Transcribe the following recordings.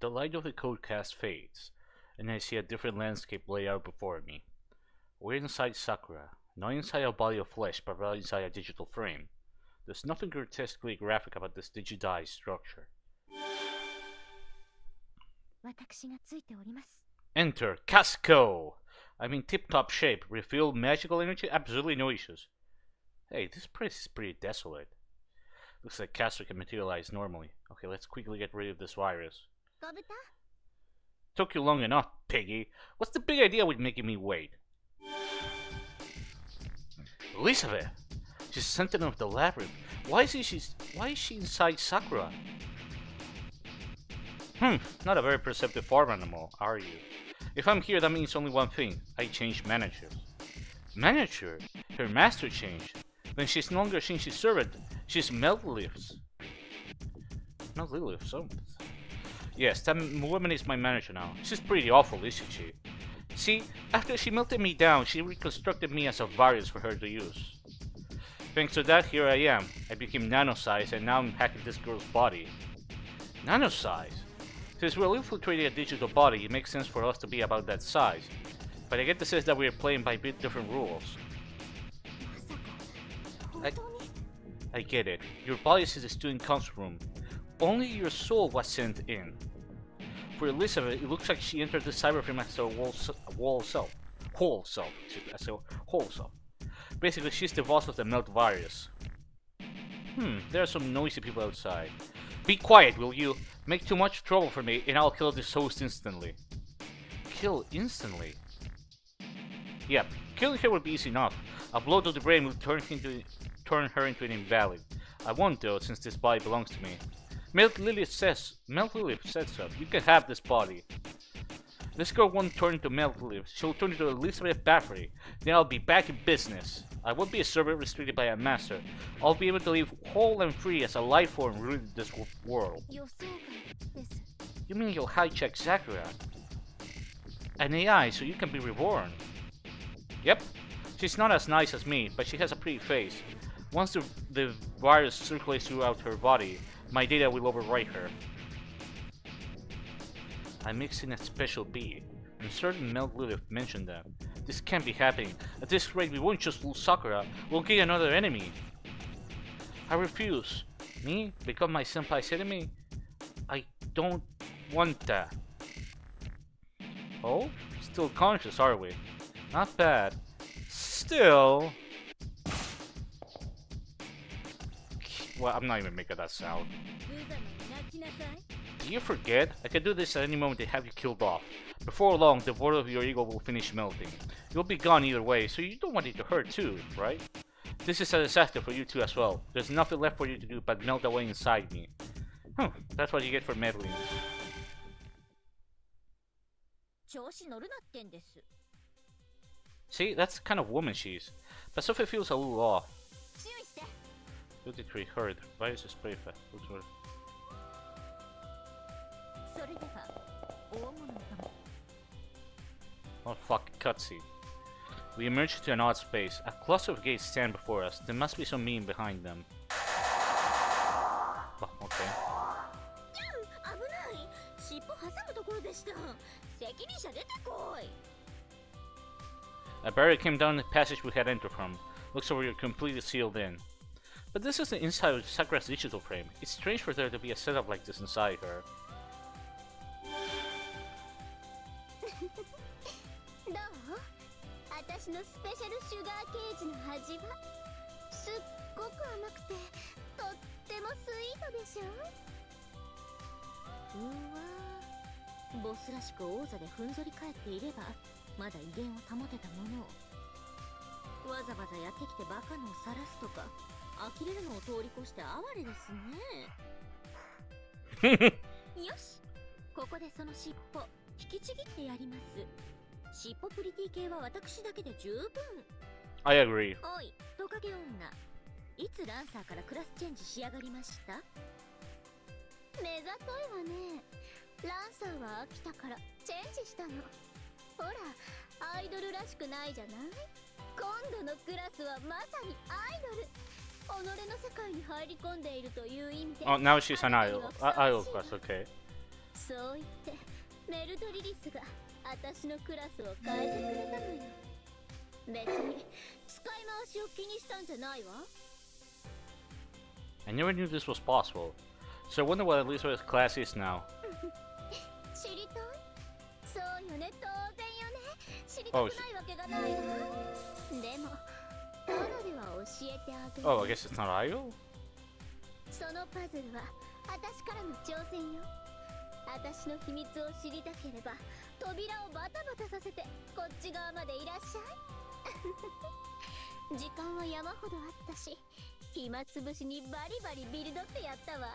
The light of the codecast fades, and I see a different landscape lay out before me. We're inside Sakura, not inside a body of flesh, but rather inside a digital frame. There's nothing grotesquely graphic about this digitized structure. Enter Casco! I'm in tip-top shape. Refill magical energy? Absolutely no issues. Hey, this place is pretty desolate. Looks like Casco can materialize normally. Okay, let's quickly get rid of this virus. Took you long enough, piggy. What's the big idea with making me wait? Elizabeth! She's sentinel of the labyrinth. Why is she inside Sakura? Not a very perceptive farm animal, are you? If I'm here, that means only one thing. I changed managers. Manager? Her master changed. Then she's no longer Shinshi's servant. She's Meltliv's. Meltliv's? Oh. Yes, that woman is my manager now. She's pretty awful, isn't she? See, after she melted me down, she reconstructed me as a virus for her to use. Thanks to that, here I am. I became nano-sized and now I'm hacking this girl's body. Nano-sized? Since we're infiltrating a digital body, it makes sense for us to be about that size. But I get the sense that we're playing by a bit different rules. I get it. Your body is the student council room. Only your soul was sent in. For Elizabeth, it looks like she entered the cyberframe as a whole self. Basically, she's the boss of the melt virus. There are some noisy people outside. Be quiet, will you? Make too much trouble for me, and I'll kill this host instantly. Kill instantly? Yep, killing her would be easy enough. A blow to the brain will turn her into an invalid. I won't though, since this body belongs to me. Melt Lilith says so. You can have this body. This girl won't turn into Melt Lilith. She'll turn into Elizabeth Bathory. Then I'll be back in business. I won't be a servant restricted by a master. I'll be able to live whole and free as a life form ruling this world. You mean you'll hijack Sakura? An AI, so you can be reborn. Yep. She's not as nice as me, but she has a pretty face. Once the virus circulates throughout her body, my data will overwrite her. I'm mixing a special bee. I'm certain Melt Lilith mentioned that. This can't be happening. At this rate, we won't just lose Sakura, we'll gain another enemy. I refuse. Me? Become my senpai's enemy? I don't want that. Oh? Still conscious, are we? Not bad. Still... Well, I'm not even making that sound. Do you forget? I can do this at any moment to have you killed off. Before long, the border of your ego will finish melting. You'll be gone either way, so you don't want it to hurt too, right? This is a disaster for you too as well. There's nothing left for you to do but melt away inside me. That's what you get for meddling. See, that's the kind of woman she is. But Sophie feels a little off. 53 heard. Why is this spray fast? Oh fuck, cutscene. We emerge into an odd space. A cluster of gates stand before us. There must be some meaning behind them. Oh, okay. A barrier came down the passage we had entered from. Looks like we are completely sealed in. But this is the inside of Sakura's digital frame. It's strange for there to be a setup like this inside her. I agree. トカゲ女、いつランサーからクラスチェンジしやがりました？目ざといわね。ランサーは飽きたからチェンジしたの。ほら、アイドルらしくないじゃない？今度のクラスはまさにアイドル。己の世界に入り込んでいるという意味で。Oh, now she's an idol. Idol class, okay. そう言ってメルドリリスが私のクラスを変えてくれたのよ。別に使い回しを気にしたんじゃないわ。 I never knew this was possible. So I wonder what Elizabeth's class is now. 知りたい？そうよね、当然よね。知りたくないわけがないわ。でもただでは教えてあげる。 Oh, I guess it's not idle? そのパズルは私からの挑戦よ。私の秘密を知りたければ扉をバタバタさせてこっち側までいらっしゃい。時間は山ほどあったし、暇つぶしにバリバリビルドってやったわ。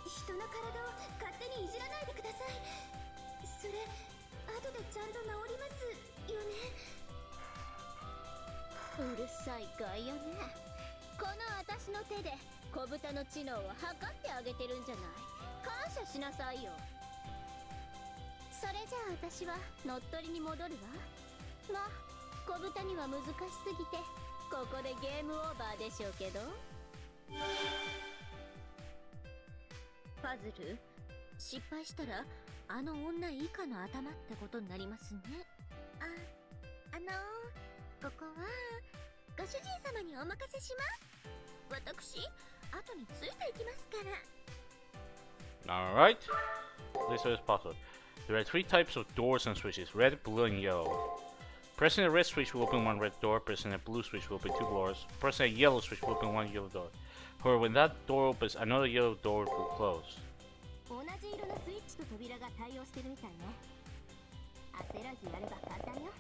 人の体を勝手にいじらないでください。それ後でちゃんと治りますよね。うるさい外よね。この私の手で小豚の知能を測ってあげてるんじゃない。感謝しなさいよ。それじゃあ私は乗っ取りに戻るわ。まあ小豚には難しすぎてここでゲームオーバーでしょうけど。パズル失敗したらあの女以下の頭ってことになりますね。ここはご主人様にお任せします。私後についていきますから。 Alright. This is possible. There are 3 types of doors and switches: red, blue, and yellow. Pressing a red switch will open 1 red door, pressing a blue switch will open 2 doors, pressing a yellow switch will open 1 yellow door. However, when that door opens, another yellow door will close. 同じ色のスイッチと扉が対応してるみたいね。焦らずやれば簡単よ。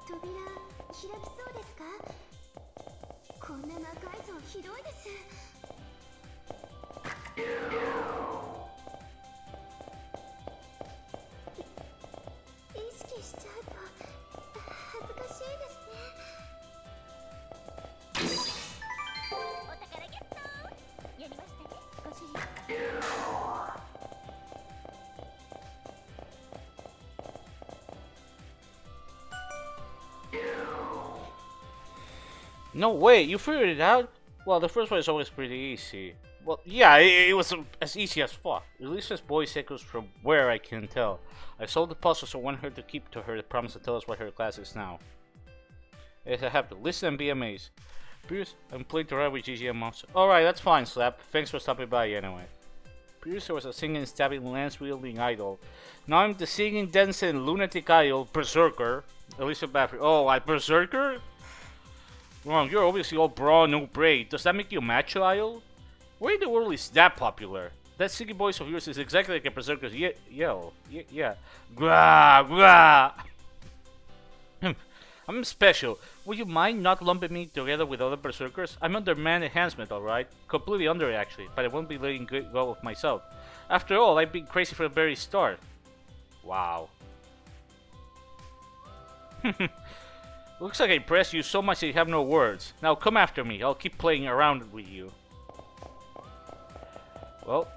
扉開きそうですか？こんな魔改造ひどいです。意識しちゃうと恥ずかしいですね。お宝ゲット。やりましたね、ご主人。No way, you figured it out? Well, the first one is always pretty easy. Well, yeah, it was as easy as fuck. Elisa's voice echoes from where I can tell. I solved the puzzle, so I want her to keep to her promise to tell us what her class is now. Yes, I have to. Listen and be amazed. Pierce, I'm playing to ride with GGM monster. Alright, that's fine, Slap. Thanks for stopping by anyway. Pierce was a singing, stabbing, lance-wielding idol. Now I'm the singing, dancing, lunatic idol, Berserker. Elisa Baffrey. Oh, I Berserker? Wrong, you're obviously all brawn, no braid. Does that make you a macho idol? Where in the world is that popular? That singing voice of yours is exactly like a Berserker's yell. Yeah. Gwah, gwah. I'm special. Would you mind not lumping me together with other Berserkers? I'm under man enhancement, alright? Completely under it, actually, but I won't be letting go of myself. After all, I've been crazy from the very start. Wow. Looks like I impressed you so much that you have no words. Now come after me. I'll keep playing around with you. Well.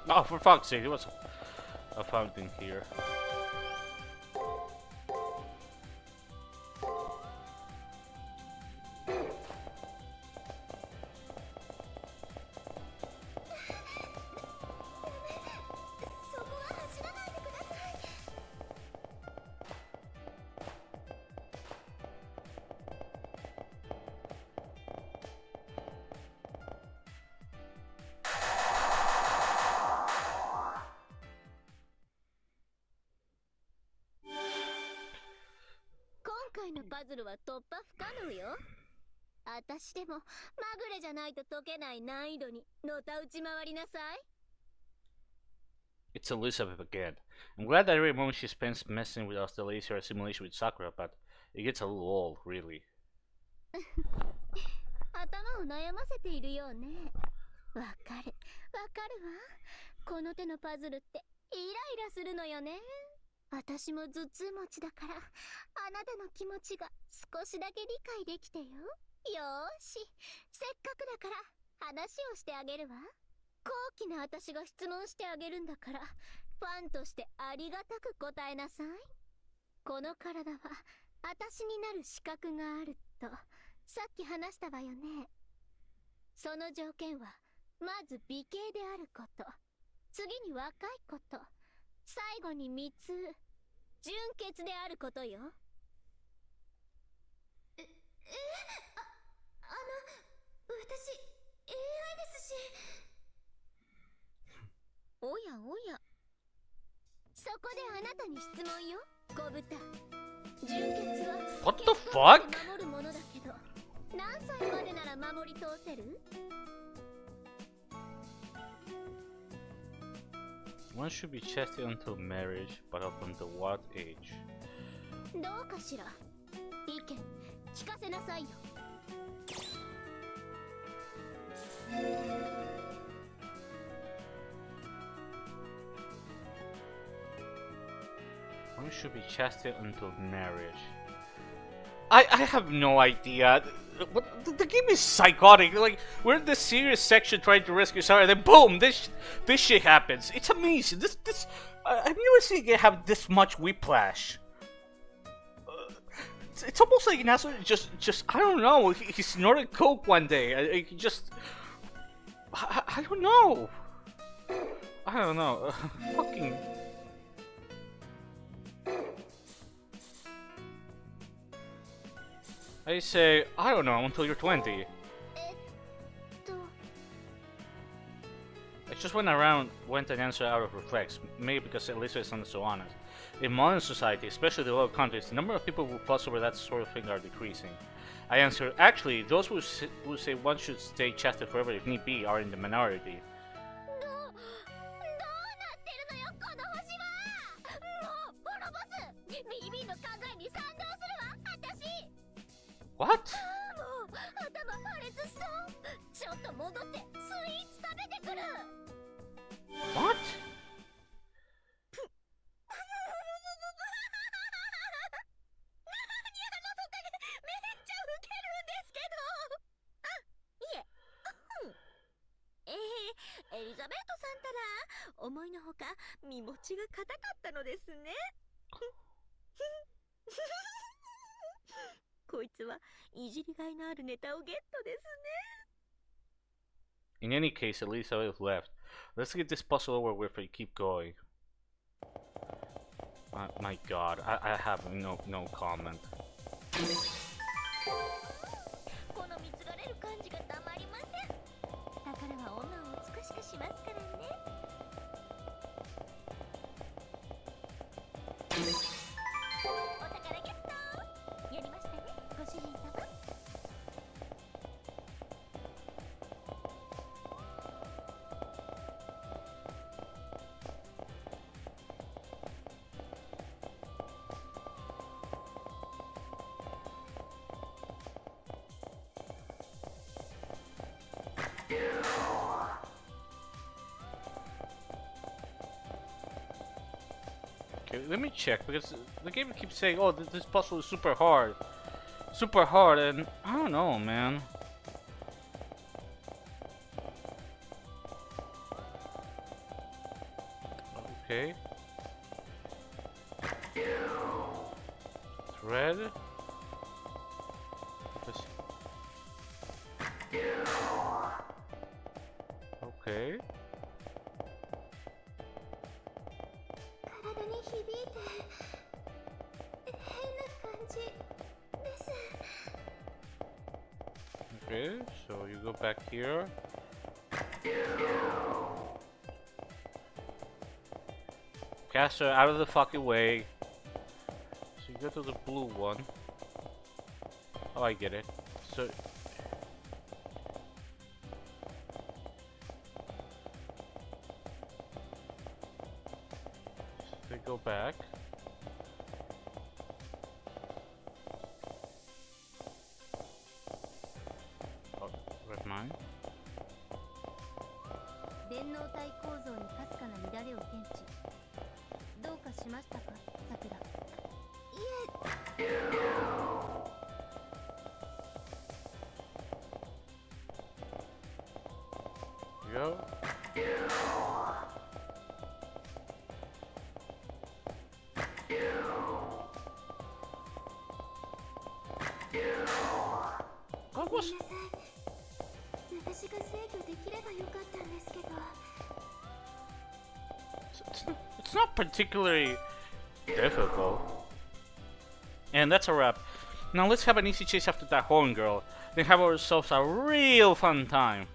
Oh, for fuck's sake, there was a fountain here. It's Elizabeth again. I'm glad that every moment she spends messing with us delays her simulation with Sakura, but it gets a little old, really. 頭を悩ませているようね。わかる、わかるわ。この手のパズルってイライラするのよね。私も頭痛持ちだから、あなたの気持ちが少しだけ理解できてよ。よーし、せっかくだから話をしてあげるわ。高貴な私が質問してあげるんだから、ファンとしてありがたく答えなさい。この体は私になる資格があるとさっき話したわよね。その条件はまず美形であること、次に若いこと、最後に密純潔であることよ。私 AI ですし。おやおや、そこであなたに質問よ、小豚。純潔は What the fuck? 守るものだけど、何歳までなら守り通せる？One should be chastity until marriage, but up until what age? どうかしら。意見聞かせなさいよ。One should be chastity until marriage. I have no idea. The game is psychotic. Like, we're in this serious section trying to rescue Sarah, and then boom, this shit happens. It's amazing. I've never seen a game have this much whiplash. It's almost like Nasu just I don't know. He snorted coke one day. He just I don't know. I don't know. Fucking. I say, I don't know, until you're 20. I just went and answered out of reflex, maybe because Elizabeth isn't so honest. In modern society, especially the lower countries, the number of people who fuss over that sort of thing are decreasing. I answered, actually, those who say one should stay chastity forever if need be are in the minority. What? What? Elizabeth 思いのほか身持ちが硬かったのですね。こいつはいじりがいのあるネタをゲットですね。 In any case, Elizabeth left. Let's get this puzzle over with and keep going. My god, I have no comment. この貢がれる感じがたまりません。宝は女を美しくしますからね。お宝ゲット。やりましたね、ご主人様。Okay, let me check because the game keeps saying, "Oh, this puzzle is super hard, and I don't know, man." Okay. Red. Okay. 体に響いて変な感じです。 Okay, so you go back here. Cast her out of the fucking way. So you go to the blue one. Oh, I get it. So they go back. Oh, red mine. 電脳体構造にかすかな乱れを検知。どうかしましたか、さくら。いえ。Go. What was? 私が制御できればよかったんですけど。 It's not particularly difficult. And that's a wrap. Now let's have an easy chase after that horn girl. Then have ourselves a real fun time.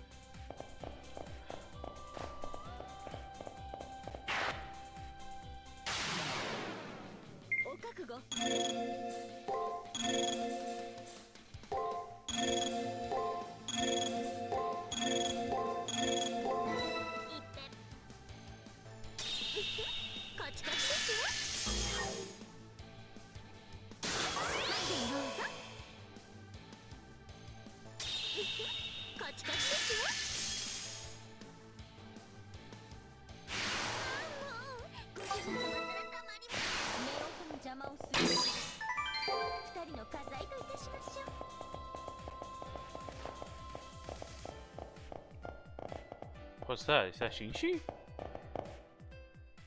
What's that? Is that Shinshi?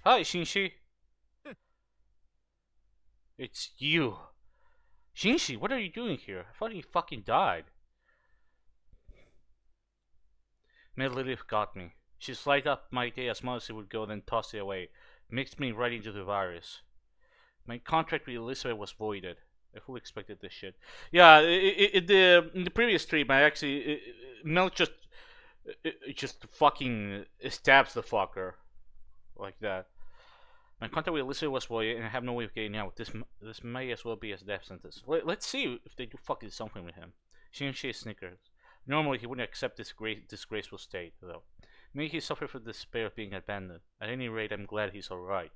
Hi, Shinshi. It's you. Shinshi, what are you doing here? I thought you fucking died. Mad Lilith got me. She sliced up my day as much as it would go, then tossed it away. Mixed me right into the virus. My contract with Elizabeth was voided. I fully expected this shit. Yeah, in the previous stream, I actually Mel just fucking stabs the fucker like that. My contract with Elizabeth was voided, and I have no way of getting out. This may as well be his death sentence. Let's see if they do fucking something with him. Shinshi snickers. Normally, he wouldn't accept this disgraceful state, though. Maybe he suffered from the despair of being abandoned. At any rate, I'm glad he's alright.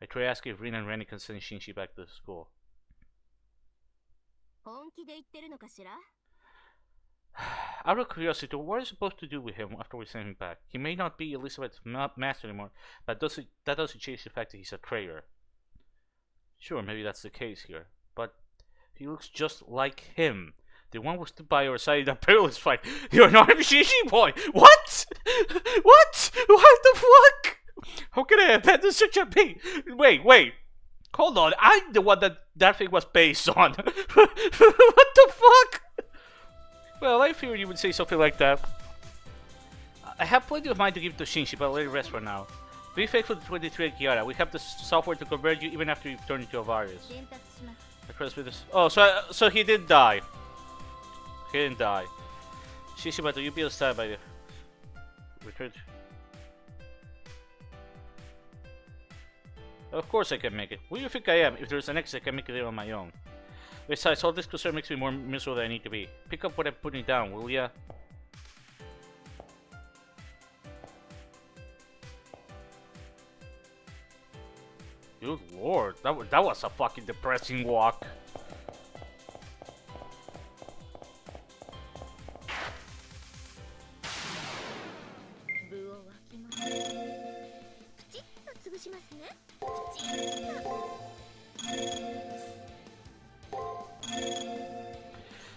I try asking if Rina and Rennie can send Shinshi back to school. Out of curiosity, what are you supposed to do with him after we send him back? He may not be Elizabeth's master anymore, but that doesn't change the fact that he's a traitor. Sure, maybe that's the case here, but he looks just like him. The one who stood by our side in that perilous fight. You're not a Shinshi boy! What? What? What the fuck? How can I abandon such a big... Wait. Hold on, I'm the one that thing was based on. What the fuck? Well, I figured you would say something like that. I have plenty of mine to give to Shinshi, but I'll let it rest for now. Be faithful to 23 Kiara. We have the software to convert you even after you've turned into a virus. I trust with this. Oh, so he did die. He didn't die. Shishibato, you be a star by the return. Of course I can make it. Who do you think I am? If there's an exit, I can make it there on my own. Besides, all this concern makes me more miserable than I need to be. Pick up what I'm putting down, will ya? Good lord, that was a fucking depressing walk.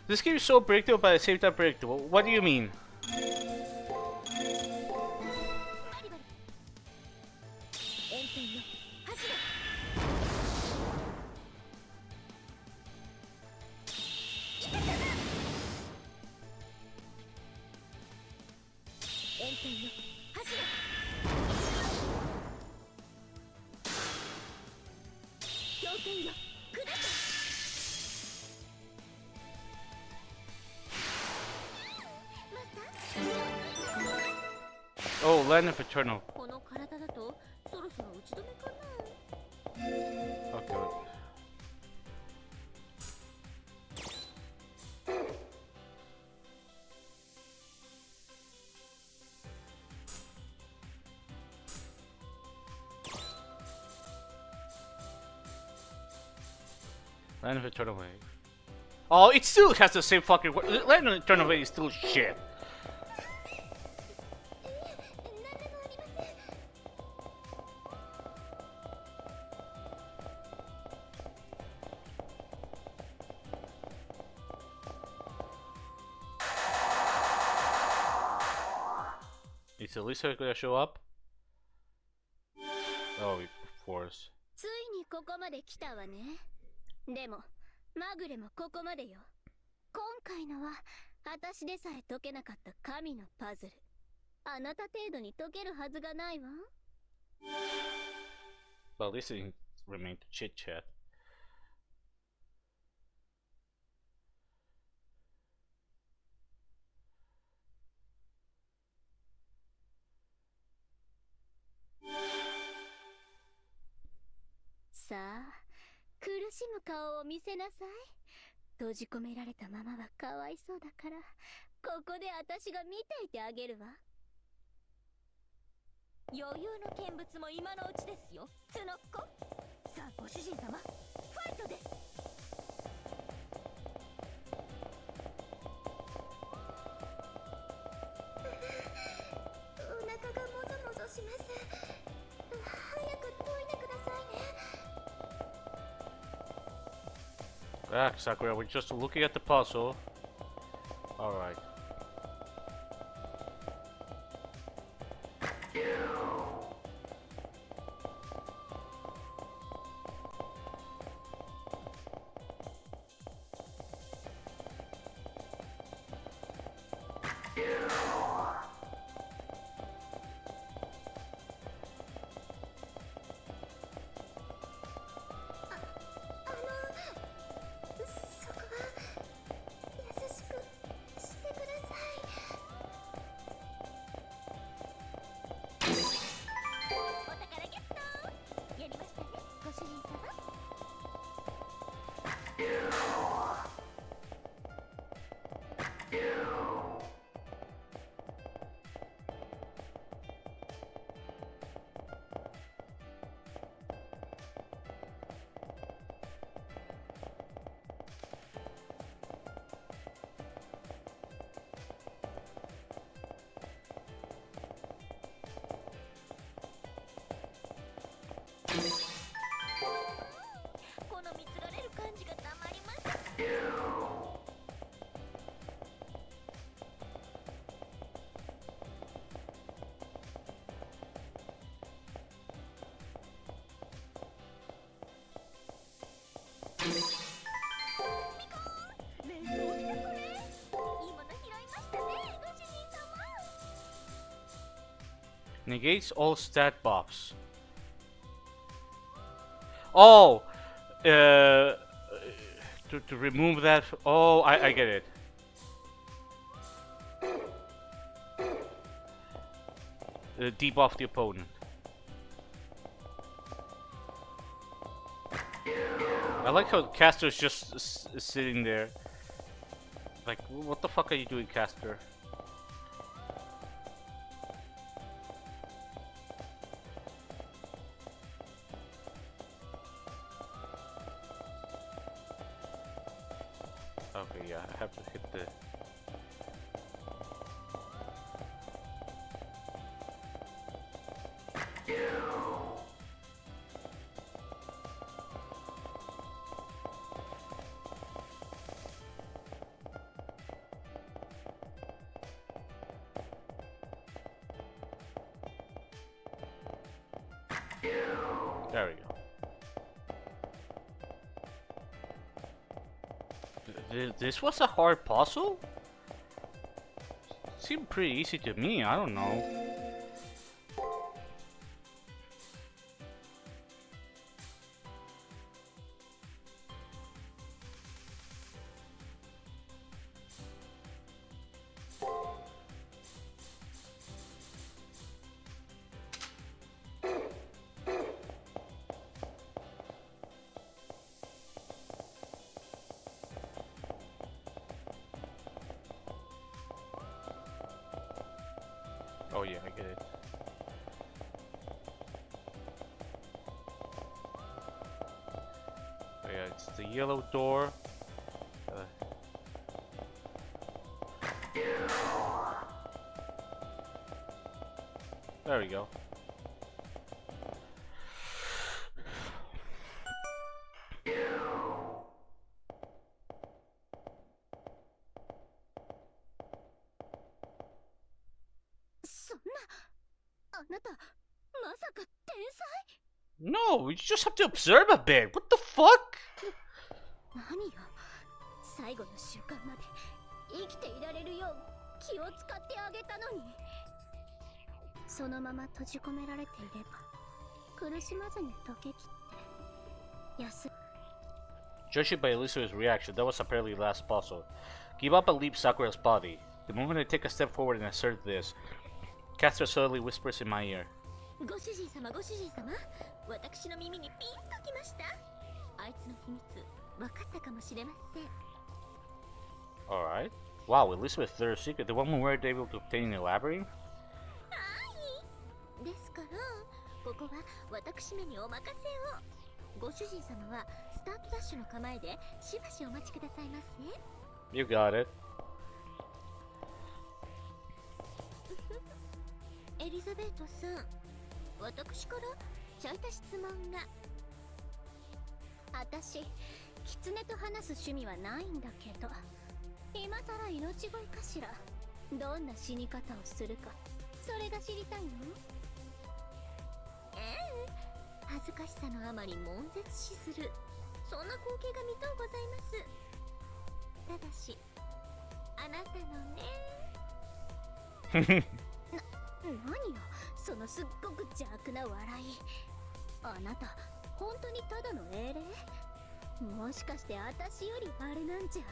This game is so predictable, but at the same time predictable. What do you mean? 炎天よ走れ炎天よ走れ狂犬よ砕けマスター Oh, Land of Eternal. この体だとそろそろ打ち止めかな Okay. Land of Eternal Wave. Oh, it still has the same fucking word. Land of Eternal Wave is still shit. 何でもありません Is Elisa gonna show up? Oh, of course. ついにここまで来たわねでもまぐれもここまでよ今回のは私でさえ解けなかった神のパズルあなた程度に解けるはずがないわ Well, at least it remained chit chat.さあ苦しむ顔を見せなさい閉じ込められたままはかわいそうだからここで私が見ていてあげるわ余裕の見物も今のうちですよツノッコさあご主人様ファイトですお腹がもぞもぞします早く解いてくださいね Ah, Sakura, we're just looking at the puzzle. Alright. Negates all stat buffs. Oh! To remove that... Oh, I get it. Debuff the opponent. I like how Caster's just sitting there. Like, what the fuck are you doing, Caster? Okay, yeah, I have to hit the... There we go. This was a hard puzzle? Seemed pretty easy to me, I don't know. Oh yeah, I get it. Oh yeah, it's the yellow door. There we go. No, you just have to observe a bit. What the fuck? 何よ、最後の瞬間まで生きていられるよう気を使ってあげたのに、そのまま閉じ込められていれば苦しまずに溶けきって休。 Judging by Elizabeth's reaction, that was apparently the last puzzle. Give up and leave Sakura's body. The moment I take a step forward and assert this, Castor suddenly whispers in my ear. ご主人様、ご主人様、私の耳にピンときました。あいつの秘密、分かったかもしれません。Alright. Wow, Elizabeth's third secret, the one we weren't able to obtain in the labyrinth? はい。ですから、ここは私めにお任せを。ご主人様はスタートダッシュの構えでしばしお待ちくださいませ。You got it. エリザベートさん、私からちょいと質問が。私、狐と話す趣味はないんだけど、今さら命乞いかしら。どんな死に方をするか、それが知りたいの？恥ずかしさのあまり悶絶死する、そんな光景が見とうございます。ただし、あなたのね。何よ、そのすっごく邪悪な笑い。あなた、本当にただの英霊？もしかして私よりあれなんじゃ。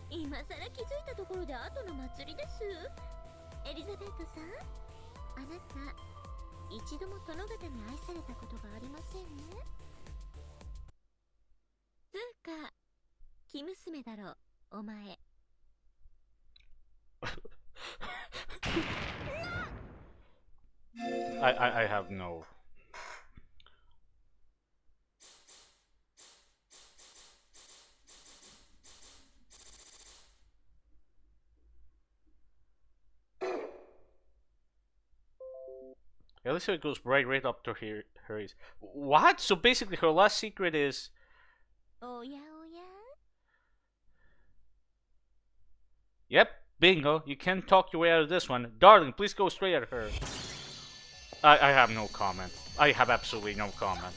今さら気づいたところで後の祭りです。エリザベートさん、あなた一度も殿方に愛されたことがありませんね。つうか、生娘だろ、お前。I have no. Elizabeth goes right up to hers. What? So basically, her last secret is. Oh yeah, oh yeah. Yep, bingo. You can't talk your way out of this one, darling. Please go straight at her. I have no comment. I have absolutely no comment.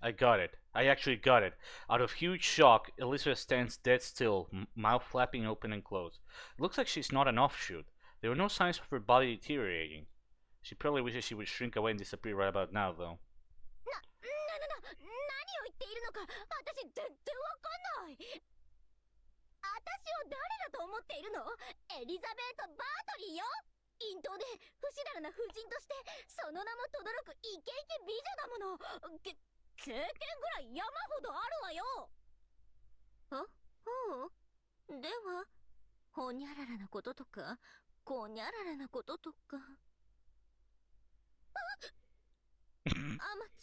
I got it. I actually got it. Out of huge shock, Elizabeth stands dead still, mouth flapping open and closed. It looks like she's not an offshoot. There were no signs of her body deteriorating. She probably wishes she would shrink away and disappear right about now, though. 何を言っているのか、私全然わかんない。私を誰だと思っているの？エリザベート・バートリーよ。陰頭で不死だらな婦人としてその名も轟くイケイケ美女だもの。経験ぐらい山ほどあるわよ。ほう。では、ほにゃららなこととか、こにゃららなこととか。松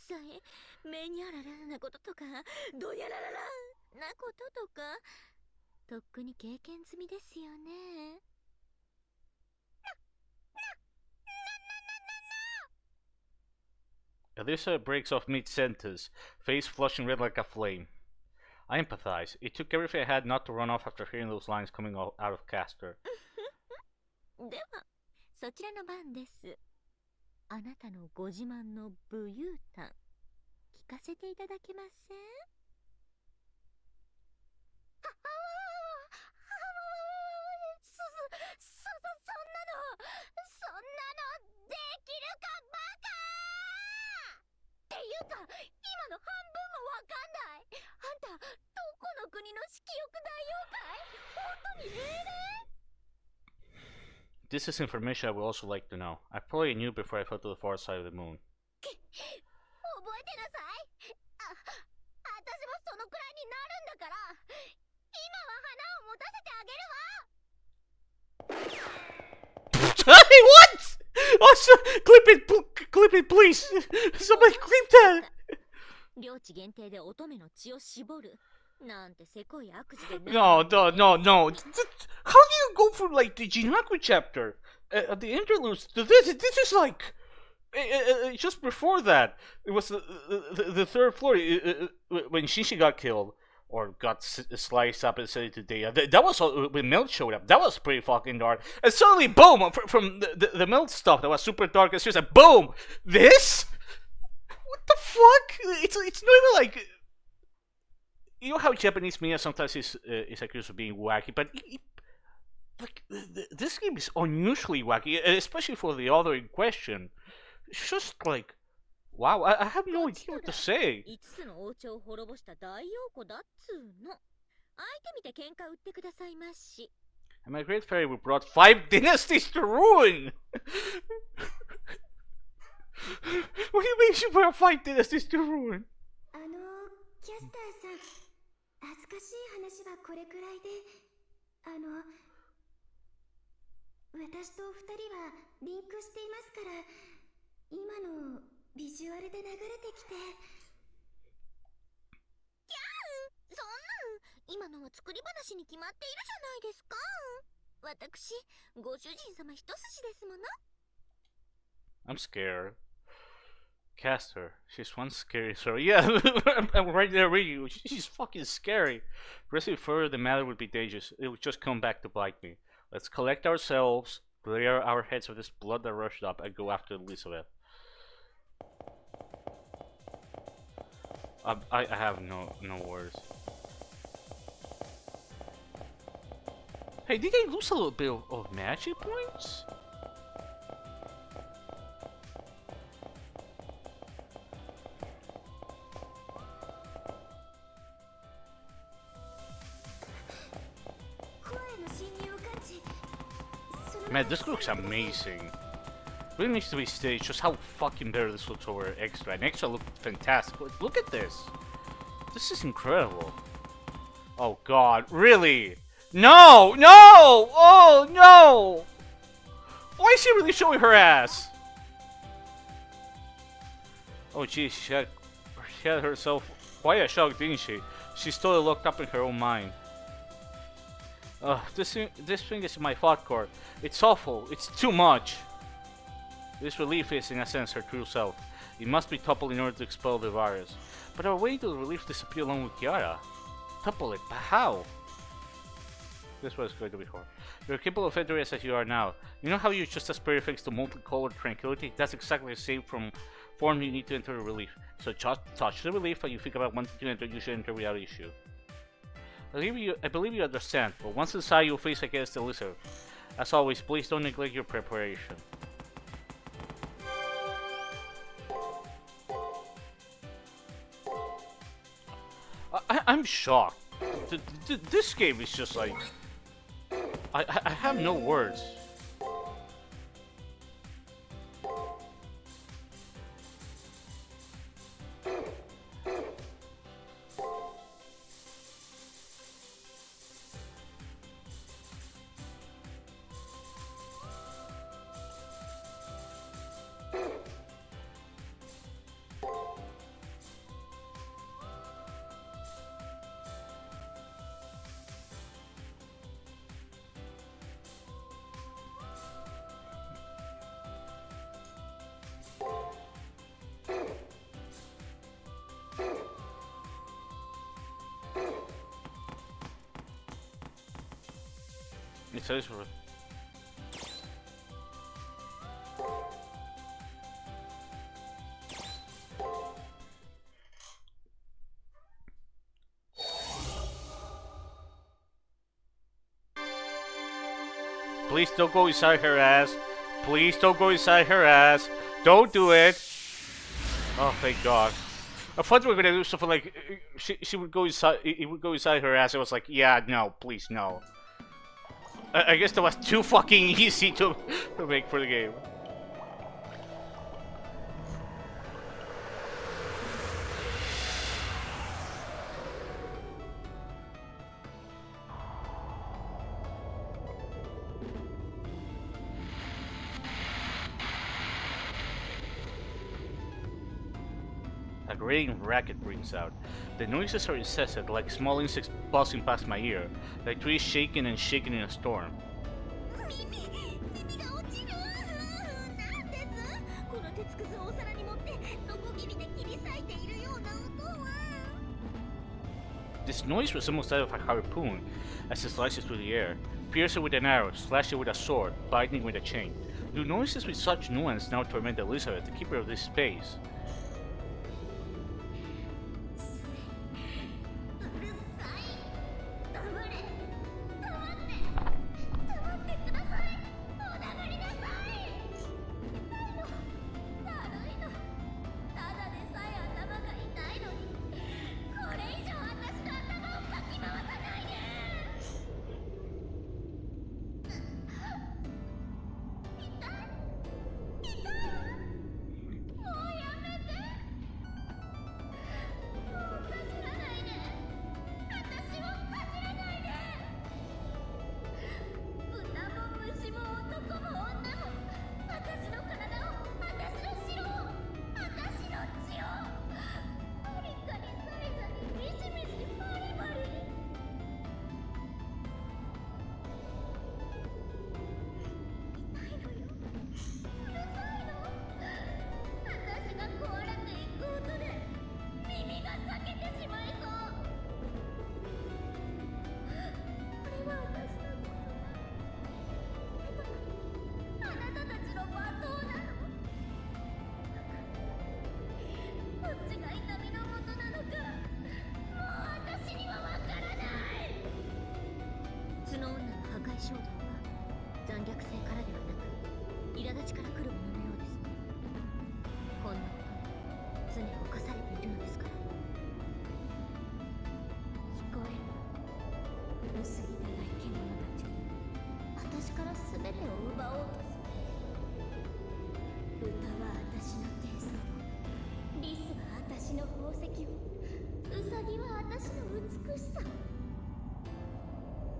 さえ目にあららなこととかどやらららなこととかとっくに経験済みですよね。Alyssa breaks off mid-sentence, face flushing red like a flame. I empathize. It took everything I had not to run off after hearing those lines coming out of Castor. ではそちらの番です。あなたのご自慢の武勇譚聞かせていただけません？そんなのできるかバカ！っていうか今の半分もわかんない。あんたどこの国の色欲大妖怪？本当に命令？ This is information I would also like to know. I probably knew before I fell to the far side of the moon. 覚えてなさい。私もそのくらいになるんだから。今は花を持たせてあげるわ。 Hey, what? Oh, clip it, please. Somebody clip that. 領地限定で乙女の血を絞るなんてせこい悪事で No. How do you go from like the Jinaku chapter, the interludes, to this? This is like just before that. It was the third floor when Shishi got killed or got sliced up and sent it to Dea. That was when Melt showed up. That was pretty fucking dark. And suddenly, boom! From the Melt stuff that was super dark and serious, and boom! This? What the fuck? It's not even like. You know how Japanese media sometimes is accused of being wacky, but like this game is unusually wacky, especially for the author in question. It's just like, wow, I have no idea what to say. 5つの王朝を滅ぼした大妖子だっつーの。相手見て喧嘩売ってくださいまし。 And my great fairy brought 5 dynasties to ruin. What do you mean she brought 5 dynasties to ruin? キャスターさん、恥ずかしい話はこれくらいで、私と2人はリンクしていますから、今のビジュアルで流れてきて。キャン、そんなん今のは作り話に決まっているじゃないですか。私、ご主人様一筋ですもの。 I'm scared. Cast her. She's one scary story. Yeah, I'm right there reading you. She's fucking scary. Pressing further, the matter would be dangerous. It would just come back to bite me. Let's collect ourselves, clear our heads of this blood that rushed up, and go after Elizabeth. I have no words. Hey, did they lose a little bit of magic points? Man, this looks amazing. Really needs to be staged just how fucking better this looks over Extra. And Extra looked fantastic. Look at this. This is incredible. Oh god, really? No! No! Oh no! Why is she really showing her ass? Oh geez, she had herself quite a shock, didn't she? She's totally locked up in her own mind. This thing is my thought core. It's awful. It's too much. This relief is, in a sense, her true self. It must be toppled in order to expel the virus. But our way to the relief disappear along with Kiara. Topple it, but how? This was going to be hard. You're capable of entering as you are now. You know how you just as spirit fix to multicolored tranquility? That's exactly the same form you need to enter the relief. So just touch the relief and you think about wanting to enter, you should enter without issue. I believe you understand, but once inside you'll face against the lizard. As always, please don't neglect your preparation. I'm shocked. This game is just like... I have no words. It says. Please don't go inside her ass. Please don't go inside her ass. Don't do it. Oh, thank God. I thought we were gonna do something like she would go inside. It would go inside her ass. I was like, yeah, no, please, no. I guess that was too fucking easy to make for the game. A grating racket rings out. The noises are incessant, like small insects buzzing past my ear, like trees shaking and shaking in a storm. This noise resembles that of a harpoon as it slices through the air, piercing with an arrow, slashing with a sword, biting with a chain. Do noises with such nuance now torment Elizabeth, the keeper of this space?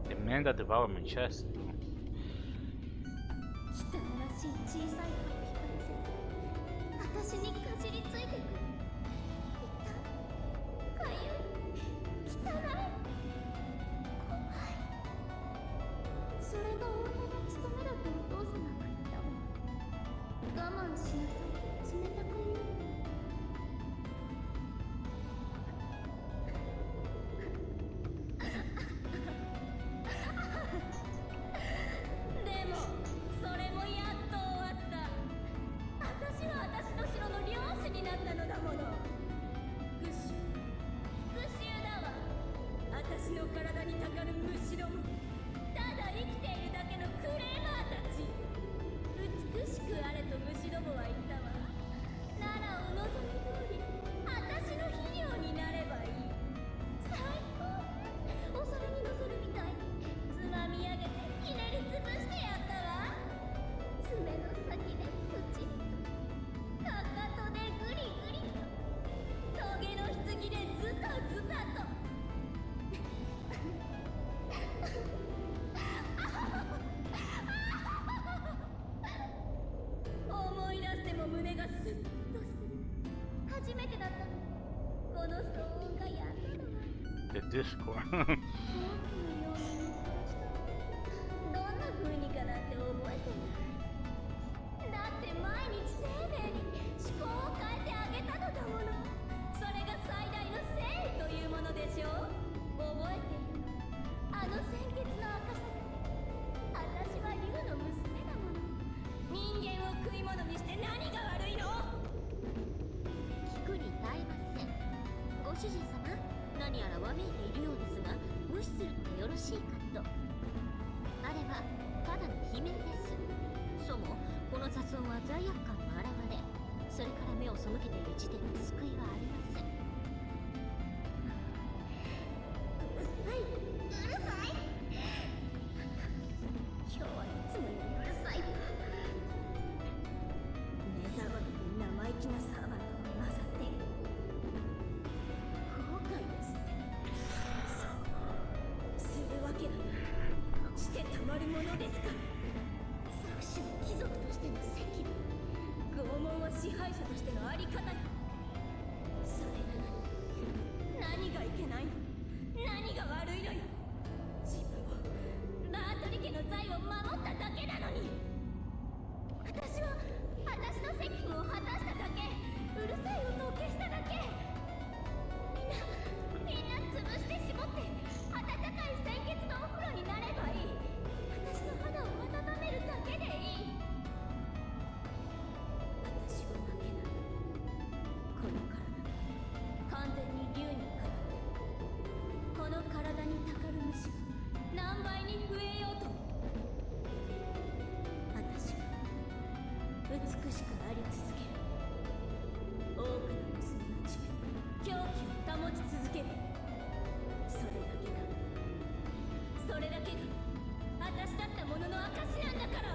The man that devoured my chest. The Discord. しいかと。あれはただの悲鳴です。そうもこの雑音は罪悪感の表れ。それから目を背けている時点で救いはありません。うるさい、うるさい。今日はいつもよりうるさいわ。目障りで生意気なサーバントが混ざっている。後悔ですね。そうするわけがない。してたまるものですか。作詞の貴族としての責務、拷問は支配者としてのあり方に。それなのに何がいけないの、何が悪いのよ。自分をバートリ家の財を守っただけなのに。私は私の責務を果たしただけ。うるさい音を消しただけ。みんな潰して絞って温かい鮮血のお風呂になればいい。私の肌を温めるだけでいい。私は負けない。この体完全に竜にかかってこの体にたかる虫が何倍に増えようとも。私は美しくあり続ける。多くの娘の血狂気を保ち続ける。それだけがそれだけが私だったものの証なんだから。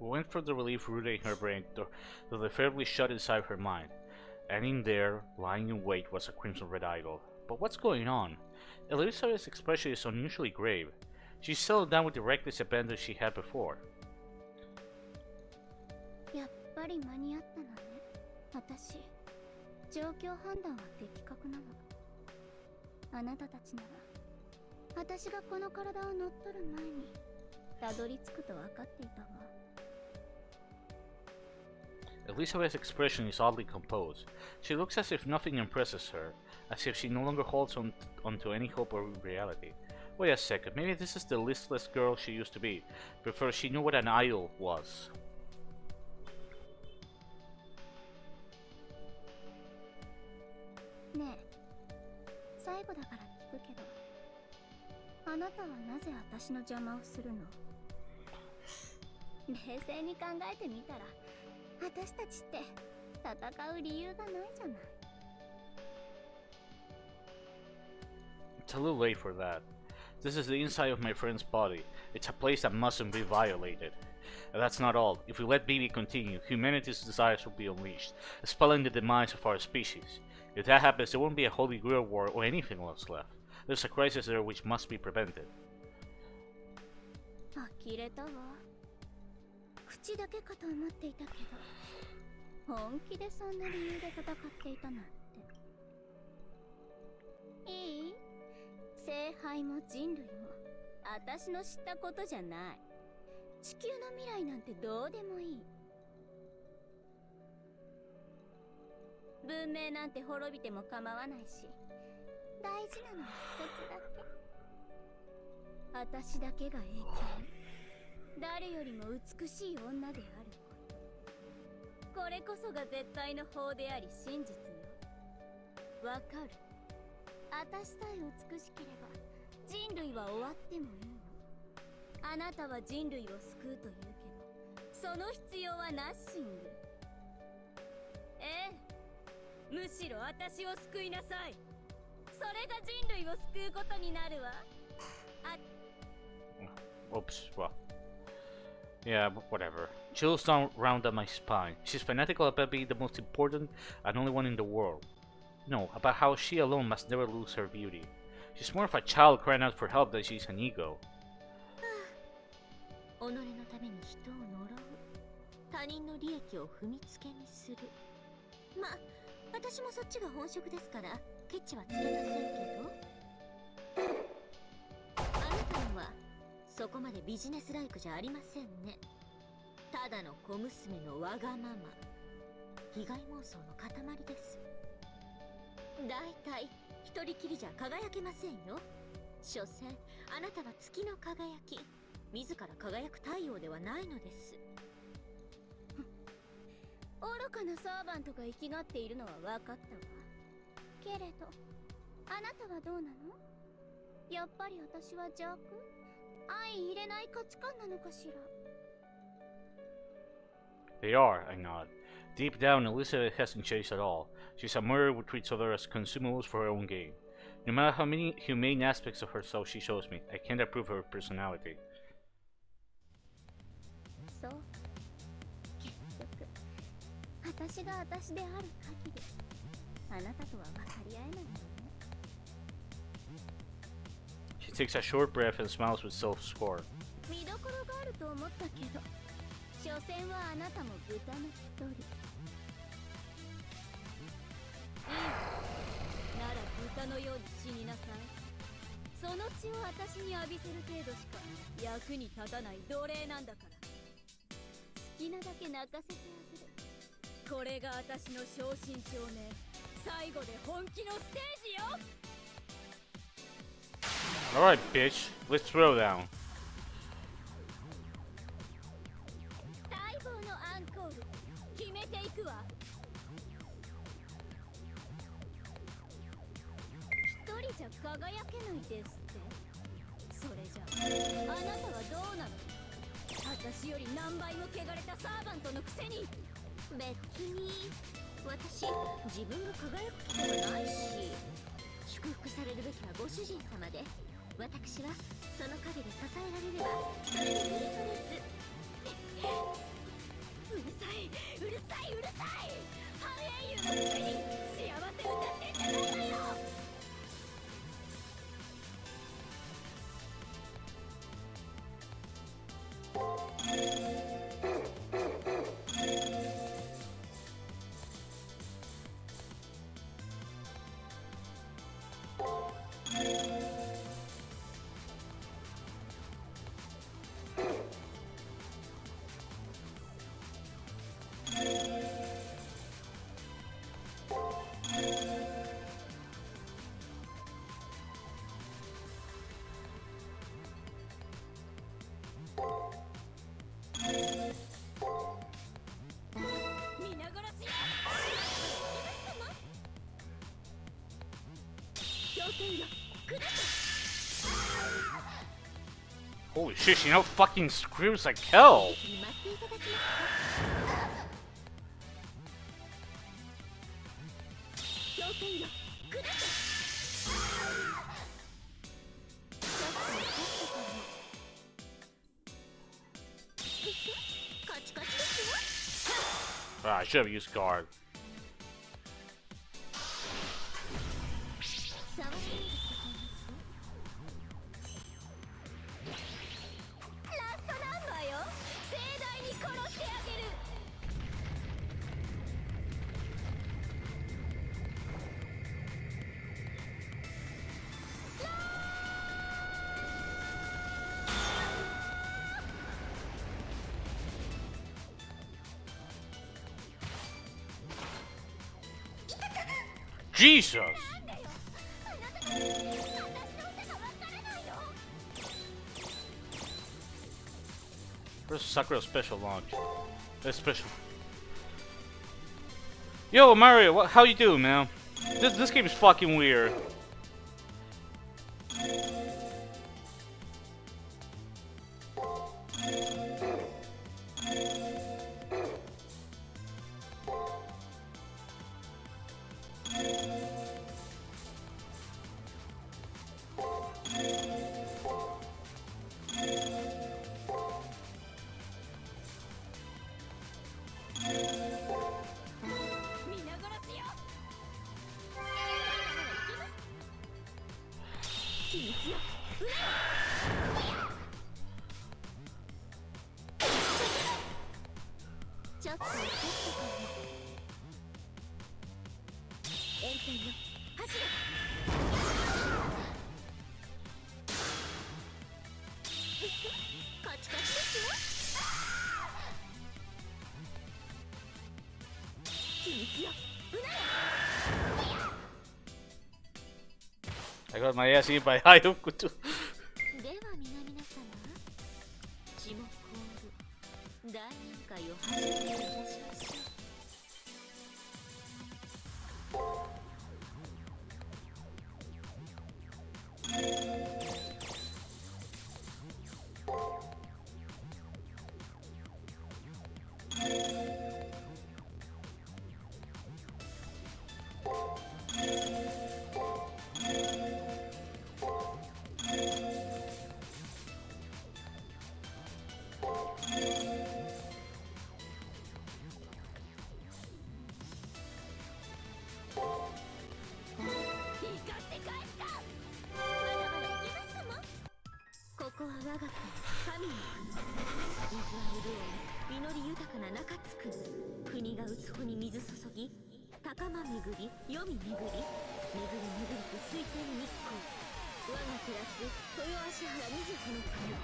We went for the relief rooted in her brain, though the fairly shut inside her mind. And in there, lying in wait, was a crimson red idol. But what's going on? Elizabeth's expression is unusually grave. She settled down with the reckless abandon she had before. やっぱり間に合ったのね。私、状況判断は的確なの。あなたたちなら、私がこの体を乗っ取る前にたどり着くと分かっていたわ。Elizabeth's expression is oddly composed. She looks as if nothing impresses her, as if she no longer holds onto any hope or reality. Wait a second, maybe this is the listless girl she used to be, before she knew what an idol was. ねえ、最後だから聞くけど、あなたはなぜ私の邪魔をするの？冷静に考えてみたら、私たちって戦う理由がないじゃない。It's a little late for that. This is the inside of my friend's body. It's a place that mustn't be violated. And that's not all. If we let BB continue, humanity's desires will be unleashed, spelling the demise of our species. If that happens, there won't be a Holy Grail war or anything else left. There's a crisis there which must be prevented. 呆れたわ。口だけかと思っていたけど、本気でそんな理由で戦っていたなんて。いい？聖杯も人類も私の知ったことじゃない。地球の未来なんてどうでもいい。文明なんて滅びても構わないし、大事なのは一つだけ。私だけが永久に誰よりも美しい女であること。これこそが絶対の法であり真実よ。わかる？私さえ美しければ人類は終わってもいいの。あなたは人類を救うと言うけど、その必要はナッシング。ええ、むしろ私を救いなさい。それが人類を救うことになるわ。Oops, well. Yeah, but whatever. Chills down round down my spine. She's fanatical about being the most important and only one in the world. No, about how she alone must never lose her beauty. She's more of a child crying out for help than she's an ego. 己のために人を呪う。他人の利益を踏みつけにする。ま、私もそっちが本職ですから、ケチはつけませんけど。こまでビジネスライクじゃありませんね。ただの小娘のわがまま、被害妄想の塊です。だいたい一人きりじゃ輝けませんよ。所詮あなたは月の輝き、自ら輝く太陽ではないのです。愚かなサーバントが生きがっているのは分かったわ。けれどあなたはどうなの？やっぱり私は邪悪？相入れない価値観なのかしら。 They are, I nod. Deep down, Elizabeth hasn't changed at all. She's a murderer who treats others as consumables for her own gain. No matter how many humane aspects of herself she shows me, I can't approve her personality. そう。結局、私が私である限り、あなたとは分かり合えないのね。She takes a short breath and smiles with self-scorn. 見どころがあると思ったけど、所詮はあなたも豚の一人。なら豚のように死になさい。その血を私に浴びせる程度しか役に立たない奴隷なんだから。好きなだけ泣かせてあげる。これが私の正真正銘、最後で本気のステージよ。 Alright, bitch. Let's throw down. 待望のアンコール、決めていくわ。一人じゃ輝けないですって。それじゃあなたはどうなの？私より何倍も汚れたサーバントのくせに。別に私自分が輝く気ではないし、祝福されるべきはご主人様で、私はその陰で支えられればそれでいいのです。うるさい、うるさい、うるさい。繁栄優のくせに幸せ歌ってんじゃないのよ。Holy shit, she now fucking screams like hell! Ah, I should have used guard. Jesus! Where's Sakura's special launch? That's special. Yo, Mario, how you doing, man? This game is fucking weird. got my ass eaten by Hayoku too. では皆々様、血も凍る大宴会を始めていたしましょう。ここは我が国、神の国。水は潤い、実り豊かな中津国。国が打つ穂に水注ぎ、高間巡り、黄泉巡り、巡り巡りと水天日光。我が照らす豊足原瑞穂の国。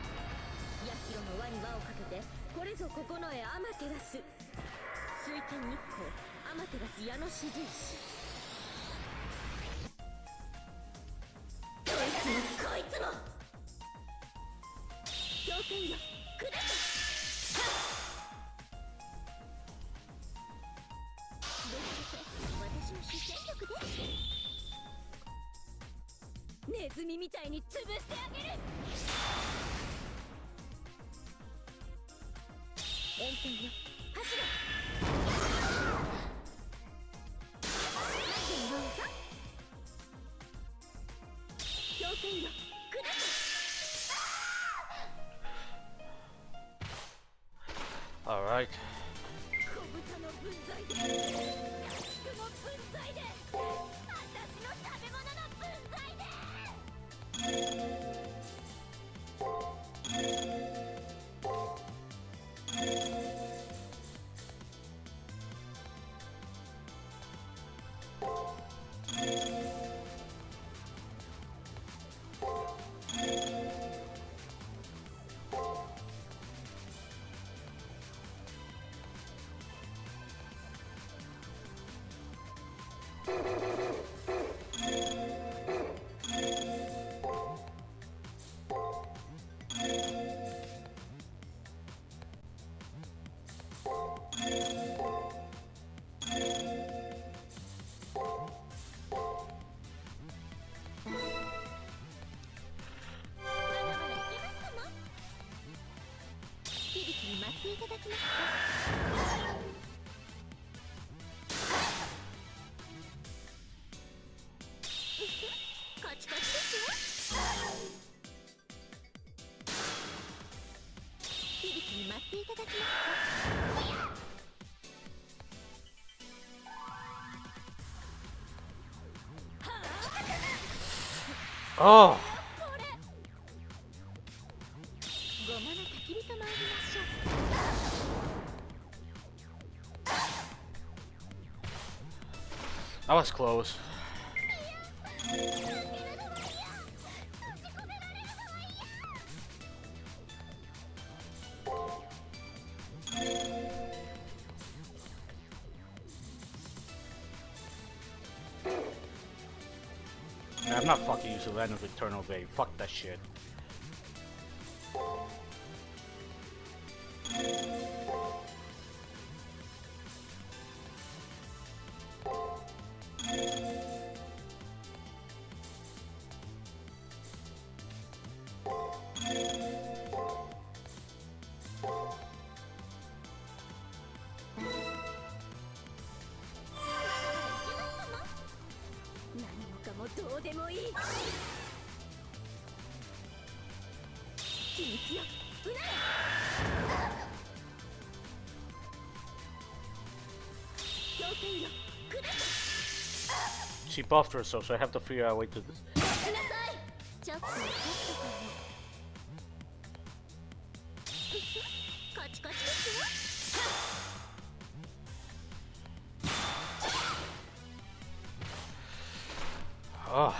八広の輪に輪をかけて、これぞ九重天照らす。水天日光、天照らす矢の四十石。こいつもこいつも氷剣よ、下せ。私の主戦力です。ネズミみたいに潰してあげる。炎天よ、走れ。氷剣よ、下せ。Alright. 小豚の分際で、安くも分際で、私の食べ物の分際で。待っていただきますか。カチカチですよ。響きに待っていただきますか。Oh. ごまの焚き火と参りましょう。That was close. I'm not fucking using Venom's Eternal Bay. Fuck that shit. She buffed herself, so I have to figure out a way to this. Oh.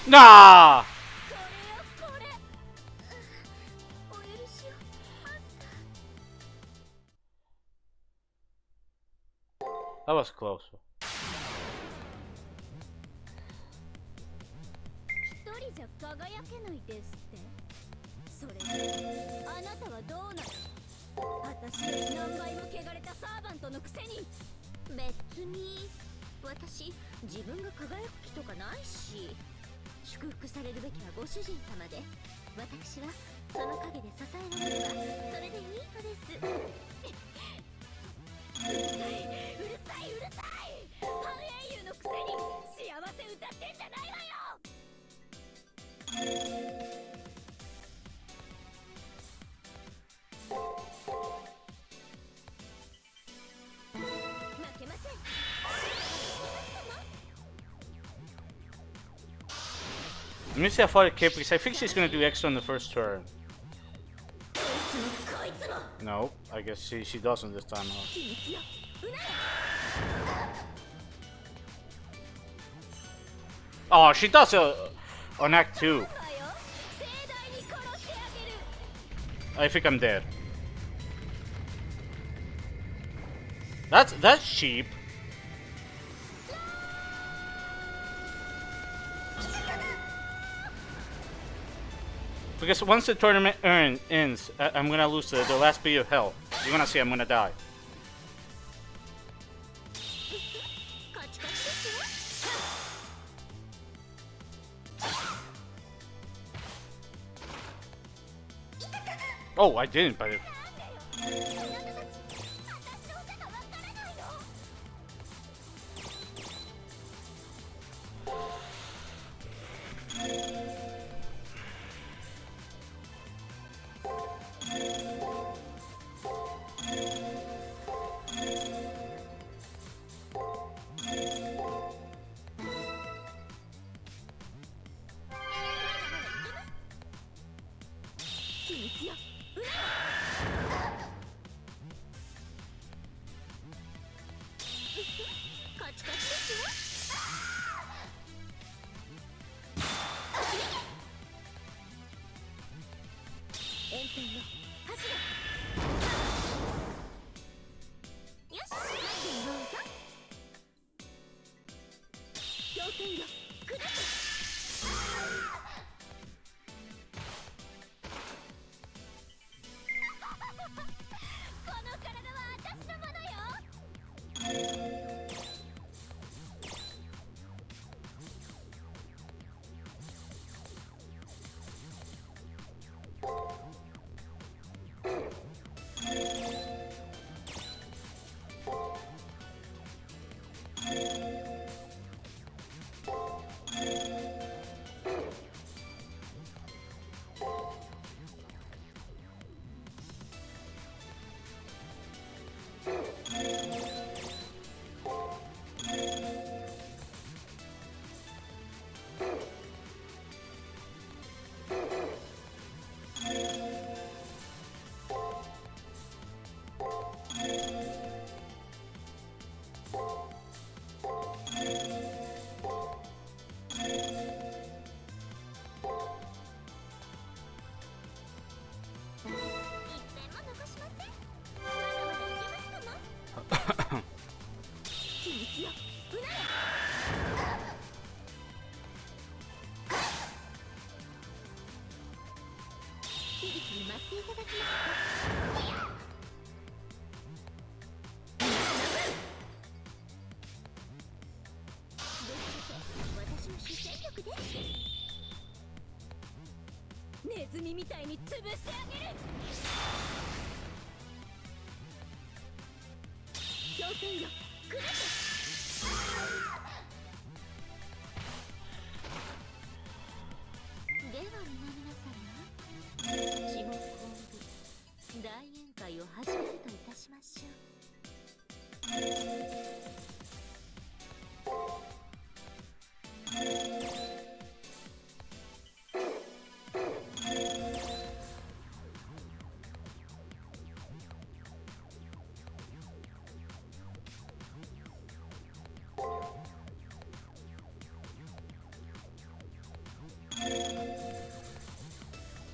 Nah! That was close. 一人じゃ輝けないですって。それであなたはどうなの？私より何倍も汚れたサーバントのくせに。別に私自分が輝く気とかないし。祝福されるべきはご主人様で、私はその陰で支えられればそれでいいのです。うるさい、うるさい、うるさい。半英雄のくせに幸せ歌ってんじゃないわよ。負けません。Let me see how far it came because I think she's gonna do extra on the first turn. No, I guess she doesn't this time. Oh, she does on Act 2. I think I'm dead. That's cheap. Because once the tournament ends, I'm gonna lose the last bit of health. You're gonna see I'm gonna die. Oh, I didn't, but it...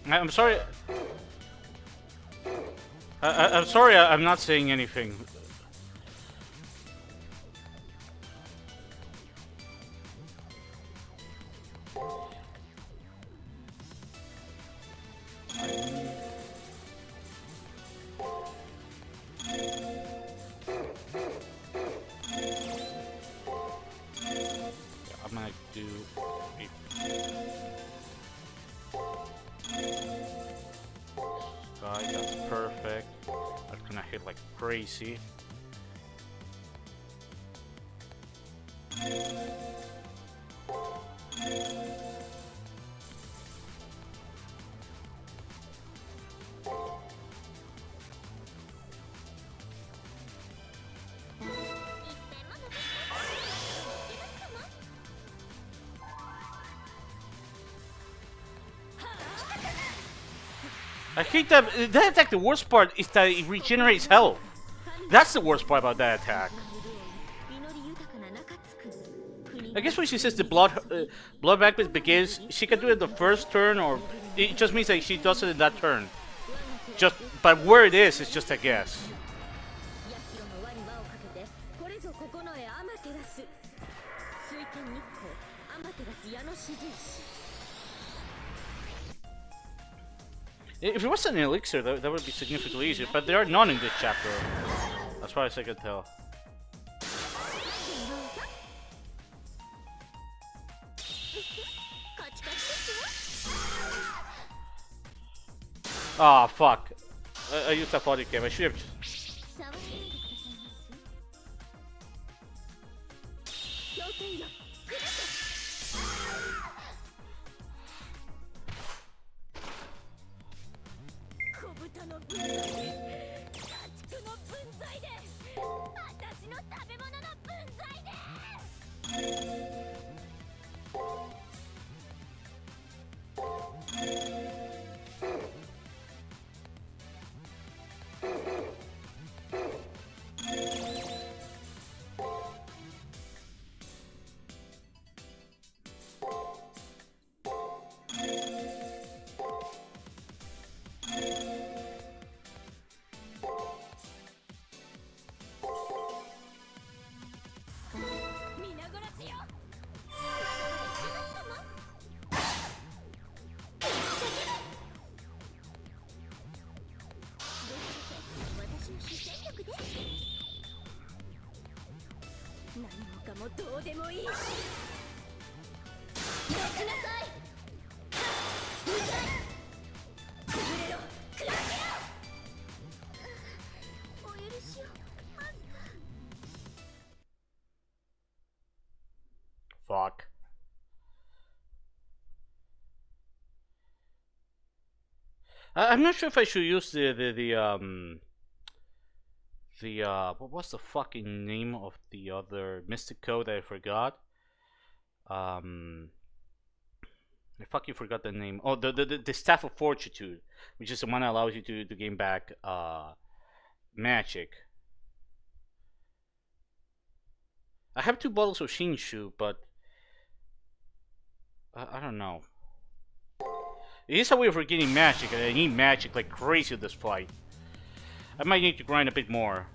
I'm sorry. I'm sorry. I'm not saying anything. I'm gonna do. That's perfect. That's gonna hit like crazy. I hate that. That attack, the worst part is that it regenerates health. That's the worst part about that attack. I guess when she says the blood backbit begins, she can do it the first turn, or it just means that she does it in that turn. Just, but where it is, it's just a guess. If it was an elixir, that would be significantly easier, but there are none in this chapter, as far as I can tell. Ah, oh, fuck. I used a body cam. I should have. Fuck. I'm not sure if I should use what was the fucking name of the other mystic code I forgot? I fucking forgot the name. Oh, the staff of fortitude, which is the one that allows you to gain back magic. I have 2 bottles of Shinshu, but I don't know. It is a way for getting magic, and I need magic like crazy in this fight. I might need to grind a bit more.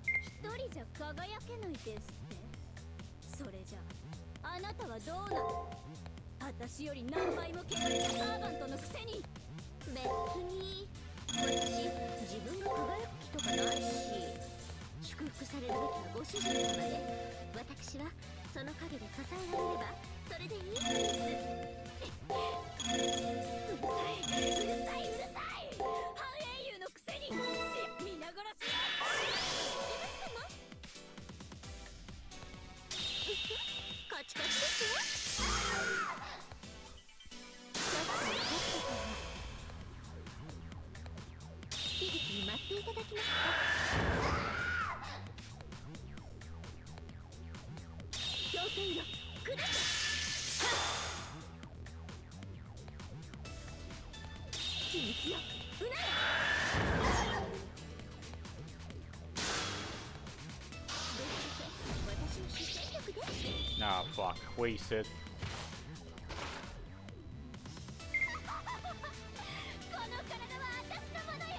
剣よ砕け秘密ようなれ私の主戦力で Nah, fuck. Wasted. この体は私のものよ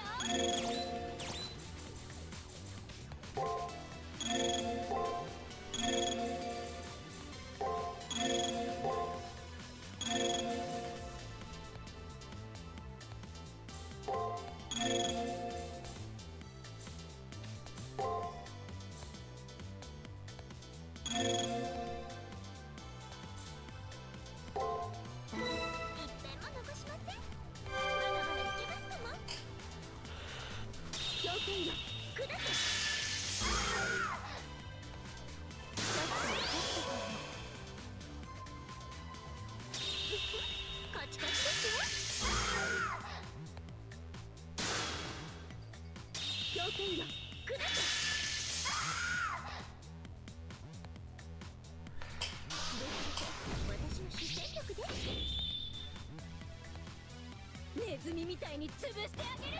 ネズミみたいに潰してあげる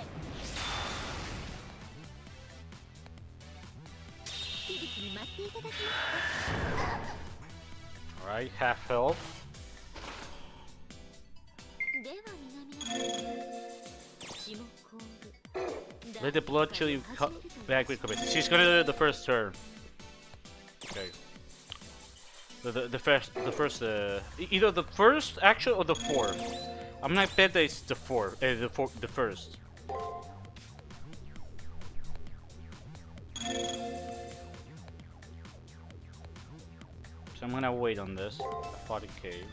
響きに待っていただきます Alright, half health. では皆血も凍る Let the blood chill you back with commitment. She's gonna do the first turn. Okay. The first, either the first action or the fourth. I'm gonna bet that it's the fourth, the first. So I'm gonna wait on this. 40k.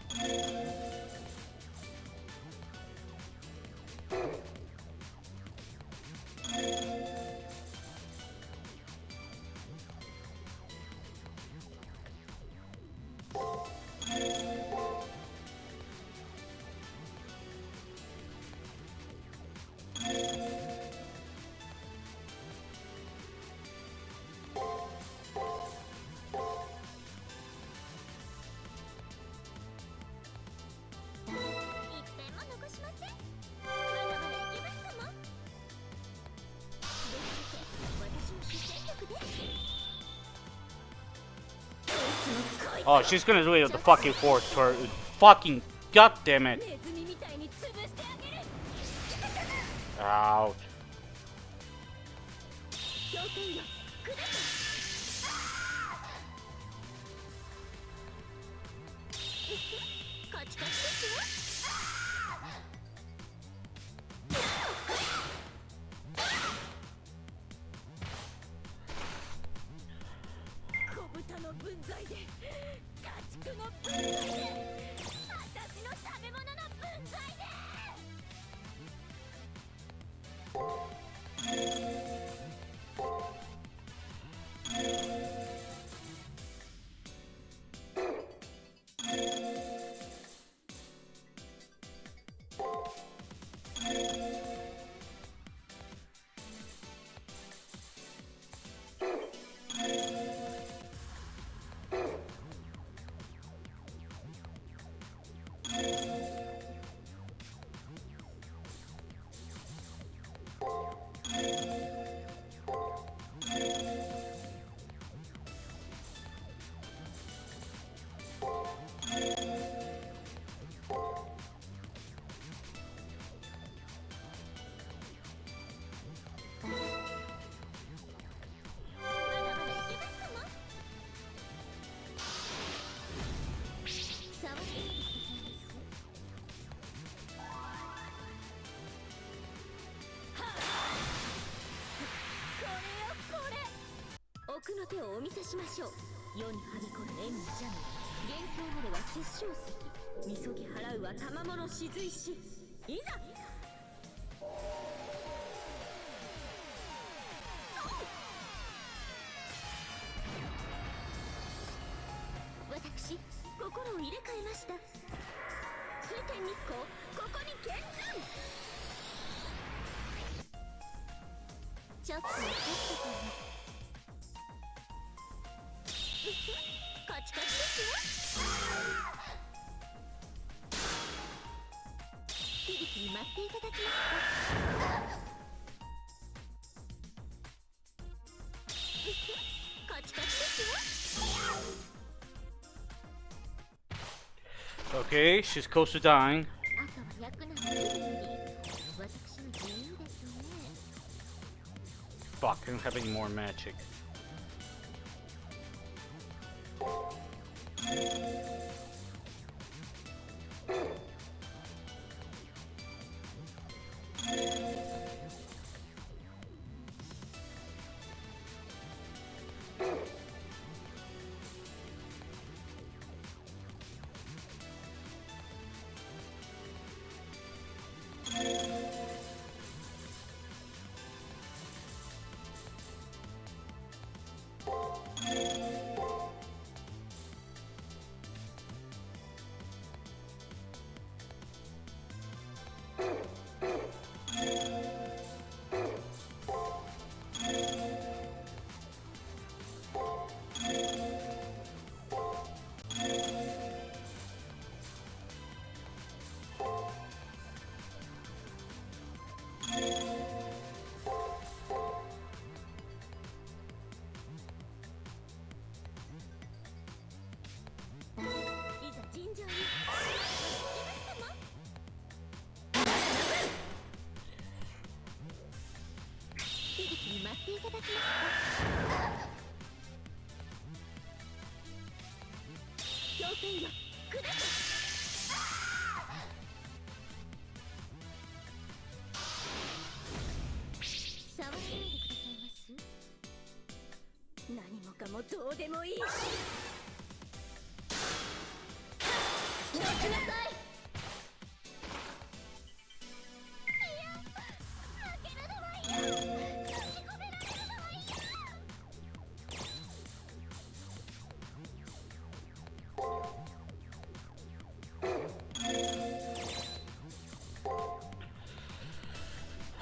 Oh, she's gonna do it with the fucking fourth turn. Fucking goddamn it. Ouch.奥の手をお見せしましょう。世にはびこる縁の邪魔、元凶なれは殺生石、みそぎ払うは賜物雫石。いざ。私、心を入れ替えました。水天日光、ここに見参。ちょっと待っててね。カチカチですよ。に待っていただけますか。カチカチですよ。 Okay, she's close to dying. あとは役なんですに私の自由ですね。 Fuck, I don't have any more magic.何もかもどうでもいい。よしなさい。負けるのは嫌。閉じ込められるのは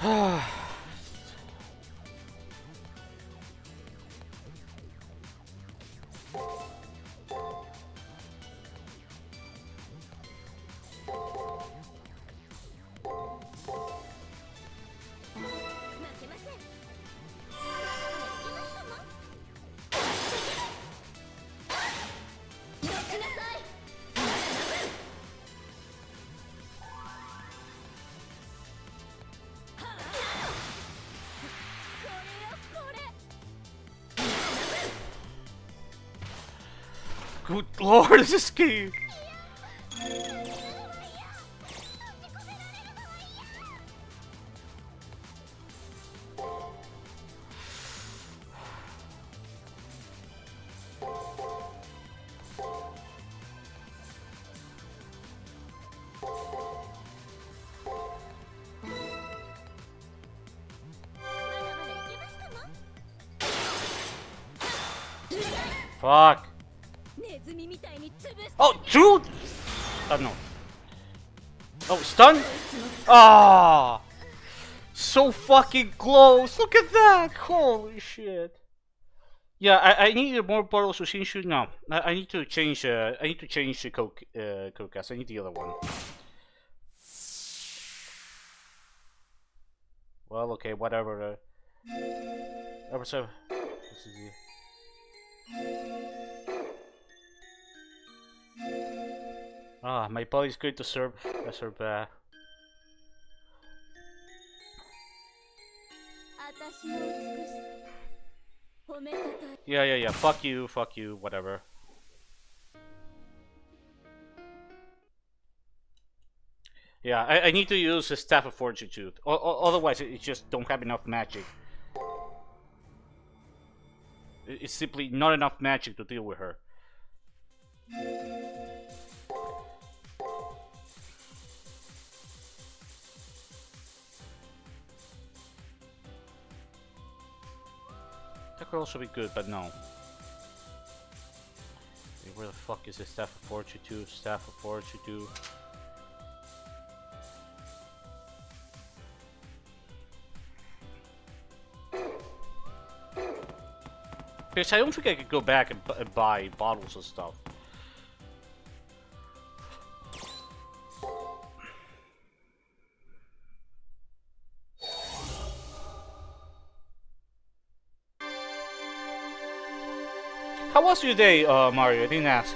Ah. Good lord, this game! Fuck! Oh, dude! Oh, no. Oh, stun? Ah! So fucking close! Look at that! Holy shit! Yeah, I need more bottles of Shinshu. No, I need to change. I need to change the Coke. Cocas. I need the other one. Well, okay, whatever. So, my body's going to serve. Yeah. Fuck you, whatever. Yeah, I need to use the Staff of Fortitude. Otherwise, it just don't have enough magic. It's simply not enough magic to deal with her. That could also be good, but no. Wait, where the fuck is the Staff of Fortitude? Staff of Fortitude. Because I don't think I could go back and buy bottles of stuff. was your day, Mario? I didn't ask.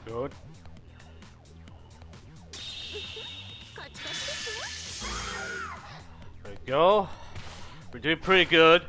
Good. There we go. We're doing pretty good.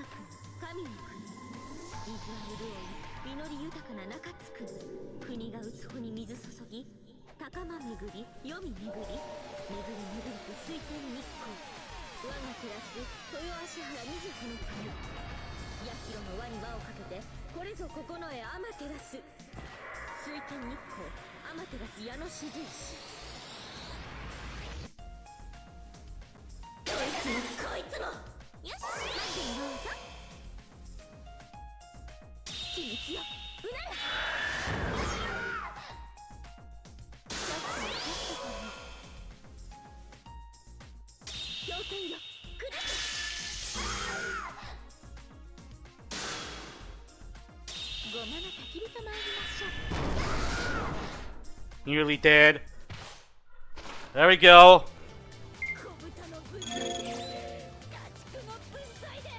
く神の国。水は潤い、実り豊かな中津国。国が打つ穂に水注ぎ、高間巡り、黄泉巡り、巡り巡りと水天日光。我が照らす豊足原二十の国。八広の輪に輪をかけて、これぞ九重天照。水天日光、天照矢の静石。こいつもよし、待ってみようぞ。秘密よ、うなれ。シャツのテストさんの氷剣よ、砕け。ごまの焚き火と参りましょう。 Nearly dead. There we go. 小豚の分際で、家畜の分際で、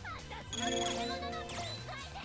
私の食べ物の分際で。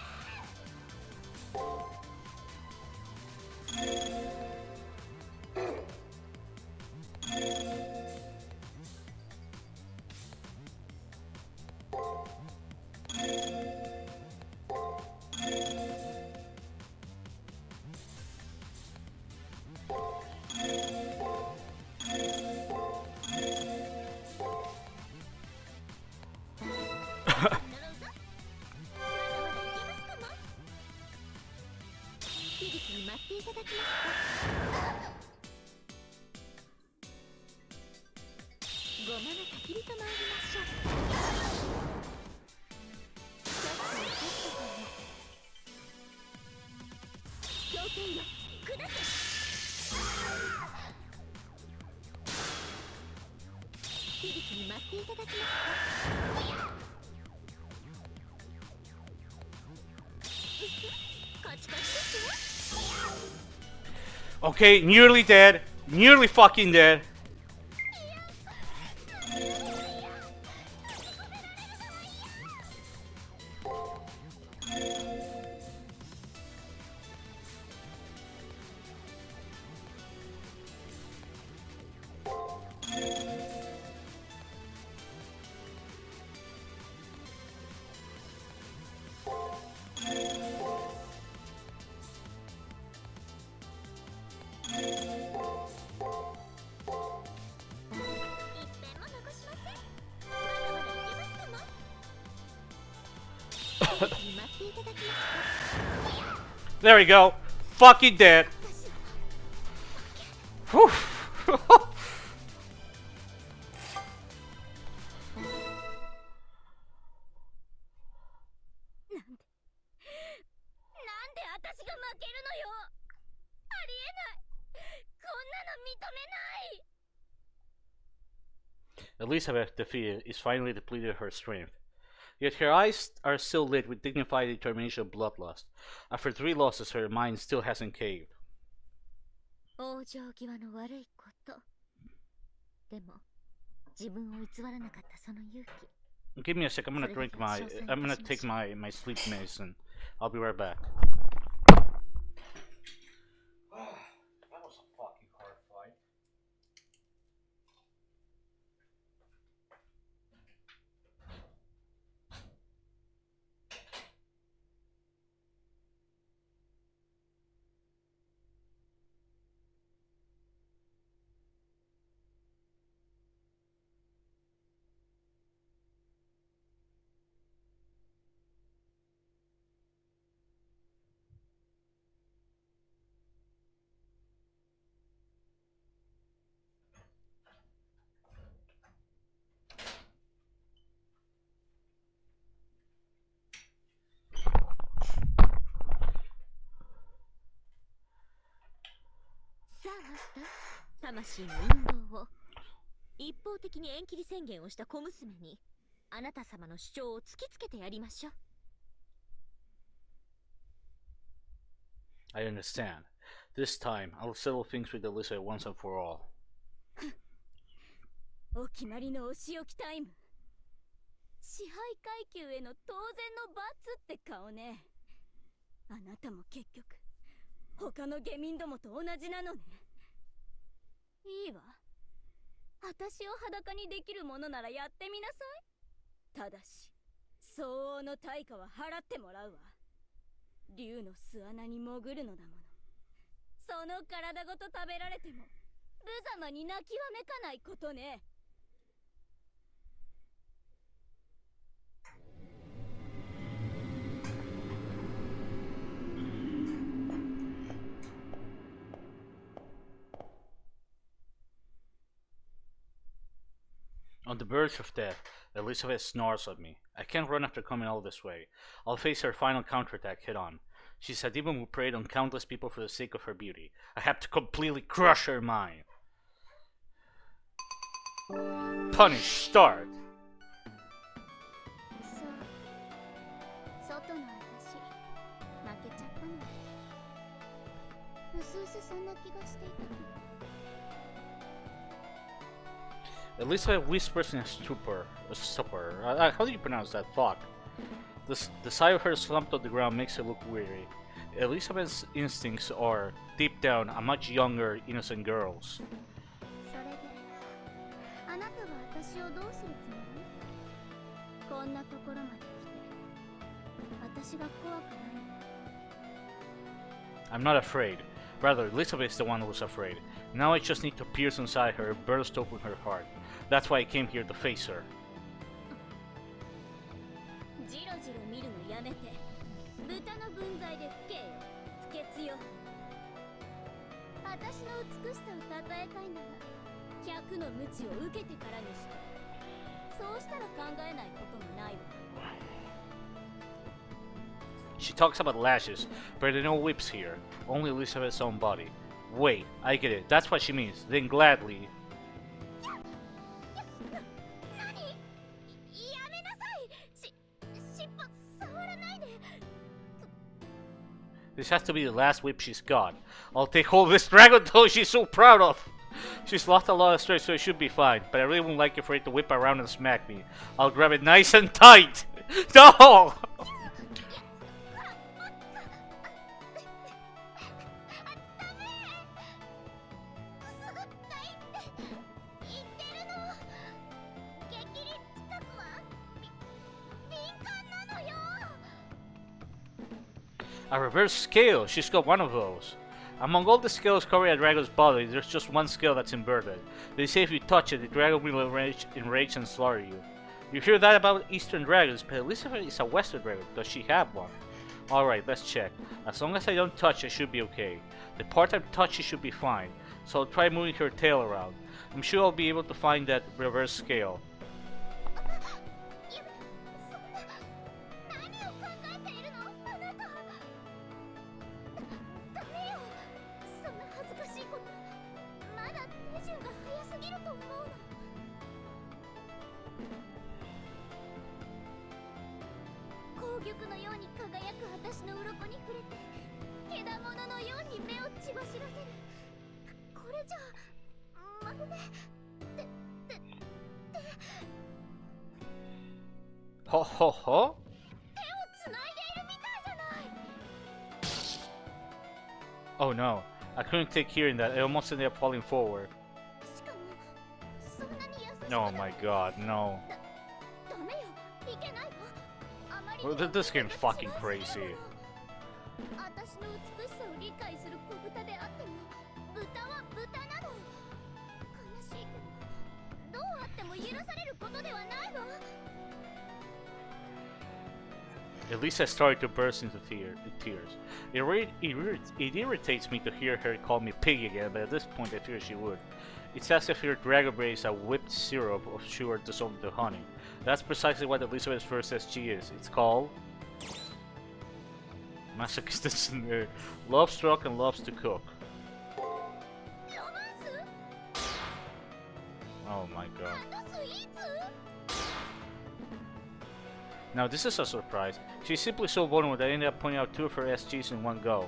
Okay, nearly dead. Nearly fucking dead. There we go. Fucking dead. Whew. なんで私が負けるのよ。ありえない。こんなの認めない。 Elizabeth, defeated, is finally depleted her strength. Yet her eyes are still lit with dignified determination and bloodlust. After 3 losses, her mind still hasn't caved. 往生際の悪いこと。でも、自分を偽らなかったその勇気。 Give me a sec. I'm gonna take my sleep medicine. I'll be right back. That was a fucking hard fight.さあマスター、魂の運動を。一方的に縁切り宣言をした小娘に、あなた様の主張を突きつけてやりましょう。 I understand. This time, I'll settle things with Elizabeth once and for all. お決まりのお仕置きタイム。支配階級への当然の罰って顔ね。あなたも結局他の下民どもと同じなのね。いいわ。私を裸にできるものならやってみなさい。ただし相応の対価は払ってもらうわ。竜の巣穴に潜るのだもの。その体ごと食べられても無様に泣きわめかないことね。On the verge of death, Elizabeth snarls at me. I can't run after coming all this way. I'll face her final counterattack head on. She's a demon who preyed on countless people for the sake of her beauty. I have to completely crush her mind. Punish, start! そう、外の私、負けちゃったの。うすうすそんな気がしていたけど。Elizabeth whispers in a stupor. How do you pronounce that? Fuck. The sight of her slumped on the ground makes her look weary. Elizabeth's instincts are, deep down, a much younger, innocent girl's. それで、あなたは私をどうするつもり？こんなところまで来て、私が怖くないの？ I'm not afraid. Rather, Elizabeth is the one who's afraid. Now I just need to pierce inside her and burst open her heart. That's why I came here to face her. じろじろ見るのやめて。豚の分際で不敬よ。不潔よ。私の美しさをたたえたいなら、100の鞭を受けてからにして。そうしたら考えないこともないわ。She talks about lashes, but there are no whips here. Only Elizabeth's own body. Wait, I get it. That's what she means. Then gladly. This has to be the last whip she's got. I'll take hold of this dragon toe she's so proud of. She's lost a lot of strength, so it should be fine. But I really wouldn't like it for it to whip around and smack me. I'll grab it nice and tight. No! A reverse scale! She's got one of those. Among all the scales covering a dragon's body, there's just one scale that's inverted. They say if you touch it, the dragon will enrage and slaughter you. You hear that about Eastern dragons, but Elizabeth is a Western dragon. Does she have one? Alright, let's check. As long as I don't touch it, should be okay. The part I'm touching should be fine, so I'll try moving her tail around. I'm sure I'll be able to find that reverse scale. Ho ho ho? Oh no, I couldn't take hearing that. I almost ended up falling forward. Oh my god, no. Well, this game's fucking crazy. At least I started to burst into tears. It irritates me to hear her call me pig again, but at this point I fear she would. It's as if her dragon brain is a whipped syrup of sugar dissolved into honey. That's precisely what Elizabeth's first SG is. It's called... Masochist Love struck and loves to cook. Oh my god. Now this is a surprise. She's simply so vulnerable that I ended up pointing out 2 of her SGs in one go.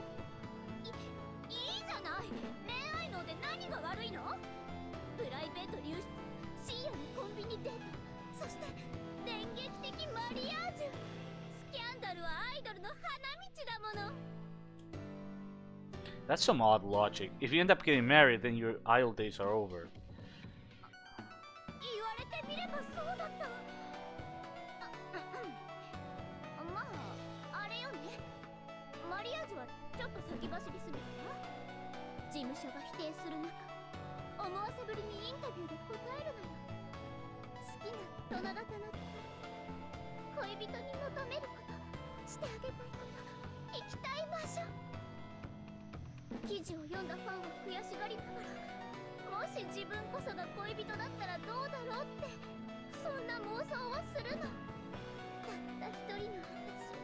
That's some odd logic. If you end up getting married, then your idle days are over. よね。マリアージュはちょっと先走りすぎたわ。事務所が否定する中、思わせぶりにインタビューで答えるのよ。好きな殿方の恋人に求めること、してあげたいこと、行きたい場所。記事を読んだファンは悔しがりながら、もし自分こそが恋人だったらどうだろうって、そんな妄想をするの。たった一人の私、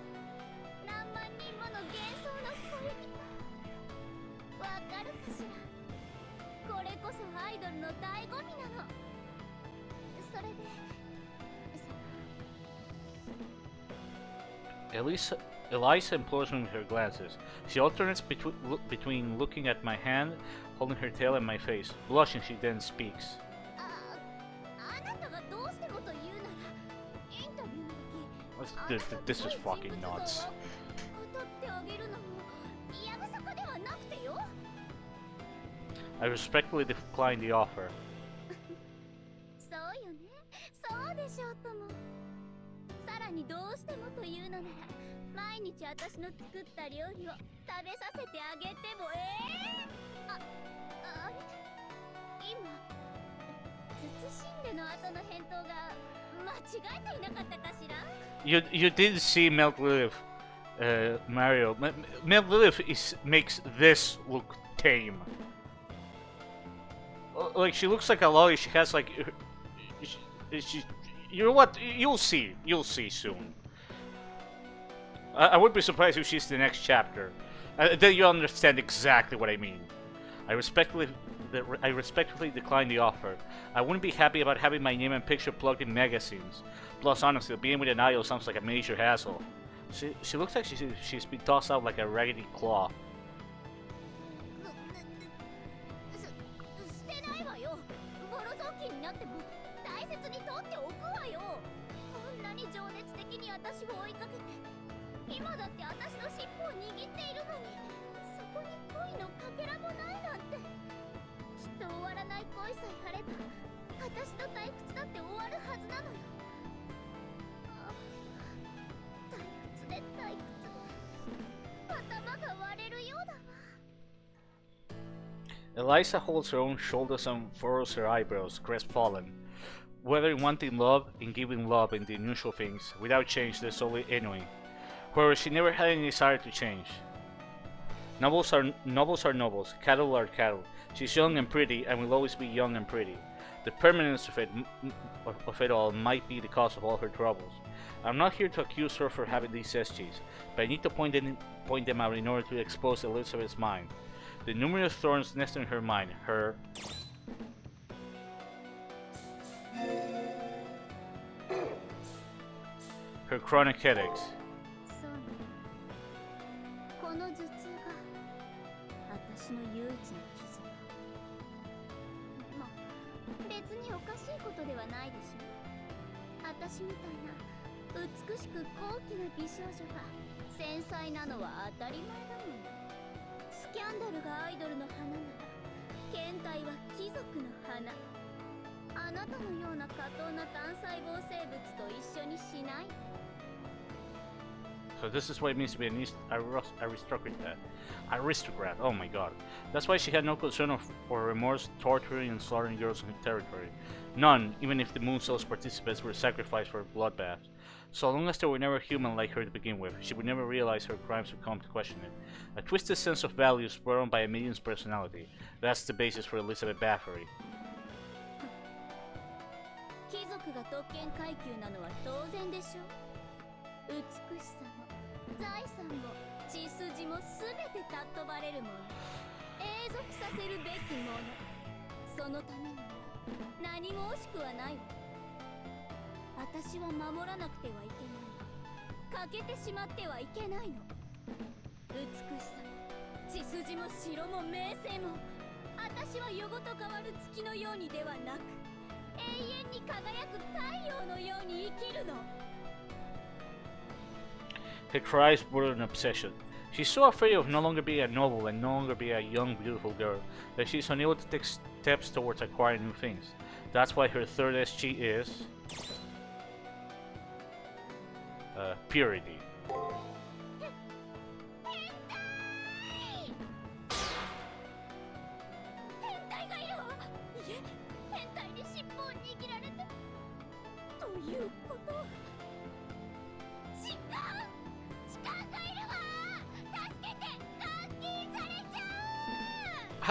何万人もの幻想の恋人。わかるかしら。これこそアイドルの醍醐味なの。それでEliza implores me with her glances. She alternates between looking at my hand, holding her tail, and my face. Blushing, she then speaks. あなたがどうしてもと言うなら、インタビューの時、This is fucking nuts. 語ってあげるのもやぶさかではなくてよ。I respectfully decline the offer. そうよね、そうでしょうとも。さらにどうしてもというのなら、毎日私の作った料理を食べさせてあげても。あれ今慎んでの後の返答が間違えていなかったかしら。 You did see Melt Lilith, Mario. Melt Lilith makes this look tame. Like, she looks like a lolly. She has like, you know what? You'll see soon. I would be surprised if she's the next chapter. Then you understand exactly what I mean. I respectfully decline the offer. I wouldn't be happy about having my name and picture plugged in magazines. Plus, honestly, being with an idol sounds like a major hassle. She looks like she's been tossed out like a raggedy claw. してないわよ。ボロ雑巾になっても大切に取っておくわよ。こんなに情熱的に私を追いかけて、今だって私の尻尾を握っているのに、そこに恋のかけらもないなんて。きっと終わらない恋さえあれば、私の退屈だって終わるはずなのよ。退屈で退屈で、頭が割れるようだわ。Eliza holds her own shoulders and furrows her eyebrows, crestfallen. Whether in wanting love, in giving love, in the unusual things, without change there's only ennui. However, she never had any desire to change. Nobles are nobles, cattle are cattle. She's young and pretty, and will always be young and pretty. The permanence of it all might be the cause of all her troubles. I'm not here to accuse her for having these SGs, but I need to point them out in order to expose Elizabeth's mind. The numerous thorns nesting in her mind, her chronic headaches. そうね。この頭痛が私の唯一の傷だ。まあ、別におかしいことではないでしょ。私みたいな美しく高貴な美少女が繊細なのは当たり前だもん。スキャンダルがアイドルの花なら、検体は貴族の花。あなたのような過当な単細胞生物と一緒にしない。 So this is what it means to be an aristocrat. Oh my god. That's why she had no concern or remorse torturing and slaughtering girls in her territory. None, even if the Moon Soul's participants were sacrificed for bloodbaths. So long as they were never human like her to begin with, she would never realize her crimes would come to question it. A twisted sense of values brought on by a medium's personality. That's the basis for Elizabeth Bathory. 貴族が特権階級なのは当然でしょ。美しさも財産も血筋も全て尊ばれるもの。永続させるべきもの。そのために何も惜しくはないわ。私は守らなくてはいけない。欠けてしまってはいけないの。美しさも血筋も城も名声も、私は夜ごと変わる月のようにではなく、永遠に輝く太陽のように生きるの。 Her cries were an obsession. She's so afraid of no longer being a noble and no longer being a young, beautiful girl that she's unable to take steps towards acquiring new things. That's why her third SG is... purity. 本握られてということ。痴漢がいるわ。助けて、監禁されちゃ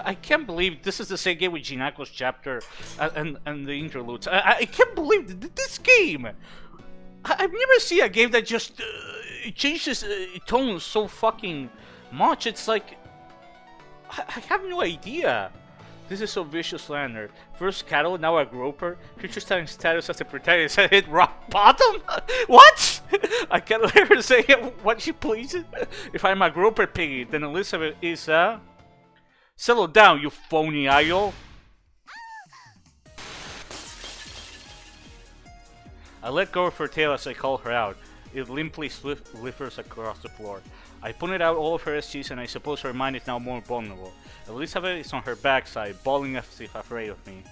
う。 I can't believe this is the same game with Jinako's chapter and the interludes. I can't believe this game. I've never seen a game that just it changes tone so fucking much. It's like I have no idea. This is so vicious slander. First cattle, now a groper. Future starting status as a protagonist. I hit rock bottom? What? I can't let her say what she pleases. If I'm a groper piggy, then Elizabeth is settle down, you phony idol. I let go of her tail as I call her out. It limply slithers across the floor. I pointed out all of her SGs and I suppose her mind is now more vulnerable. Elizabeth is on her backside, bawling as if afraid of me.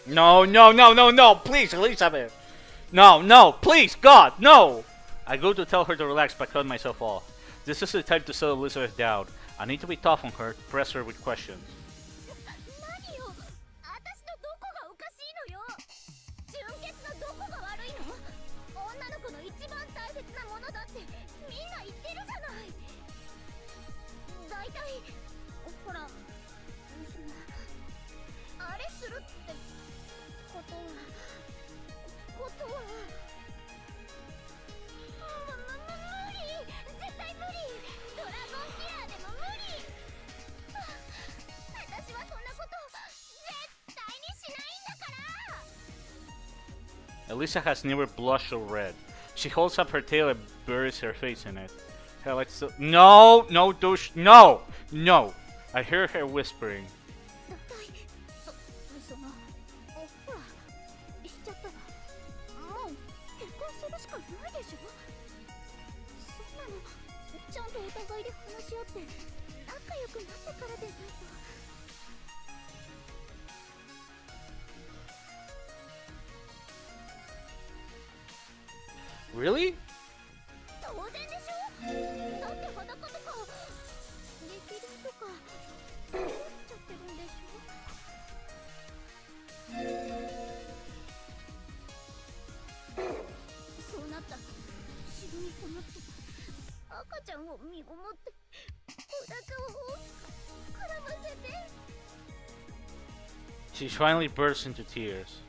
No, no, no, no, no, please, Elizabeth. No, no, please, God, no. I go to tell her to relax, but cut myself off. This is the time to settle Elizabeth down. I need to be tough on her, press her with questions. Elisa has never blushed or red. She holds up her tail and buries her face in it. Hell, it's so— No! No, douche! No! No! I hear her whispering. Really? She finally bursts into tears.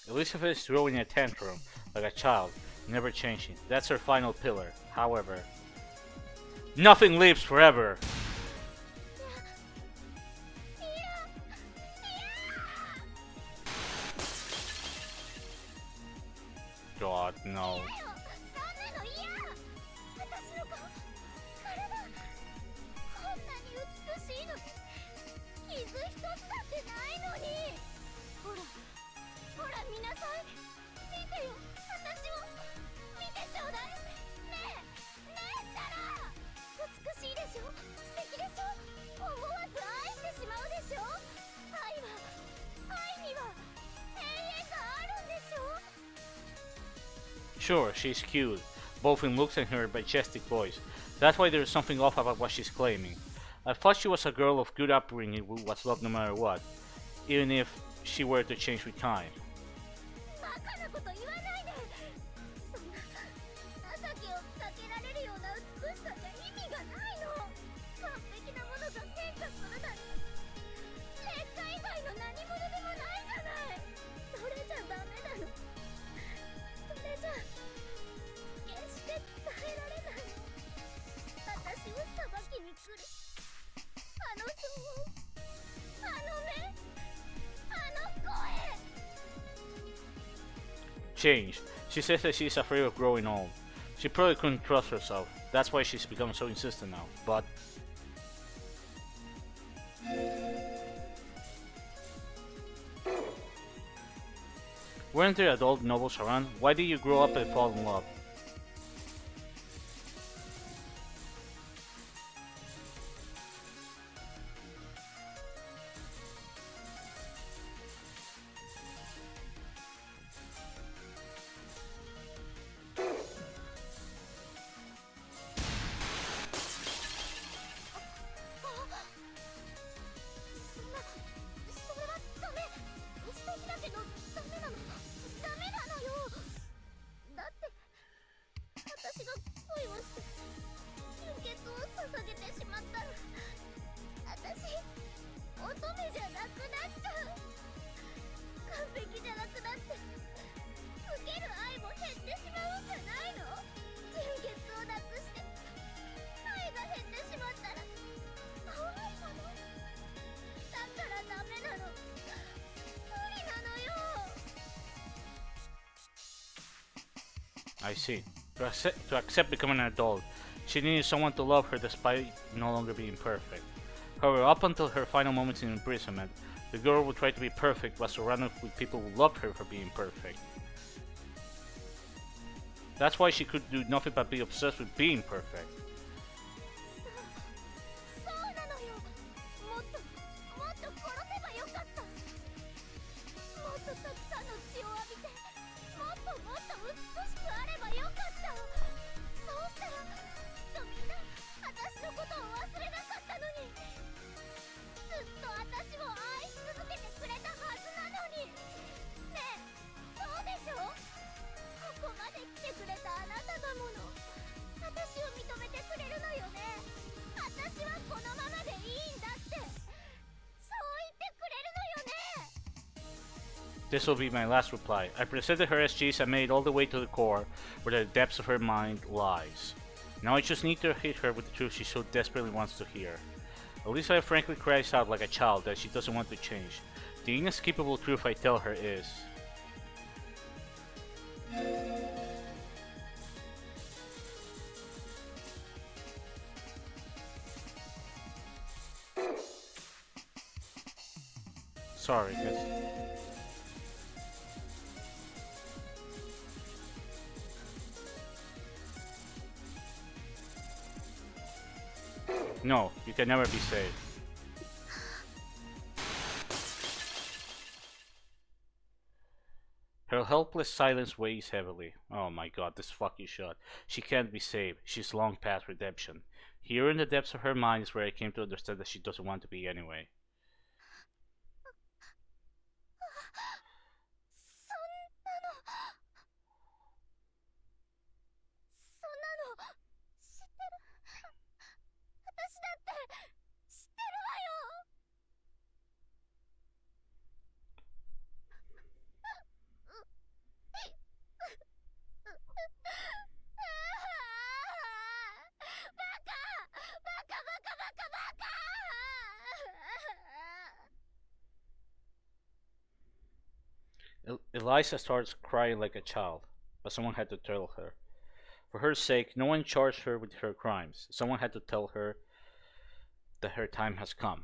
Elizabeth is throwing a tantrum like a child, never changing. That's her final pillar. However, nothing lives forever. God, no. Sure, she's cute, both in looks and her majestic voice. That's why there's something off about what she's claiming. I thought she was a girl of good upbringing who was loved no matter what, even if she were to change with time. change. She says that she's afraid of growing old. She probably couldn't trust herself. That's why she's become so insistent now. But weren't there adult nobles around? Why did you grow up and fall in love? I see. To accept becoming an adult, she needed someone to love her despite no longer being perfect. However, up until her final moments in imprisonment, the girl who tried to be perfect was surrounded with people who loved her for being perfect. That's why she could do nothing but be obsessed with being perfect. This will be my last reply. I presented her SGs and made it all the way to the core, where the depths of her mind lies. Now I just need to hit her with the truth she so desperately wants to hear. Elisa frankly cries out like a child that she doesn't want to change. The inescapable truth I tell her is... Sorry, guys. No, you can never be saved. Her helpless silence weighs heavily. Oh my god, this fucking shot. She can't be saved. She's long past redemption. Here in the depths of her mind is where I came to understand that she doesn't want to be anyway. Eliza starts crying like a child, but someone had to tell her. For her sake, no one charged her with her crimes. Someone had to tell her that her time has come.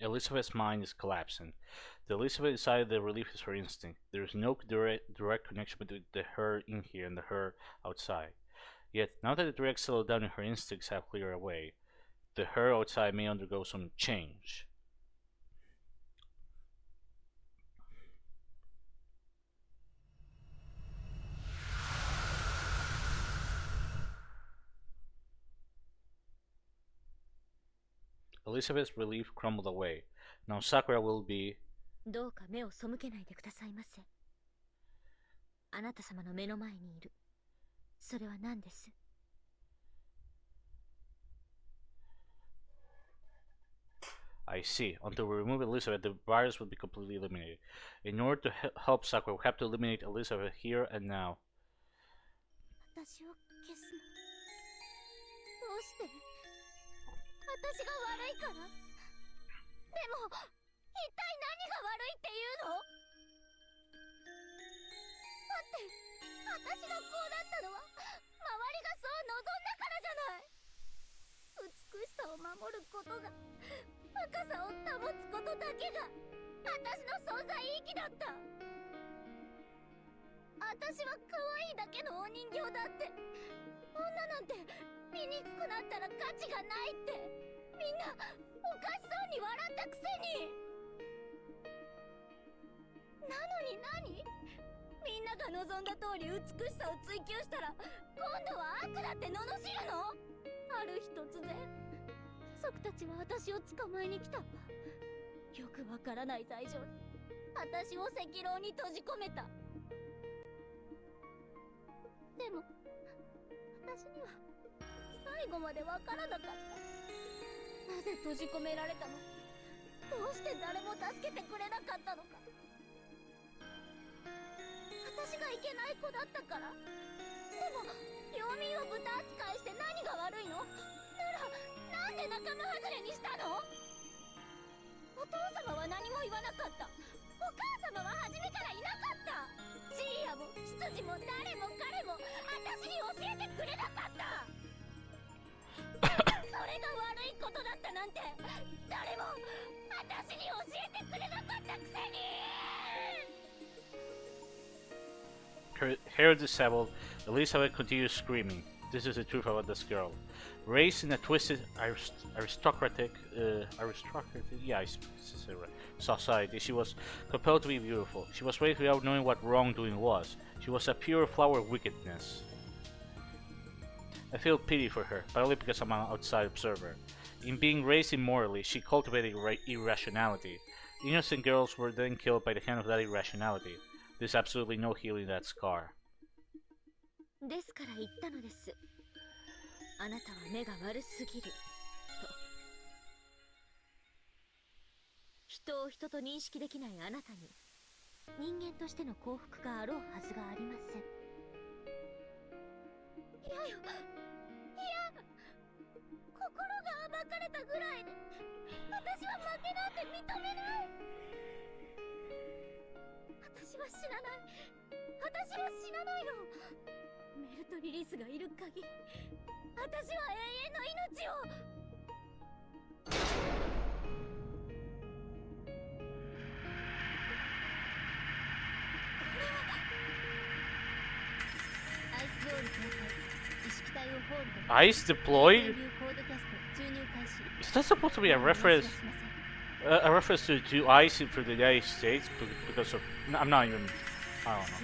Elizabeth's mind is collapsing. The Elizabeth inside the relief is her instinct. There is no direct connection between the her in here and the her outside. Yet, now that the direct settled down and her instincts have cleared away, the her outside may undergo some change. Elizabeth's relief crumbled away. Now Sakura will be. どうか目を背けないでくださいませ。あなた様の目の前にいる。それは何です？ I see. Until we remove Elizabeth, the virus will be completely eliminated. In order to help Sakura, we have to eliminate Elizabeth here and now. 私を消すの。どうして？私が悪いから？でも、一体何が悪いっていうの？だって、私がこうだったのは、周りがそう望んだからじゃない。美しさを守ることが、若さを保つことだけが、私の存在意義だった。私は可愛いだけのお人形だって。女なんて醜くなったら価値がないって。みんなおかしそうに笑ったくせに。なのに何？みんなが望んだ通り美しさを追求したら今度は悪だって罵るの？ある日突然貴族たちは私を捕まえに来た。よくわからない罪状で私を赤牢に閉じ込めた。でも私には最後までわからなかった。なぜ閉じ込められたの？どうして誰も助けてくれなかったのか。私がいけない子だったから。でも領民を豚扱いして何が悪いの？ならなんで仲間外れにしたの？お父様は何も言わなかった。お母様は初めからいなかった。ジーヤも執事も誰も彼も私に教えてくれなかった。それが悪いことだったなんて誰も私に教えてくれなかったくせに。 Her hair disheveled, Elizabeth continued screaming. This is the truth about this girl. Raised in a twisted aristocratic society, she was compelled to be beautiful. She was raised without knowing what wrongdoing was. She was a pure flower of wickedness. I feel pity for her, but only because I'm an outside observer. In being raised immorally, she cultivated irrationality. Innocent girls were then killed by the hand of that irrationality. There's absolutely no healing that scar. ですから言ったのです。あなたは目が悪すぎると。人を人と認識できないあなたに人間としての幸福があろうはずがありません。いやよ、いや、心が暴かれたぐらいで私は負けなんて認めない。私は死なない。私は死なないの。メルトリリスがいる限り私は永遠の命を。アイスボール展開。意識体をホールド。 Ice deployed? Is that supposed to be a reference? A reference to ice for the United States because of I'm not even I don't know.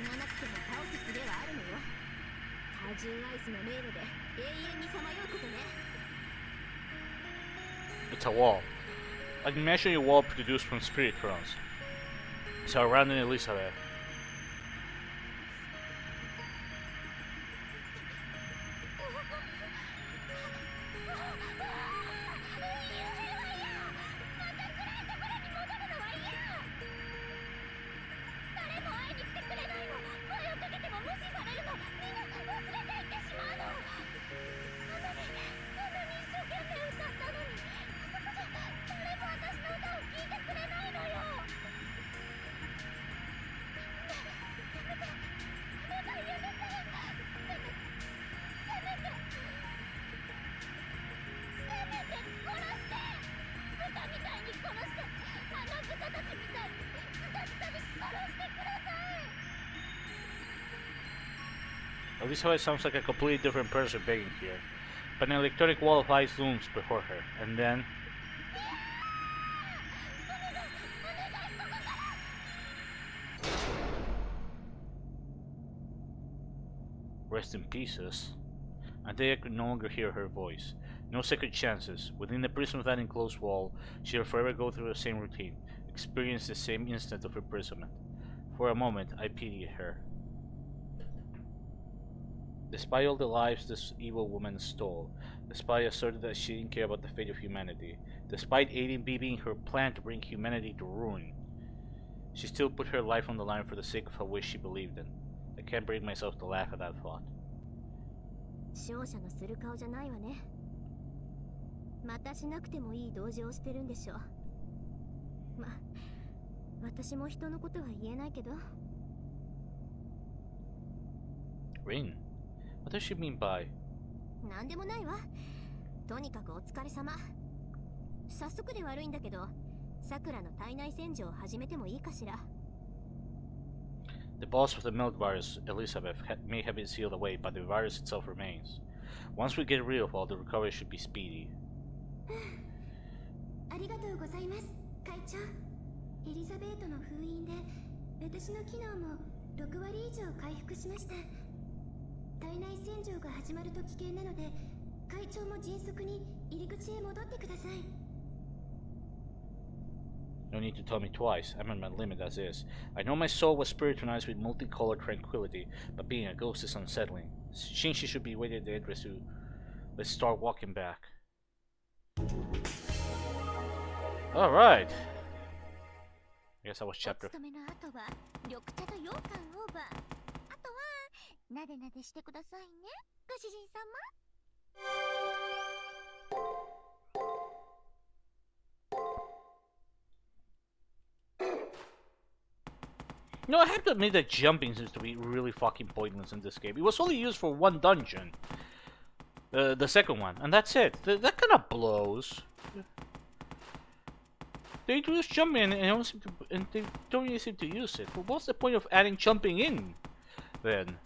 It's a wall. Like imagine a wall produced from spirit crowns. Surrounding Elizabeth. Elizabeth sounds like a completely different person begging here. But an electronic wall of ice looms before her, and then... Rest in pieces. Antea could no longer hear her voice. No second chances. Within the prison of that enclosed wall, she would forever go through the same routine, experience the same instant of imprisonment. For a moment, I pitied her. Despite all the lives this evil woman stole, despite asserting that she didn't care about the fate of humanity, despite aiding BBing her plan to bring humanity to ruin, she still put her life on the line for the sake of a wish she believed in. I can't bring myself to laugh at that thought. 勝者のする顔じゃないわね。またしなくてもいい同情をしてるんでしょ。私も人のことは言えないけど。Rin? What does she mean by? なんでもないわ。とにかくお疲れ様。早速で悪いんだけど、さくらの体内洗浄を始めてもいいかしら。The boss of the milk virus, Elizabeth, may have been sealed away, but the virus itself remains. Once we get rid of all, the recovery should be speedy. ありがとうございます、会長。エリザベートの封印で、私の機能も6割以上回復しました。体内洗浄が始まると危険なので、会長も迅速に入り口へ戻ってください。No need to tell me twice. I'm at my limit as is. I know my soul was spiritualized with multicolored tranquility, but being a ghost is unsettling. Shinji should be waiting at the entrance to... Let's start walking back. Alright. I guess that was chapter... なでなでしてくださいね、ご主人様。You know, I have to admit that jumping seems to be really fucking pointless in this game. It was only used for one dungeon. The second one, and that's it. That kind of blows. They just jump in and they don't really seem to use it. But what's the point of adding jumping in, then?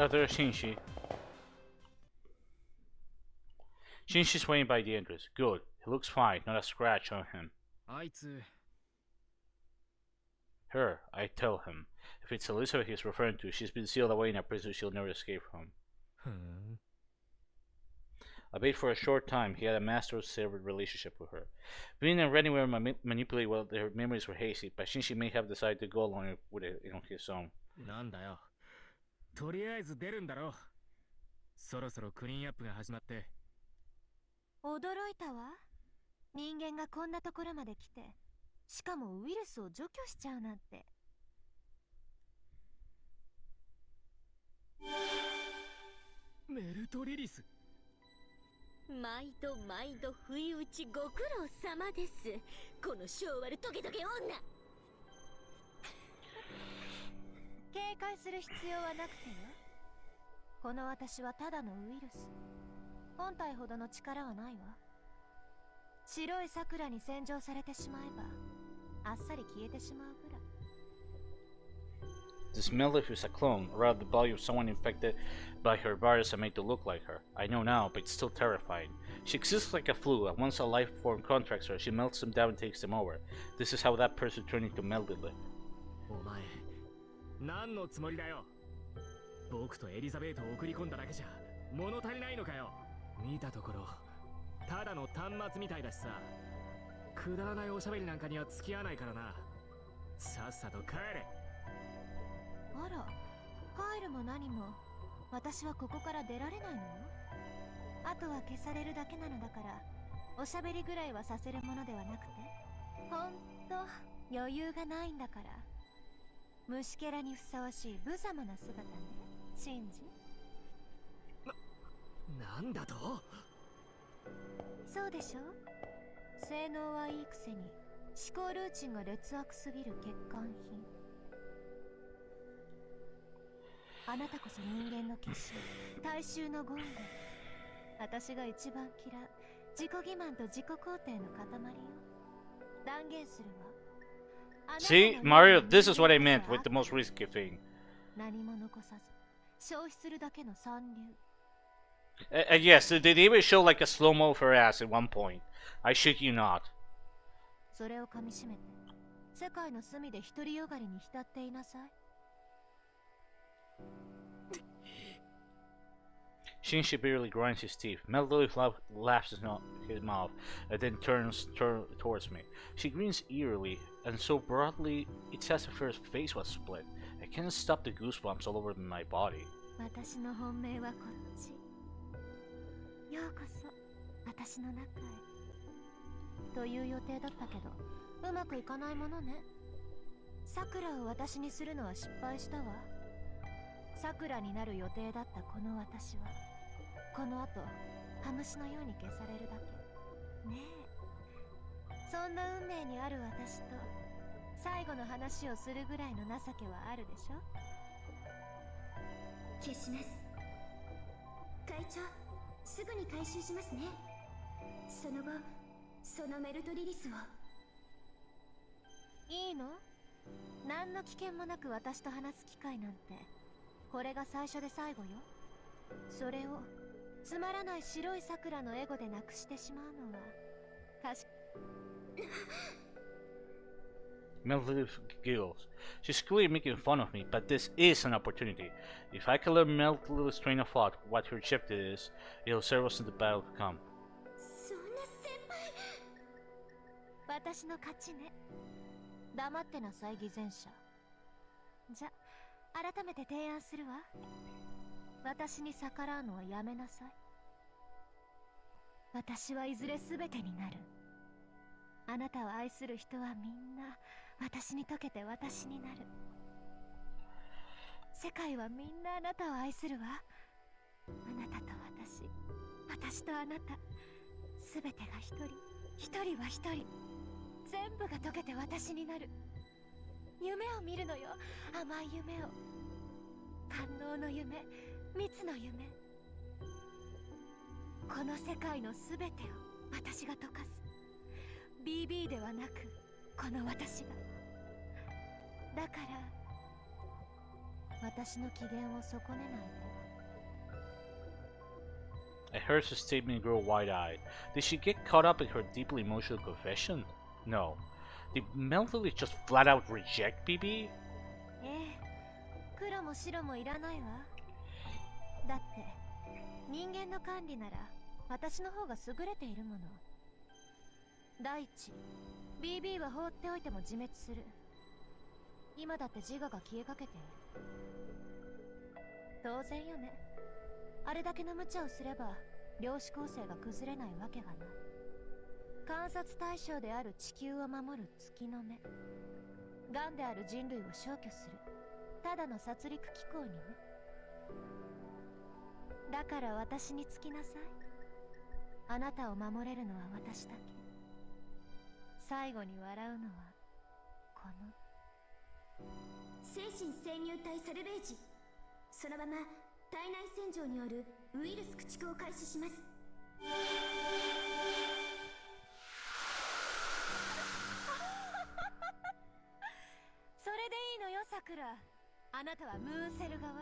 Oh, there's Shinji. Shinshi's waiting by the entrance. Good. He looks fine, not a scratch on him. Her, I tell him. If it's Elizabeth he's referring to, she's been sealed away in a prison she'll never escape from. Albeit for a short time, he had a master-servant relationship with her. Vin and Renny were manipulated while their memories were hazy, but Shinji may have decided to go along with it on his own. とりあえず出るんだろう。そろそろクリーンアップが始まって。驚いたわ。人間がこんなところまで来て、しかもウイルスを除去しちゃうなんて。メルトリリス。毎度毎度不意打ちご苦労様です。この性悪トゲトゲ女。警戒する必要はなくてよ。この私はただのウイルス。本体ほどの力はないわ。白い桜に洗浄されてしまえばあっさり消えてしまうぐらい。 This Melif is a clone, or rather the body of someone infected by her virus and made to look like her. I know now, but it's still terrifying. She exists like a flu, and once a life form contracts her, she melts them down and takes them over. This is how that person turned into Melif. お前何のつもりだよ。僕とエリザベートを送り込んだだけじゃ物足りないのかよ。見たところただの端末みたいだしさ、くだらないおしゃべりなんかには付き合わないからな。さっさと帰れ。あら、帰るも何も私はここから出られないのよ。あとは消されるだけなのだから、おしゃべりぐらいはさせるものではなくて、ほんと余裕がないんだから。虫けらにふさわしい無様な姿ね、シンジ。なんだと。そうでしょ。性能はいいくせに思考ルーチンが劣悪すぎる欠陥品。あなたこそ人間の結晶、大衆のゴング。私が一番嫌う自己欺瞞と自己肯定の塊よ。断言するわ。 See, Mario, this is what I meant with the most risky thing. 何も残さず消費するだけの三流。 Yes, they even show like a slow-mo of her ass at one point. I shit you not. それを噛みしめて世界の隅で独りよがりに浸っていなさい。 Shinji barely grinds his teeth. Melody laughs his mouth and then turns towards me. She grins eerily and so broadly it's as if her face was split. I can't stop the goosebumps all over my body. 私の本命はこっち。ようこそ私の中へ。という予定だったけどうまくいかないものね。桜を私にするのは失敗したわ。桜になる予定だったこの私はこの後ハムシのように消されるだけねえ。そんな運命にある私と最後の話をするぐらいの情けはあるでしょ。消します。会長、すぐに回収しますね。その後そのメルトリリスを。いいの？何の危険もなく私と話す機会なんてこれが最初で最後よ。それをつまらない白い桜のエゴでなくしてしまうのは確か。 Melody giggles. She's clearly making fun of me, but this is an opportunity. If I can learn Melody's train of thought, what her objective is, it'll serve us in the battle to come. そんな先輩。私の勝ちね。黙ってなさい偽善者。じゃ改めて提案するわ。私に逆らうのはやめなさい。私はいずれ全てになる。あなたを愛する人はみんな私に溶けて私になる。世界はみんなあなたを愛するわ。あなたと私、私とあなた、全てが一人、一人は一人、全部が溶けて私になる。夢を見るのよ、甘い夢を。感動の夢、蜜の夢。この世界の全てを私が溶かす。BB ではなくこの私が。だから私の機嫌を損ねないで。 I heard her statement grow wide-eyed. Did she get caught up in her deeply emotional confession? No. Did Melody just flat-out reject BB? ええ、黒も白もいらないわ。だって人間の管理なら私の方が優れているもの。第一、BB は放っておいても自滅する。今だって自我が消えかけている。当然よね。あれだけの無茶をすれば量子構成が崩れないわけがない。観察対象である地球を守る月の目。癌である人類を消去するただの殺戮機構にね。だから私につきなさい。あなたを守れるのは私だけ。最後に笑うのはこの精神潜入体サルベージ。そのまま体内洗浄によるウイルス駆逐を開始します。それでいいのよ、さくら。あなたはムーンセル側。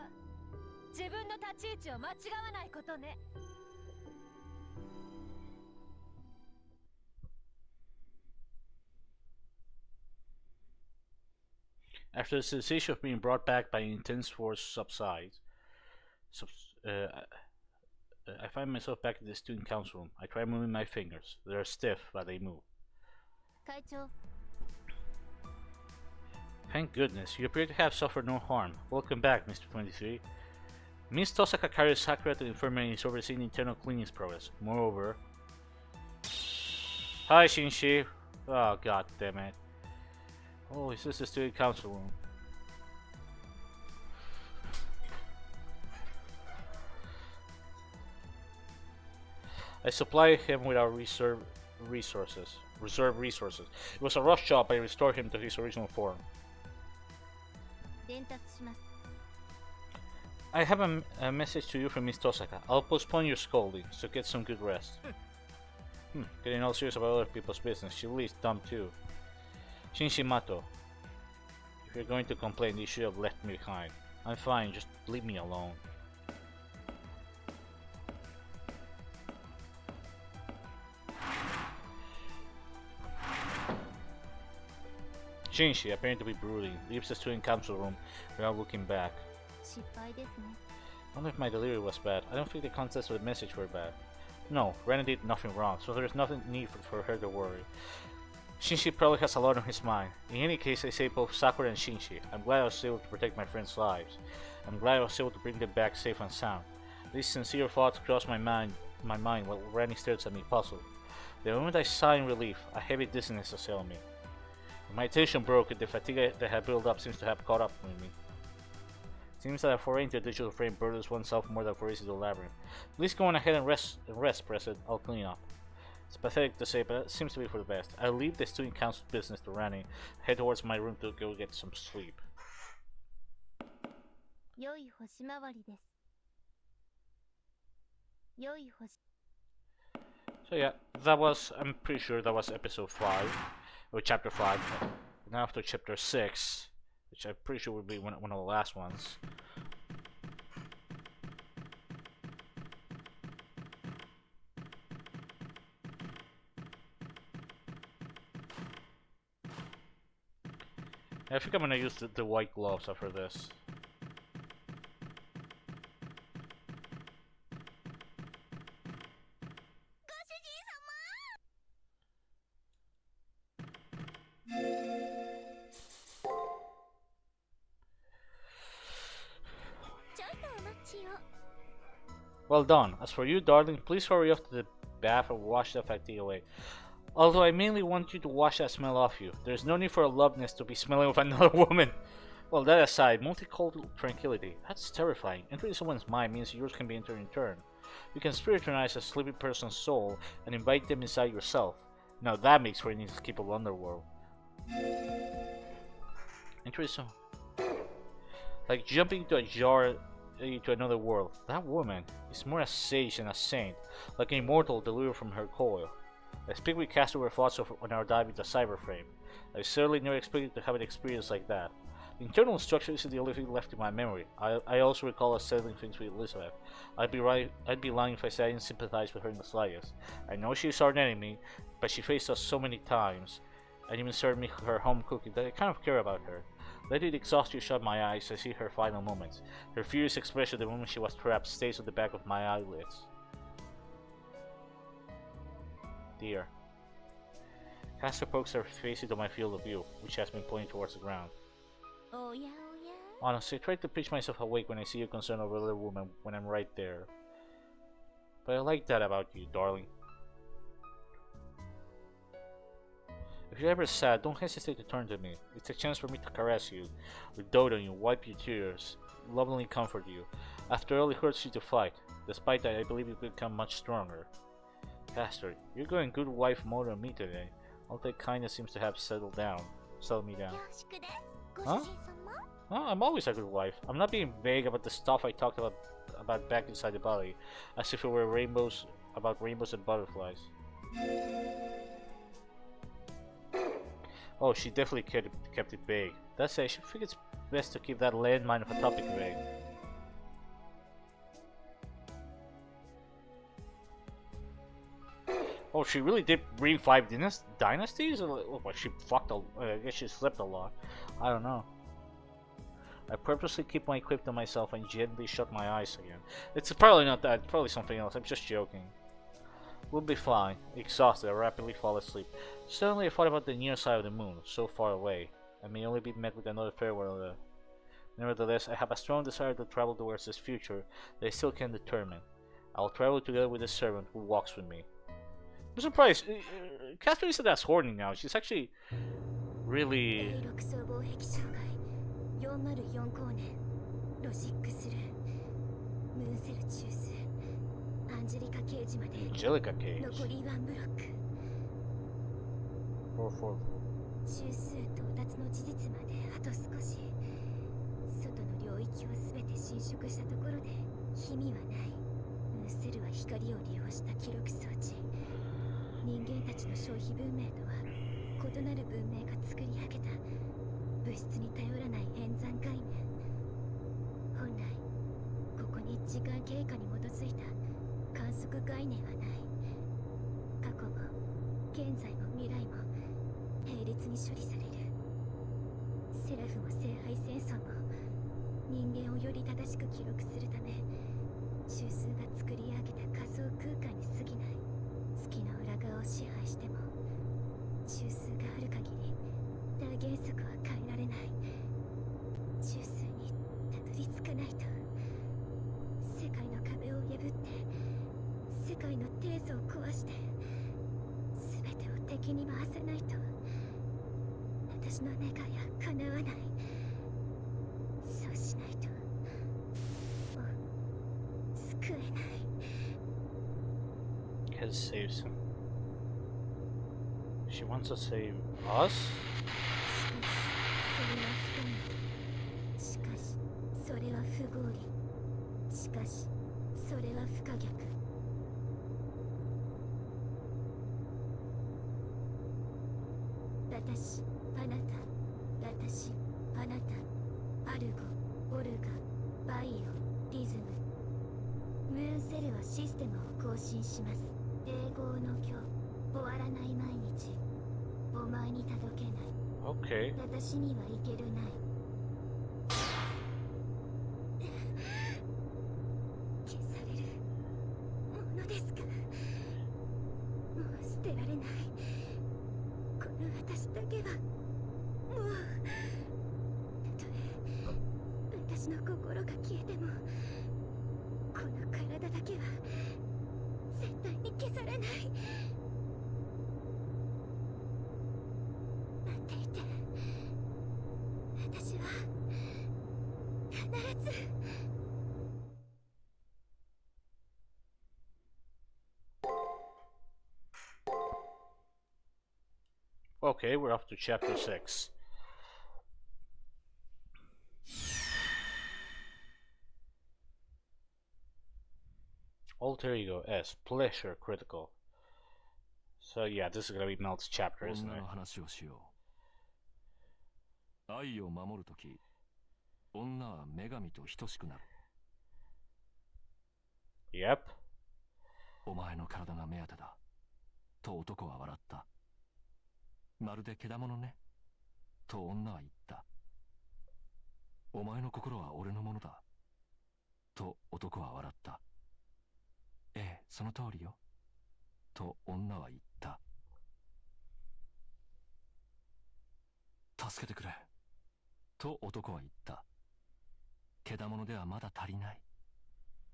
自分の立ち位置を間違わないことね。After the sensation of being brought back by intense force subsides, I find myself back in the student council room. I try moving my fingers. They're stiff, but they move. 会長、 Thank goodness, you appear to have suffered no harm. Welcome back, Mr. 23. Miss Tosaka carries Sakura to the infirmary and is overseeing the internal cleaning progress. Moreover... Hi, Shinshi. Oh, god damn it. Oh, is this the student council room? I supply him with our reserve resources. It was a rush job, but I restored him to his original form. 伝達します。 I have a message to you from Miss Tosaka. I'll postpone your scolding, so get some good rest. Getting all serious about other people's business. She leaves dumb too. Shinshi Mato. If you're going to complain, you should have left me behind. I'm fine, just leave me alone. Shinshi, appearing to be brooding, leaves the student council room without looking back. 失敗ですね。 I wonder if my delivery was bad. I don't think the contents of the message were bad. No, Ren did nothing wrong, so there's nothing need for her to worry. Shinshi probably has a lot on his mind. In any case, I save both Sakura and Shinshi. I'm glad I was able to protect my friends' lives. I'm glad I was able to bring them back safe and sound. These sincere thoughts crossed my mind while Ren stared at me puzzled. The moment I sighed in relief, a heavy dizziness assailed me. My attention broke and the fatigue that had built up seems to have caught up with me. Seems that a foray into a digital frame burdens oneself more than forays into the labyrinth. Please go on ahead and rest, President. I'll clean up. It's pathetic to say, but it seems to be for the best. I'll leave the student council business to Rani, head towards my room to go get some sleep. 良い星回りです。良い星。 So yeah, I'm pretty sure that was episode 5, or chapter 5. Now after chapter 6, which I'm pretty sure will be one of the last ones. I think I'm gonna use the white gloves after this. Well done. As for you, darling, please hurry off to the bath and wash that fatigue away. Although I mainly want you to wash that smell off you. There's no need for a love nest to be smelling with another woman. Well, that aside, multicultural tranquility. That's terrifying. Entering someone's mind means yours can be entered in turn. You can spiritualize a sleeping person's soul and invite them inside yourself. Now that makes for an inescapable underworld. Interesting. Like jumping into a jar into another world. That woman is more a sage than a saint, like an immortal delivered from her coil. I speak with castaway thoughts on our dive into Cyberframe. I certainly never expected to have an experience like that. The internal structure isn't the only thing left in my memory. I also recall us settling things with Elizabeth. I'd be lying if I said I didn't sympathize with her in the slightest. I know she's our enemy, but she faced us so many times, and even served me her home cooking, that I kind of care about her. Let it exhaust you shut my eyes, I see her final moments. Her furious expression the moment she was trapped stays on the back of my eyelids. Dear. Caster pokes her face into my field of view, which has been pointing towards the ground. Oh yeah, oh yeah. Honestly, I try to pitch myself awake when I see you concerned over another woman when I'm right there. But I like that about you, darling. If you're ever sad, don't hesitate to turn to me. It's a chance for me to caress you, or dote on you, wipe your tears, lovingly comfort you. After all, it hurts you to fight. Despite that, I believe you've become much stronger. Pastor, you're going good wife mode on me today. All that kindness seems to have settled me down. 恐縮ですご主人様 Huh? I'm always a good wife. I'm not being vague about the stuff I talked about back inside the body, as if it were about rainbows and butterflies. Oh, she definitely kept it vague. That's it. I think it's best to keep that landmine of a topic vague. Oh, she really did bring 5 dynasties? Or she fucked I guess she slept a lot. I don't know. I purposely keep my equip to myself and gently shut my eyes again. It's probably not that, it's probably something else. I'm just joking. We'll be fine. Exhausted, I rapidly fall asleep. Suddenly I thought about the near side of the moon, so far away. I may only be met with another farewell. Nevertheless, I have a strong desire to travel towards this future that I still can't determine. I'll travel together with the servant who walks with me. I'm surprised. Catherine isn't as horny now. She's actually really. 404光年ロジックスルームーンセル中枢アンジェリカ刑事まで Angelica Cage. 残り1ブロック 444. 中枢到達の事実まであと少し外の領域を全て侵食したところで意味はないムーセルは光を利用した記録装置人間たちの消費文明とは異なる文明が作り上げた物質に頼らない演算概念本来ここに時間経過に基づいた観測概念はない過去も現在も未来も並列に処理されるセラフも聖杯戦争も人間をより正しく記録するため中枢が作り上げた仮想空間に過ぎない月の裏側を支配しても中枢がある限り大原則は変えられない中枢にたどり着かないと世界の壁を破って世界の定図を壊して全てを敵に回せないと私の願いは叶わないそうしないともう救えない Kez saves him. She wants to save us? しかしそれは不合理しかしそれは不可逆私あなた私あなたアルゴオルガバイオリズムムーンセルはシステムを更新します永劫の今日終わらない毎日お前に届けない Okay. 私には行けるない消されるものですかもう捨てられないこの私だけはもうたとえ私の心が消えてもこの体だけは絶対に消されない待っていて私は必ず Okay, we're off to chapter 6. Alter ego S, pleasure critical. So yeah, this is gonna be Melt's chapter, isn't 女 it? の話をしよう。愛を守るとき、女は女神と等しくなる。Yep. お前の体が目当てだ。と男は笑った。まるでけだものね。と女は言った。お前の心は俺のものだ。と男は笑った。ええ、その通りよ。と女は言った。助けてくれ。と男は言った。けだものではまだ足りない。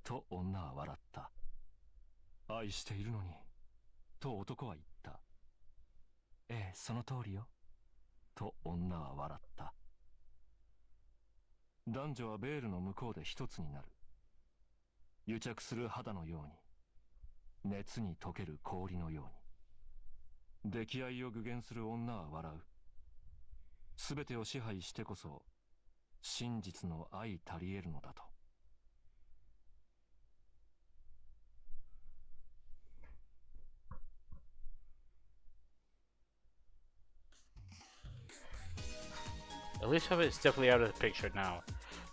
と女は笑った。愛しているのに。と男は言った。ええ、その通りよ。と女は笑った。男女はベールの向こうで一つになる。癒着する肌のように。熱に溶ける氷のように。溺愛を具現する女は笑う。すべてを支配してこそ真実の愛たり得るのだと。Elizabeth is definitely out of the picture now.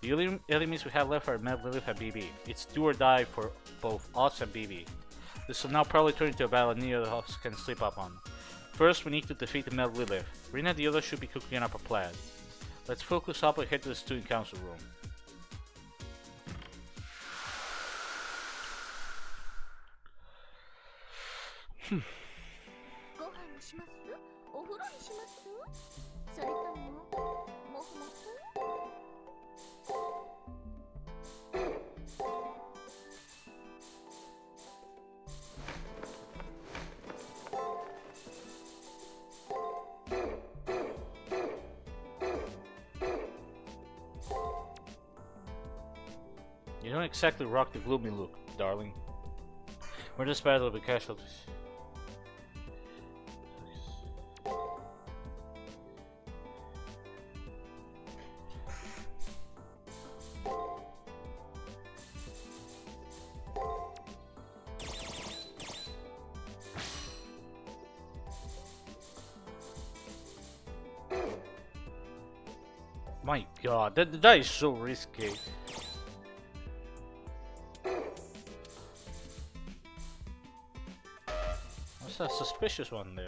The only enemies we have left are Mad Lilith and BB. It's do or die for both us and BB. This will now probably turn into a battle neither of us can sleep up on. First, we need to defeat the Mad Lilith. Rina and the others should be cooking up a plan. Let's focus up and head to the student council room. You don't exactly rock the gloomy look, darling. We're just battle with casualties. My god, that is so risky. What's that suspicious one there?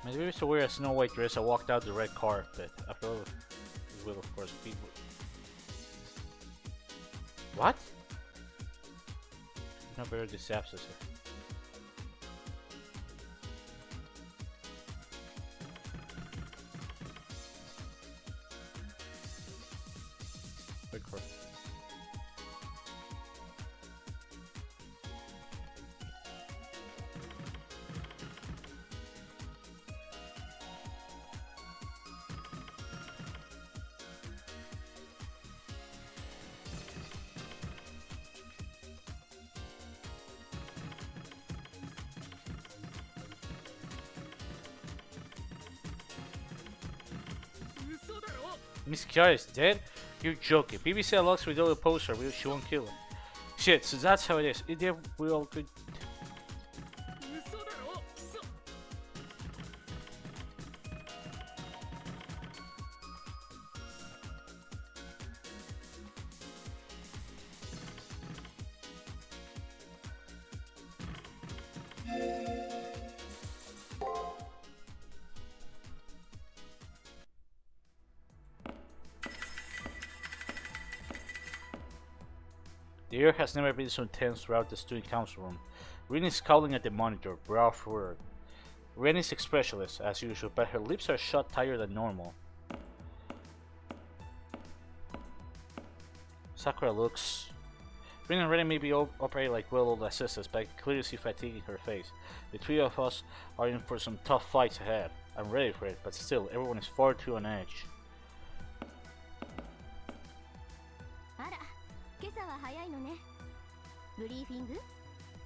My baby so wear a snow white dress. I walked out the red carpet. After all, it will of course be. What? No better disapses it. Red carpet. Miss Kiara is dead? You're joking. BBC unlocks with the poster, she won't kill her. Shit, so that's how it is. If we all could. The air has never been so tense throughout the student council room. Rin is scowling at the monitor, brow furrowed. Ren is expressionless, as usual, but her lips are shut tighter than normal. Sakura looks. Rin and Ren may be operating like well-oiled assistants, but I can clearly see fatigue in her face. The three of us are in for some tough fights ahead. I'm ready for it, but still, everyone is far too on edge. 今朝は早いのね。ブリーフィング？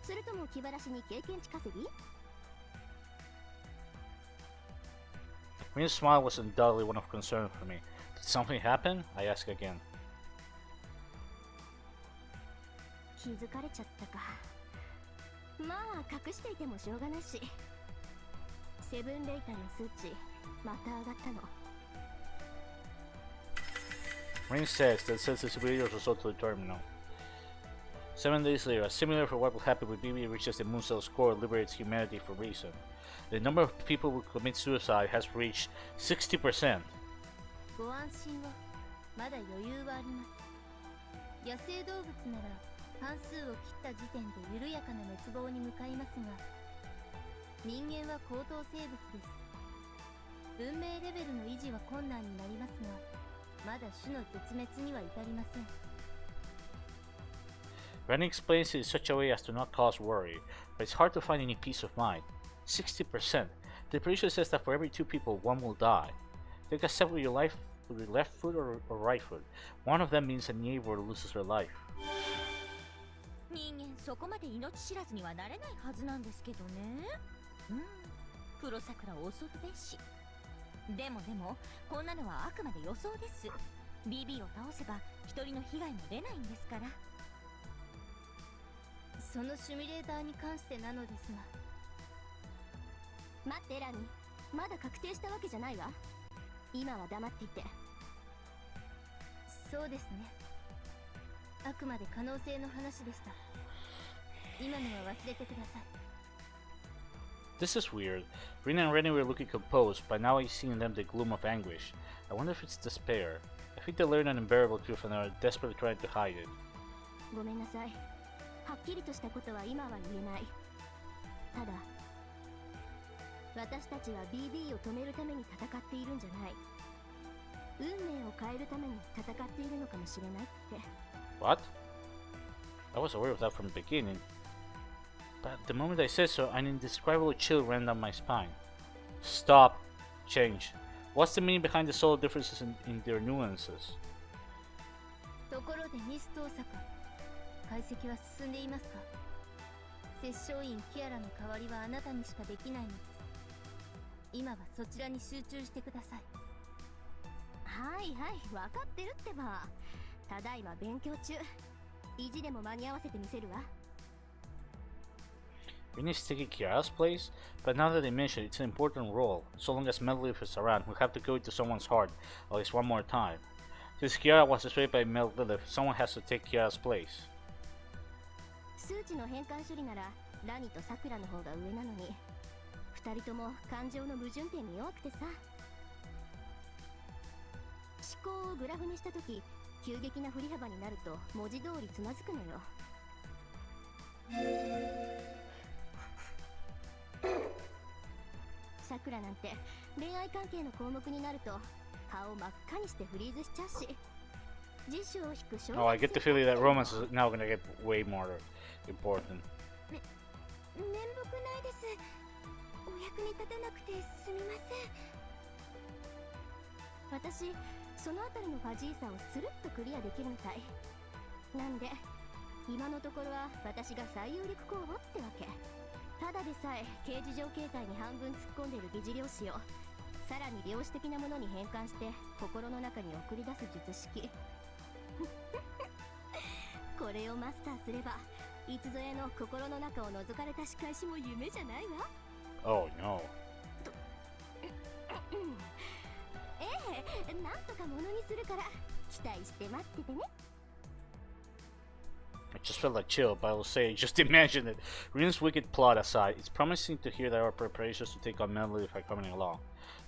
それとも気晴らしに経験値稼ぎ？ Rin's smile was undoubtedly one of concern for me. Did something happen? I asked again. 気づかれちゃったか。まあ隠していてもしょうがないし。セブンレイターの数値また上がったの。 Rin says that since the superiors result to the terminal. 7 days later, a simulator for what will happen when BB reaches the moon cell's core and liberates humanity from reason. The number of people who commit suicide has reached 60%. ご安心を。まだ余裕はあります。野生動物なら半数を切った時点で緩やかな滅亡に向かいますが、人間は高等生物です。文明レベルの維持は困難になりますが、まだ種の絶滅には至りません。Rennie explains it in such a way as to not cause worry, but it's hard to find any peace of mind. 60%. The producer says that for every 2 people, 1 will die. Take a step with your left foot or right foot. One of them means a neighbor loses her life. 人間そこまで命知らずにはなれないはずなんですけどね。黒桜恐るべし。でもこんなのはあくまで予想です。 BB を倒せば一人の被害も出ないんですから。そのシミュレーターに関してなのですが。待ってラニ、まだ確定したわけじゃないわ。今は黙っていて。そうですね。あくまで可能性の話でした。今のは忘れてください。This is weird. Rina and Rennie were looking composed, but now I see in them the gloom of anguish. I wonder if it's despair. I think they learned an unbearable truth and are desperately trying to hide it. ごめんなさい。はっきりとしたことは今は言えない。ただ、私たちは BB を止めるために戦っているんじゃない。運命を変えるために戦っているのかもしれないって。What? I was aware of that from the beginning. But the moment I said so, an indescribable chill ran down my spine. Stop. Change. What's the meaning behind the subtle differences in their nuances? ところでミスト大阪、解析は進んでいますか？摂政員キアラの代わりはあなたにしかできないのです。今はそちらに集中してください。はいはい、分かってるってば。ただいま勉強中。意地でも間に合わせてみせるわ。Rini's taking Kiara's place, but now that they mention it, it's an important role. So long as Melleaf is around, we'll have to go into someone's heart at least one more time. Since Kiara was destroyed by Melleaf, someone has to take Kiara's place. 数値の変換処理ならラニとサクラの方が上なのに、二人とも感情の矛盾点に弱くてさ。思考をグラフにしたとき、急激な振り幅になると文字通りつまずくのよ。サクラなんて恋愛関係の項目になると顔真っ赤にしてフリーズしちゃうし。辞書を引く小 Oh, I get the feeling that romance is now gonna get way more important. 面目ないです。お役に立てなくてすみません。私、そのあたりのファジーさをスルッとクリアできるみたい。なんで、今のところは私が最有力候補ってわけ。ただでさえ刑事上形態に半分突っ込んでいる疑似量子をさらに量子的なものに変換して心の中に送り出す術式。これをマスターすればいつぞやの心の中を覗かれた仕返しも夢じゃないわ。 Oh no. なんとかものにするから期待して待っててね。I just felt like chill, but I will say, just imagine it. Rin's wicked plot aside, it's promising to hear that our preparations to take on Melleaf are coming along.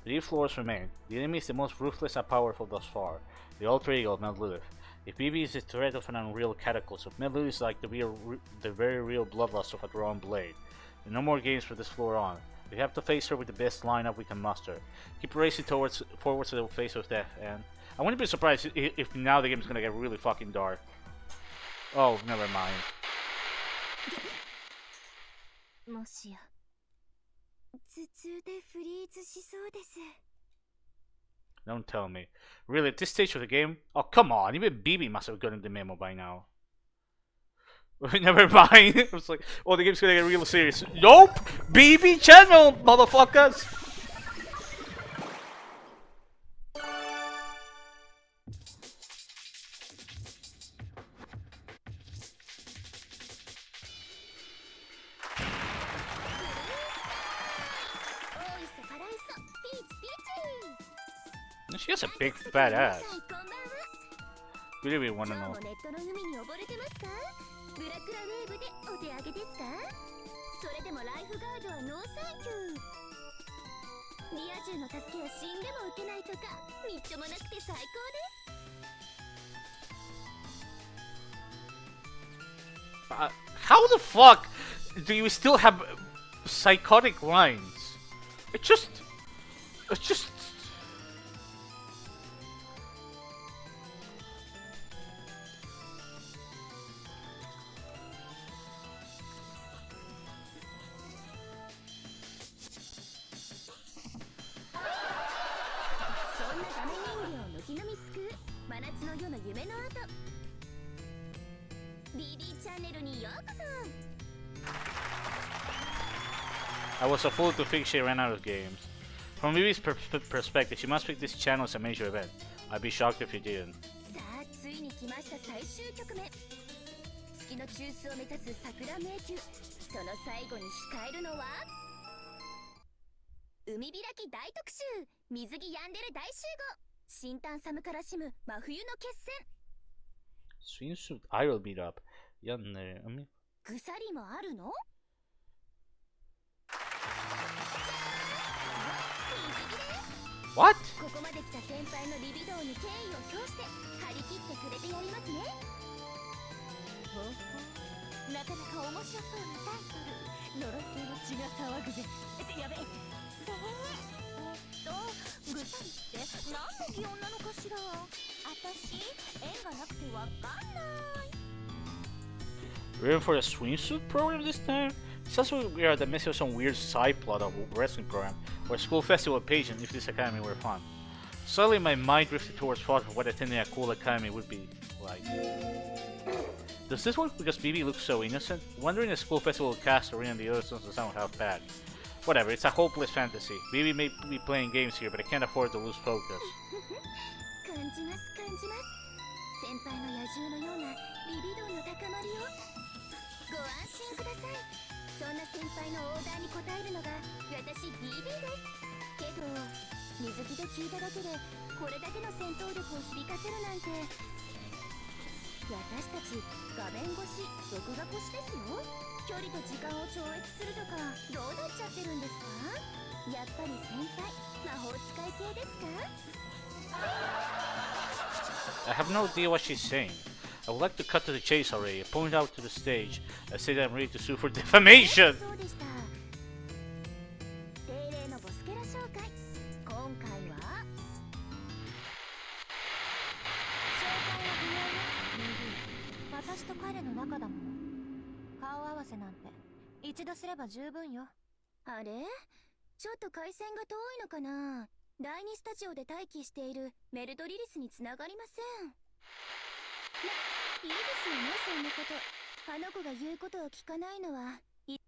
But if floors remain, the enemy is the most ruthless and powerful thus far, the alter ego of Melleaf. If BB is the threat of an unreal cataclysm, Melleaf is like the very real bloodlust of a drawn blade. There are no more games for this floor on. We have to face her with the best lineup we can muster. Keep racing forwards to the face of death, and I wouldn't be surprised if now the game is gonna get really fucking dark. Oh, never mind. もしや頭痛でフリーズしそうです。 Don't tell me. Really, at this stage of the game? Oh, come on. Even BB must have gotten the memo by now. Never mind. I was like, oh, the game's gonna get real serious. Nope! BB channel, motherfuckers! She has a big fat ass. We really wanna know. ネットの海に溺れてますか？ブラクラウェーブでお手上げですか？それでもライフガードはノーサンキュー。リア充の助けは死んでも受けないとか、みっともなくて最高です。How the fuck do you still have psychotic lines. It's just. I was a fool to think she ran out of games. From Vivi's perspective, she must pick this channel as a major event. I'd be shocked if you didn't. さあついに来ました最終局目。月の中枢を目指す桜迷宮。その最後に控えるのは海開き大特集、水着ヤンデレ大集合、新炭寒からしむ真冬の決戦。 Swimsuit idol beat up. Yeah, I mean. 鎖もあるの？ What? ここまで来た先輩のリビドーに敬意を表して張り切ってくれてやりますね。ほほう、なかなか面白そうなタイトル。呪っての血が騒ぐぜ。やべえ。ぐさりって何の擬音なのかしら。あたし縁がなくてわかんない。 We're in for a swimsuit program this time? It's also weird that missing some weird side plot of a wrestling program or a school festival pageant if this academy were fun. Suddenly my mind drifted towards thoughts of what attending a cool academy would be like. Does this work because BB looks so innocent? Wondering if school festival will cast Arena and the other sons doesn't sound half bad. Whatever, it's a hopeless fantasy. BB may be playing games here, but I can't afford to lose focus. 感じます感じます。先輩の野獣のようなリビドーの高まりをご安心ください。そんな先輩のオーダーに応えるのが私 BB です。けど水着で聞いただけでこれだけの戦闘力を響かせるなんて、私たち画面越し録画越しですよ。距離と時間を超越するとかどうなっちゃってるんですか？やっぱり先輩魔法使い系ですか？ I have no idea what she's saying. I would like to cut to the chase already, point out to the stage, and say that I'm ready to sue for defamation! そうでした。定例のボスキャラ紹介。今回は紹介は不要よ、BB。私と彼の仲だもの。顔合わせなんて一度すれば十分よ。あれ？ちょっと回線が遠いのかな。第2スタジオで待機しているメルドリリスにつながりません。いいですよね、そんなこと。あの子が言うことを聞かないのは。では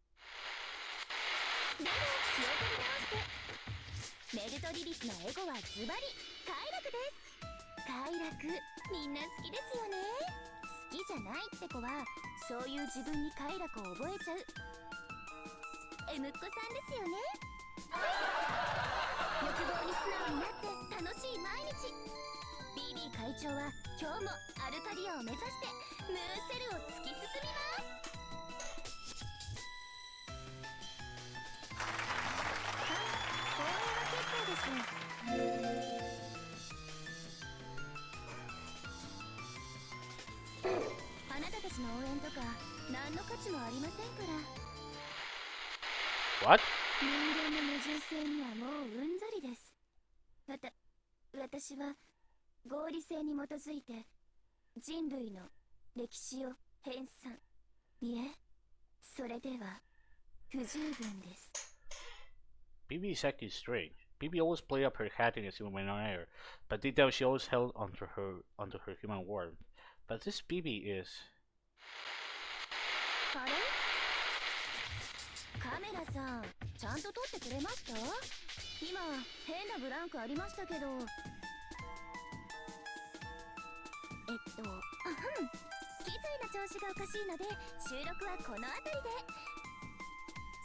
気を取り直して。メルドリリスのエゴはズバリ快楽です。快楽、みんな好きですよね。好きじゃないって子はそういう自分に快楽を覚えちゃうMっ子さんですよね。欲望に素直になって楽しい毎日。 BB 会長は今日もアルカディアを目指してムーンセルを突き進みます。はい、応援は結構です。あなたたちの応援とか何の価値もありませんから。 What? 人間の矛盾性にはもううんざりです。私は合理性に基づいて人類の歴史を編纂。いえ、それでは不十分です。 BB is acting strange. BB always played up her happiness even when on air, but deep down she always held onto her human warmth. But this BB is... あれ？カメラさん、ちゃんと撮ってくれました？今変なブランクありましたけど。機材の調子がおかしいので収録はこの辺りで。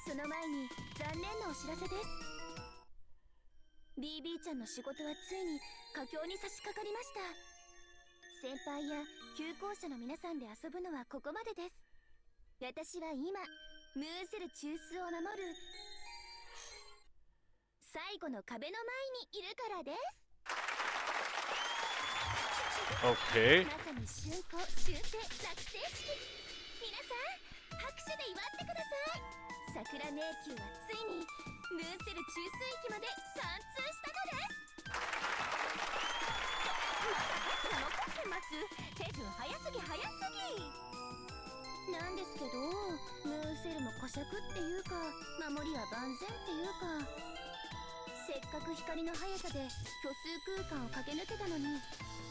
その前に残念なお知らせです。 BB ちゃんの仕事はついに佳境に差し掛かりました。先輩や旧校舎の皆さんで遊ぶのはここまでです。私は今ムーンセル中枢を守る最後の壁の前にいるからです。 Okay. まさに春光、修正、落成式。皆さん拍手で祝ってください。桜迷宮はついにムーンセル中水域まで貫通したのです。まだ数が残ってます。手順早すぎ早すぎなんですけど、ムーンセルも古尺っていうか守りは万全っていうか、せっかく光の速さで虚数空間を駆け抜けたのに、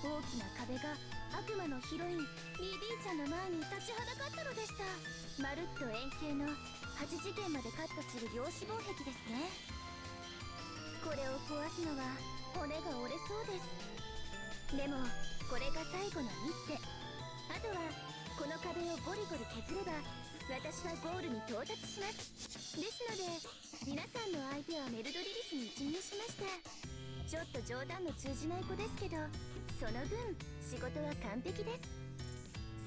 大きな壁が悪魔のヒロインビビーちゃんの前に立ちはだかったのでした。まるっと円形の8次元までカットする量子防壁ですね。これを壊すのは骨が折れそうです。でもこれが最後の一手。あとはこの壁をゴリゴリ削れば私はゴールに到達します。ですので皆さんの相手はメルドリリスに一任しました。ちょっと冗談の通じない子ですけど、その分仕事は完璧です。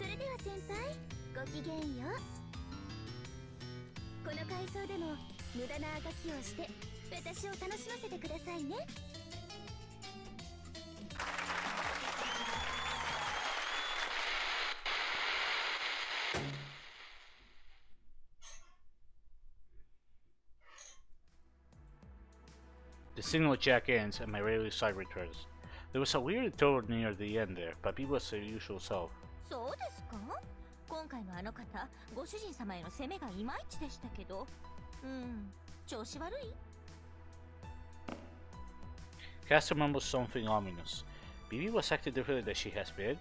それでは先輩、ごきげんよう。この階層でも無駄なあがきをして私を楽しませてくださいね。The signal jack ends and my radio side returns. There was a weird tone near the end there, but B was her usual self. そうですか。今回のあの方、ご主人様への攻めがいまいちでしたけど、調子悪い？ Caster mumbled something ominous. BB was acting differently than she has been.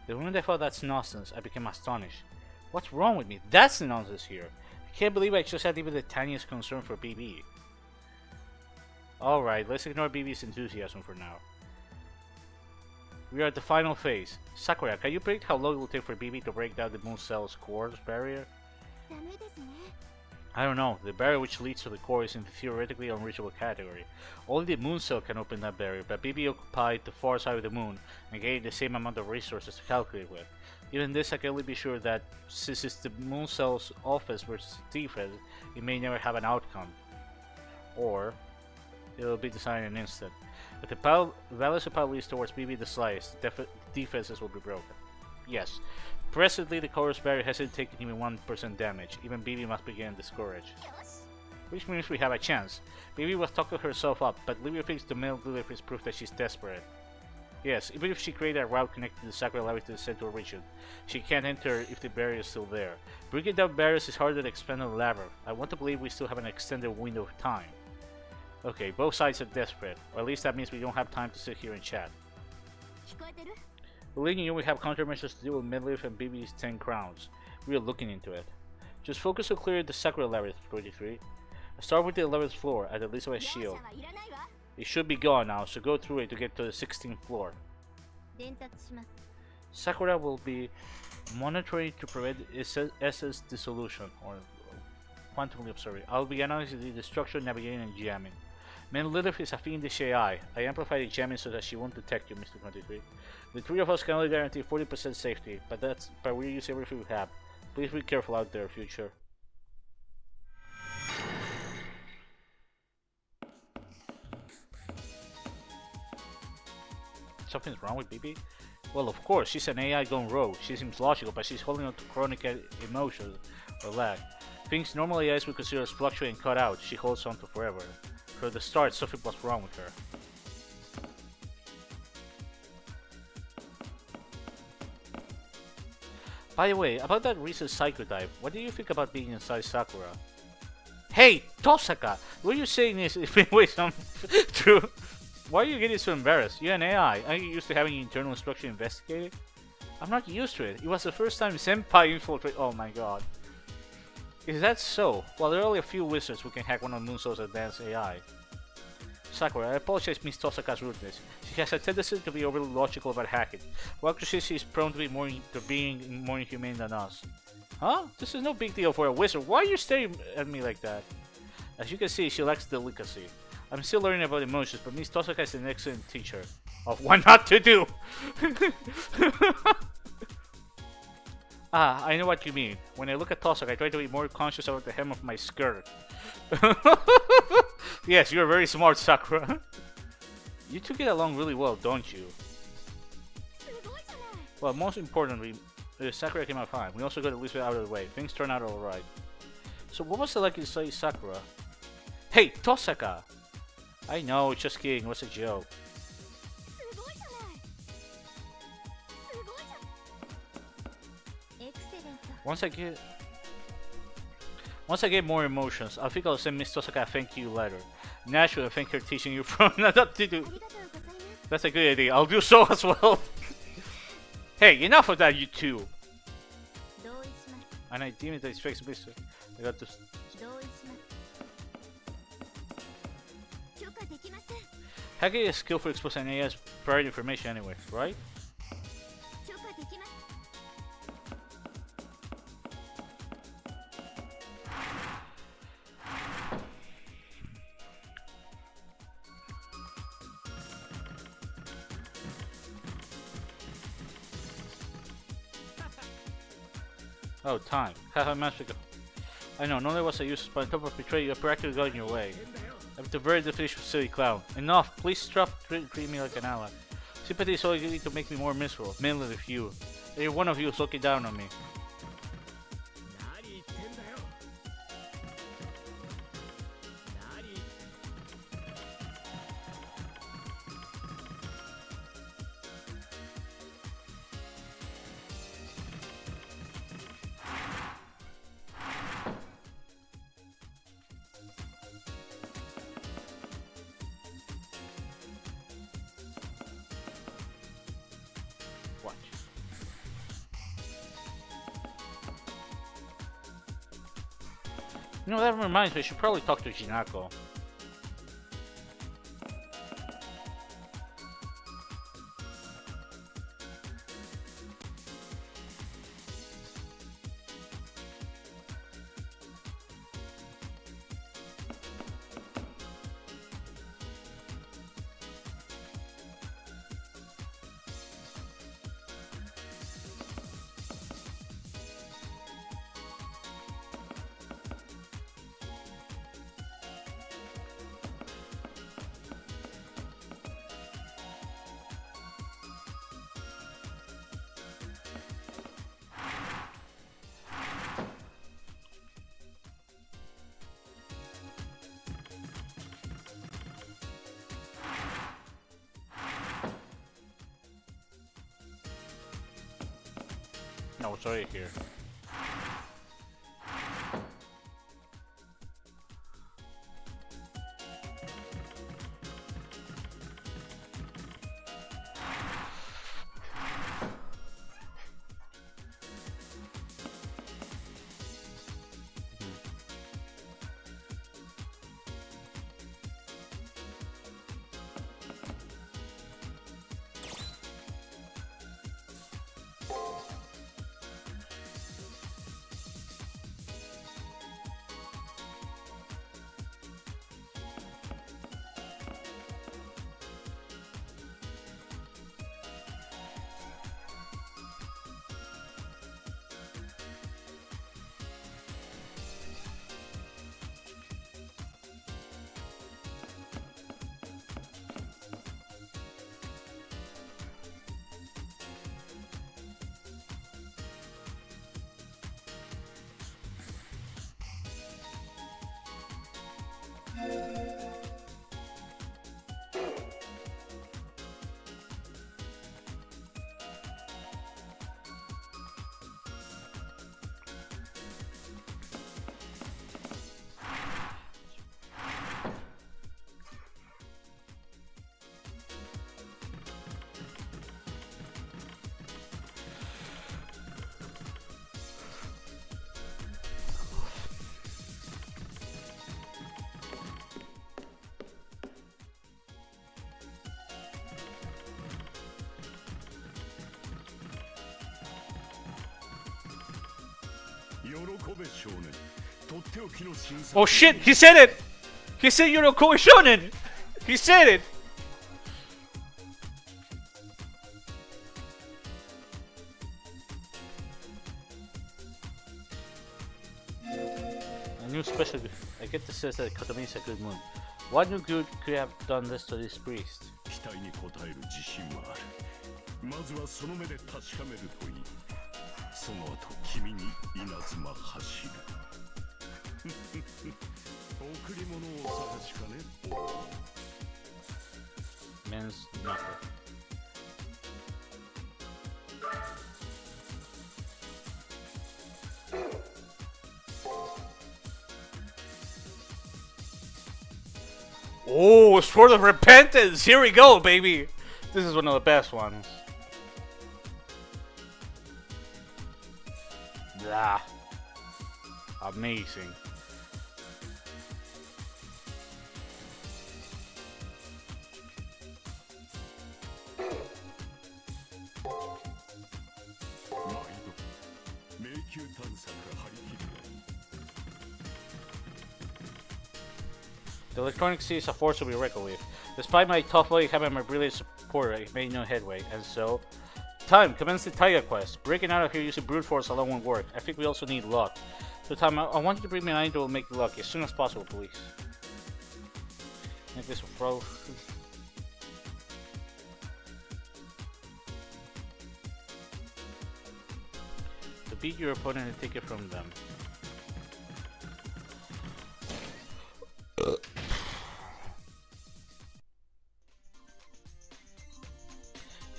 The moment I thought that's nonsense, I became astonished. What's wrong with me? That's the nonsense here. I can't believe I just had even the tiniest concern for BB. Alright, let's ignore BB's enthusiasm for now. We are at the final phase. Sakura, can you predict how long it will take for BB to break down the moon cell's core barrier? I don't know. The barrier which leads to the core is in the theoretically unreachable category. Only the moon cell can open that barrier, but BB occupied the far side of the moon and gained the same amount of resources to calculate with. Even this, I can only be sure that since it's the moon cell's offense versus defense, it may never have an outcome. Or it will be decided in an instant. If the balance of power leads towards BB the slightest, the defenses will be broken. Yes, presently the core's barrier hasn't taken even 1% damage. Even BB must be getting discouraged. Which means we have a chance. BB was talking herself up, but Livia thinks the male Lilith is proof that she's desperate. Yes, even if she created a route connecting the Sakura Levy to the central region, she can't enter if the barrier is still there. Breaking down barriers is harder than expanding the labyrinth. I want to believe we still have an extended window of time. Okay, both sides are desperate, or at least that means we don't have time to sit here and chat. Believing you, we have countermeasures to deal with Midleaf and BB's 10 crowns. We are looking into it. Just focus on clearing the Sakura Labyrinth, 23. Start with the 11th floor at the least of a shield. It should be gone now, so go through it to get to the 16th floor. Sakura will be monitoring to prevent essence dissolution, or quantumly observing. I'll be analyzing the destruction, navigating, and jamming. Man Lilith is a fiendish AI. I amplify the jamming so that she won't detect you, Mr. 23. The three of us can only guarantee 40% safety, but we use everything we have. Please be careful out there, future. Something's wrong with BB? Well, of course, she's an AI gone rogue. She seems logical, but she's holding on to chronic emotions or lag. Things normal AIs would consider as fluctuate and cut out, she holds on to forever. From the start, something was wrong with her. By the way, about that recent psycho dive, what do you think about being inside Sakura? Hey, Tosaka! What you're saying is in ways true. Why are you getting so embarrassed? You're an AI. Aren't you used to having your internal structure investigated? I'm not used to it. It was the first time Senpai infiltrated. Oh my god. Is that so? Well, there are only a few wizards who can hack one of Moonsoul's advanced AI. Sakura, I apologize Miss Tosaka's rudeness. She has a tendency to be overly logical about hacking. Well, actually, she is prone to being more inhumane than us. Huh? This is no big deal for a wizard. Why are you staring at me like that? As you can see, she lacks delicacy. I'm still learning about emotions, but Miss Tosaka is an excellent teacher of what not to do. Ah, I know what you mean. When I look at Tosaka, I try to be more conscious about the hem of my skirt. Yes, you're very smart, Sakura. You two get along really well, don't you? Well, most importantly, Sakura came out fine. We also got Elizabeth out of the way. Things turned out alright. So what was it like in Say Sakura? Hey, Tosaka! I know, just kidding, it was a joke. すごいじゃないすごいじゃんエクセレント Once I get more emotions, I think I'll send Miss Tosaka a thank you letter. Naturally, I thank her teaching you from not to do. ありがとうございます That's a good idea. I'll do so as well. Hey, enough of that, you two. 同意します And I deem it that it strikes Mr. I got this. 同意します許可できません Hacking is skill for exposing AI's private information anyway, right? 許可できます Oh, time. Haha, master go. I know, no there was a use, but on top of betraying you, I practically got in your way. I'm the very definition of silly clown. Enough! Please stop treating me like an ally. Sympathy is only going to make me more miserable, mainly with you. Every one of you is looking down on me. 何言ってんだよ何 Watch. You know, that reminds me, I should probably talk to Jinako. No, it's already here. Oh shit! He said it! He said Yorokoi Shonen! He said it! A new special. I get to say that Katami is a good moon. What new good could have done this to this priest? 期待に応える自信はある。まずはその目で確かめるといい。その後君に稲妻走る。贈り物を探しかね。 Men's knuckle. Oh, Sword of Repentance! Here we go, baby! This is one of the best ones. Ah. Amazing. The electronic sea is a force to be reckoned with. Despite my tough luck having my brilliant supporter, I made no headway, and so... Time! Commence the Taiga quest. Breaking out of here using brute force alone won't work. I think we also need luck. So Time, I want you to bring me an angel and make luck as soon as possible, please. Make this a throw. To beat your opponent and take it from them.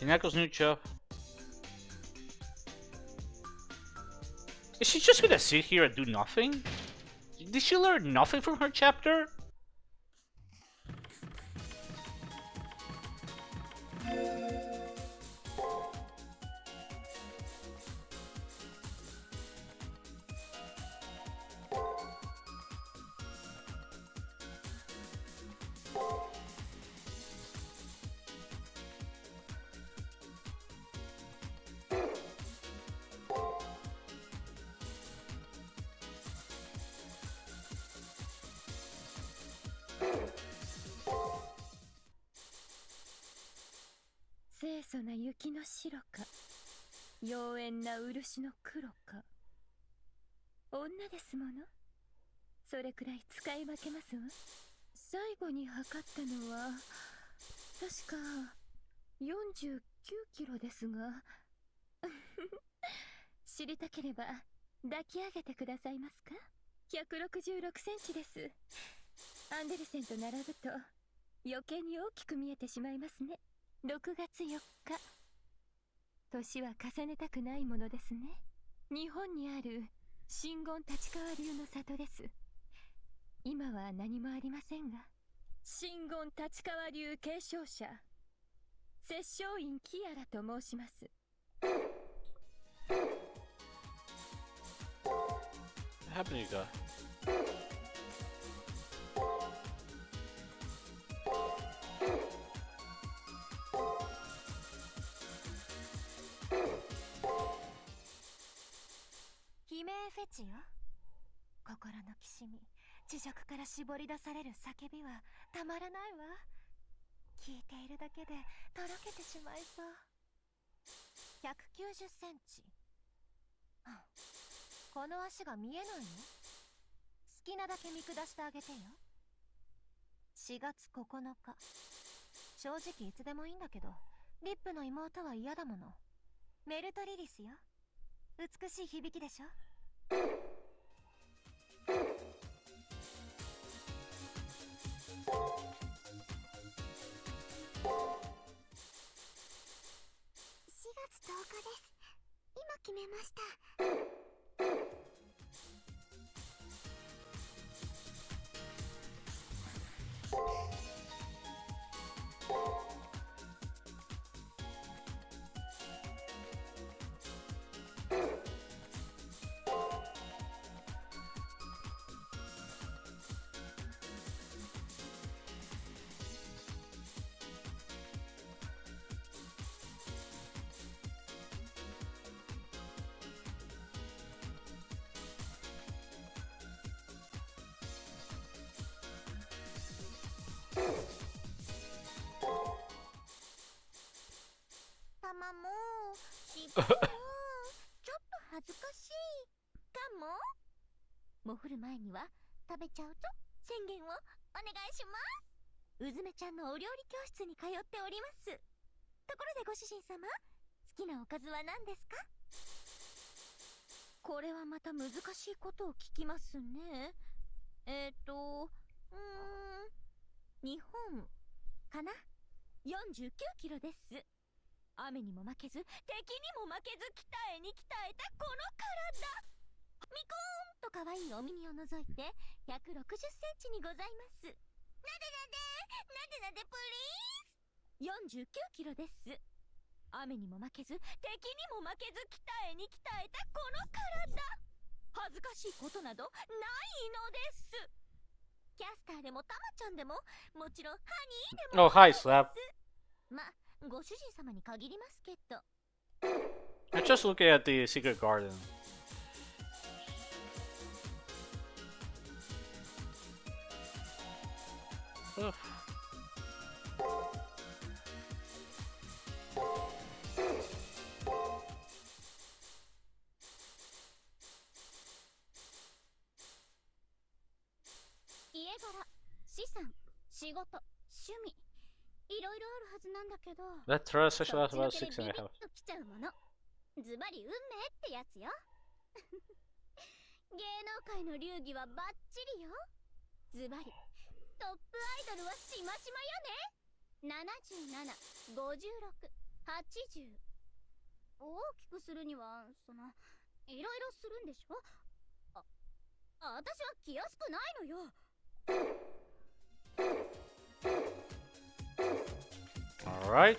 Hinako's new job. Is she just gonna sit here and do nothing? Did she learn nothing from her chapter?清楚な雪の白か、妖艶な漆の黒か。女ですもの。それくらい使い分けますわ。最後に測ったのは確か49キロですが知りたければ抱き上げてくださいますか。166センチです。アンデルセンと並ぶと余計に大きく見えてしまいますね。6月4日。年は重ねたくないものですね。日本にある真言立川流の里です。今は何もありませんが、真言立川流継承者摂政院キアラと申します。What happened, you guys?フェチよ。心のきしみ、地上から絞り出される叫びはたまらないわ。聞いているだけでとろけてしまいそう。190センチ。この足が見えないの？好きなだけ見下してあげてよ。4月9日。正直いつでもいいんだけど、リップの妹は嫌だもの。メルトリリスよ。美しい響きでしょ。4月10日です。今決めました。マも尻尾もちょっと恥ずかしいかも。もふる前には食べちゃうと宣言をお願いします。うずめちゃんのお料理教室に通っております。ところでご主人様、好きなおかずは何ですか？これはまた難しいことを聞きますね。日本かな。49キロです。雨にも負けず敵にも負けず鍛えに鍛えたこの体、ミコーンと可愛いお耳を除いて160センチにございます。なでなでプリーズ。49キロです。雨にも負けず敵にも負けず鍛えに鍛えたこの体、恥ずかしいことなどないのです。キャスターでもタマちゃんでももちろんハニーでも Oh, hi, Slap. ま、ご主人様に限りますけど。 I'm just looking at the secret garden. Ugh. 家柄、資産、仕事、趣味、いろいろあるはずなんだけど、 That threat session そ lasts っち about 6 and のけでビビ a ッ half. ときちゃうもの。ズバリ運命ってやつよ。芸能界の流儀はバッチリよ。ズバリトップアイドルはしましまよね。77、56、80。大きくするにはいろいろするんでしょ。私は来やすくないのよ。 Alright.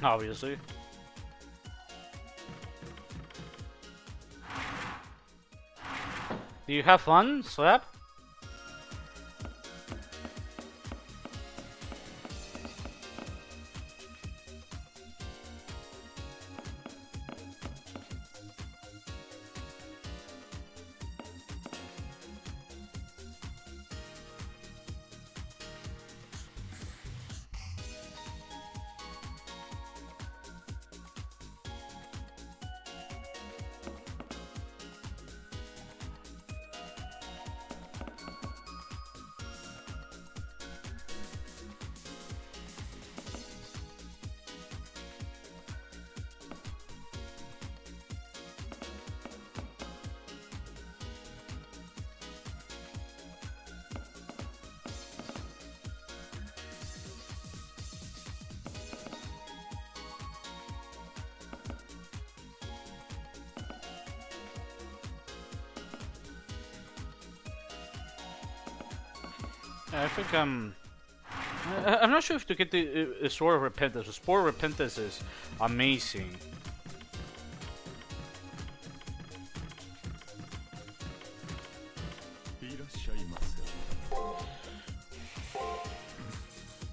Obviously. Do you have fun, Slap? I think I'm not sure if to get the Sword of Repentance. The Sword of Repentance is amazing.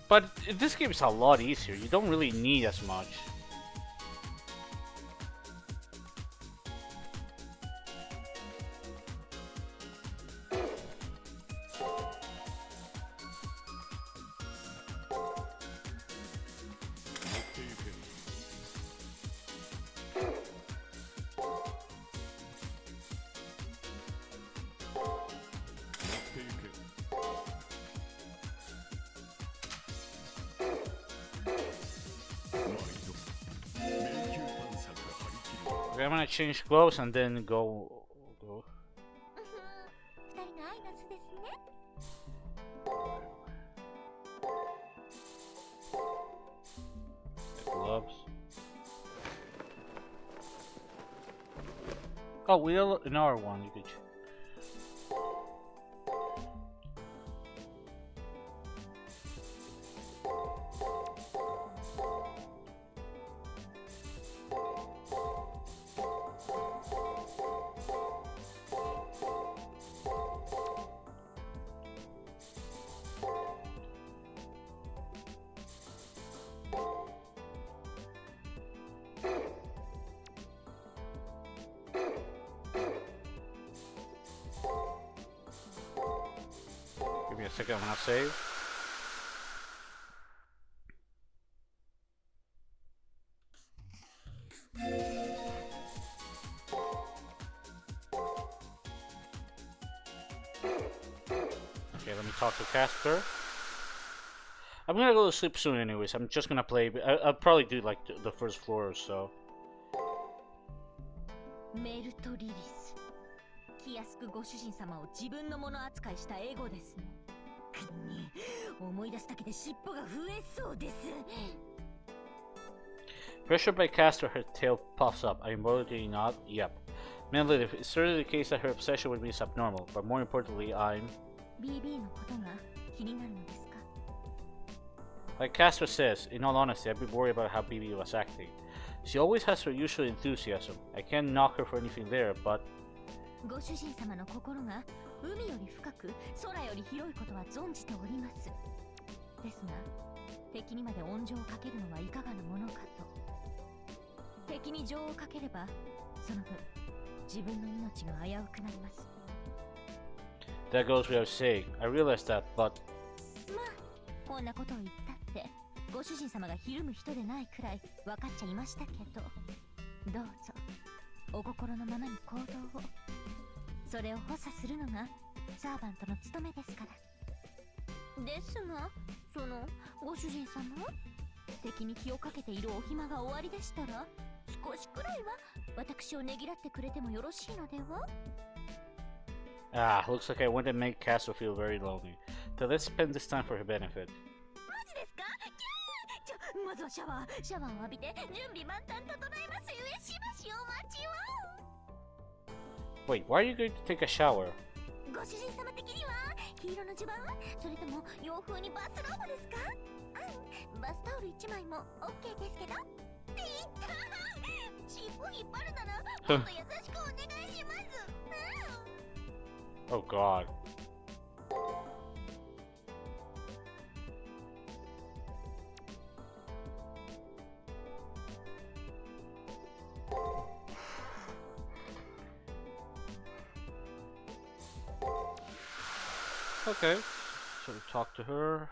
But this game is a lot easier. You don't really need as much. Okay, I'm gonna change clothes and then go. 二人の愛の巣ですね。 Gloves. Oh, we have another one. You could. Give me a second, I'm gonna save. Okay, let me talk to Casper. I'm gonna go to sleep soon anyways. I'm just gonna play. I'll probably do like the first floor or so. メルトリリス気安くご主人様を自分のもの扱いしたエゴですね。思い出すだけで尻尾が増えそうです。 Pressured by Castor, her tail puffs up. I immediately nod. Yep. Mainly, it's certainly the case that her obsession with me is abnormal, but more importantly, I'm. BB のことが気になるのですか？ Like Castor says, in all honesty, I've been worried about how BB was acting. She always has her usual enthusiasm. I can't knock her for anything there, but. ご主人様の心が海より深く空より広いことは存じております。ですが、敵にまで温情をかけるのはいかがなものかと。敵に情をかければ、その分自分の命が危うくなります。 That goes without saying. I realize that, but. まあ、こんなことを言ったって、ご主人様がひるむ人でないくらい分かっちゃいましたけど、どうぞお心のままに行動を。それを補佐するのがサーバントの務めですから。ですが、そのご主人様、敵に気をかけているお暇が終わりでしたら、少しくらいは私をねぎらってくれてもよろしいのでは？ Ah, looks like I want to make Castor feel very lonely. So let's spend this time for her benefit. マジですか？キャー！まずはシャワーを浴びて準備万端整えますゆえしばしお待ちを。 Wait, why are you going to take a shower? ご主人様的には黄色の襦袢？それとも洋風にバスローブですか？バスタオル1枚も OK ですけど。って言った尻尾引っ張るならもっと優しくお願いします。Oh god. Okay, so we talk to her.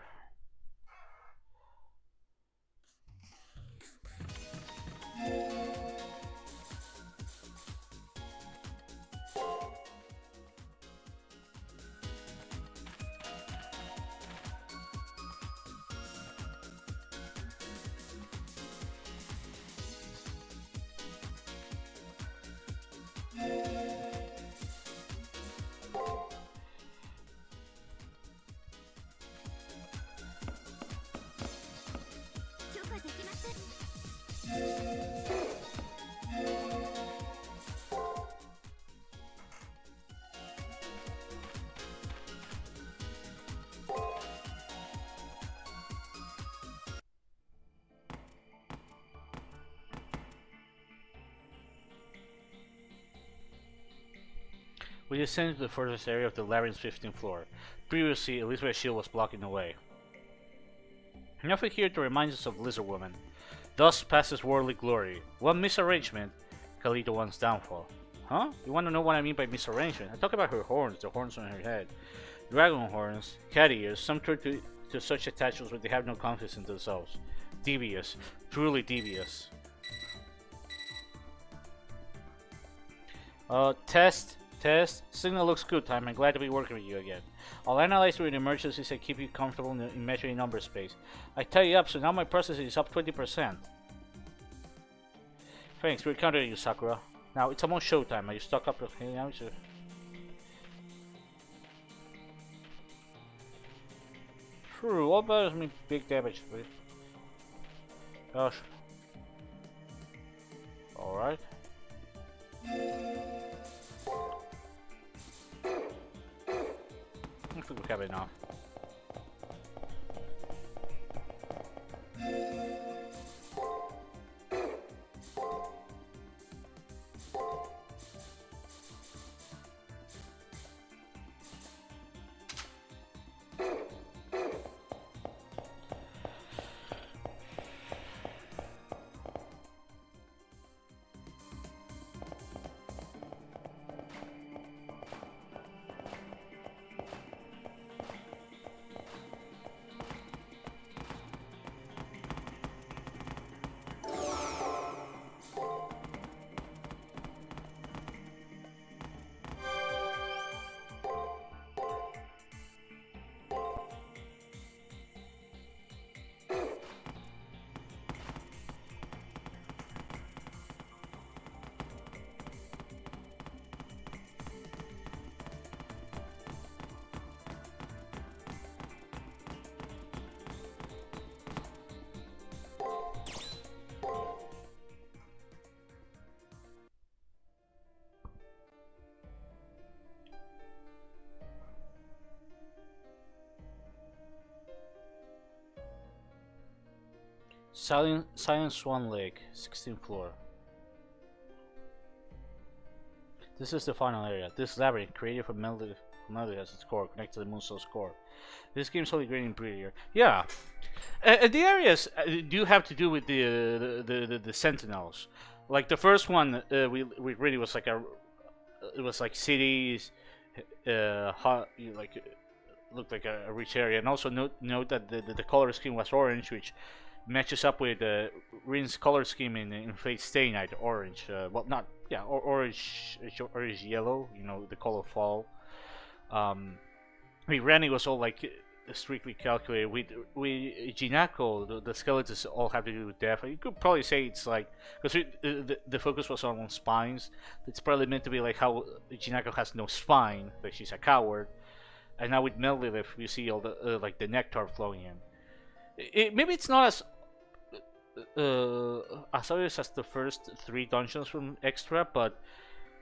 We descended to the furthest area of the labyrinth's 15th floor. Previously, Elizabeth's shield was blocking the way. Nothing here to remind us of Lizard Woman. Thus passes worldly glory. One misarrangement can lead to one's downfall. Huh? You want to know what I mean by misarrangement? I talk about her horns, the horns on her head. Dragon horns, cat ears, some turn to such attachments when they have no confidence in themselves. Devious. Truly devious. Test. Signal looks good, Time. I'm glad to be working with you again. I'll analyze during emergencies and keep you comfortable in measuring number space. I tie you up, so now my processing is up 20%. Thanks, we're counting on you, Sakura. Now, it's almost showtime. Are you stuck up? Okay, now it's True, what about me big damage, please? Gosh. Alright. I think we have enough. Silent Swan Lake, 16th floor. This is the final area. This labyrinth, created from melody as its core, connected to the Moonstill's core. This game's only great and prettier. Yeah, the areas do have to do with the sentinels. Like the first one, we really was like it was like cities, hot, like looked like a rich area. And also note that the color scheme was orange, which matches up with Rin's color scheme in Fate Stay Night, orange. Well, not yeah, orange yellow. You know, the color fall. I mean, Rennie was all like strictly calculated. With Jinako, the skeletons all have to do with death. You could probably say it's like because the focus was on spines. It's probably meant to be like how Jinako has no spine, like she's a coward. And now with Melilith, you see all the like the nectar flowing in. Maybe it's not as obvious as the first 3 dungeons from Extra, but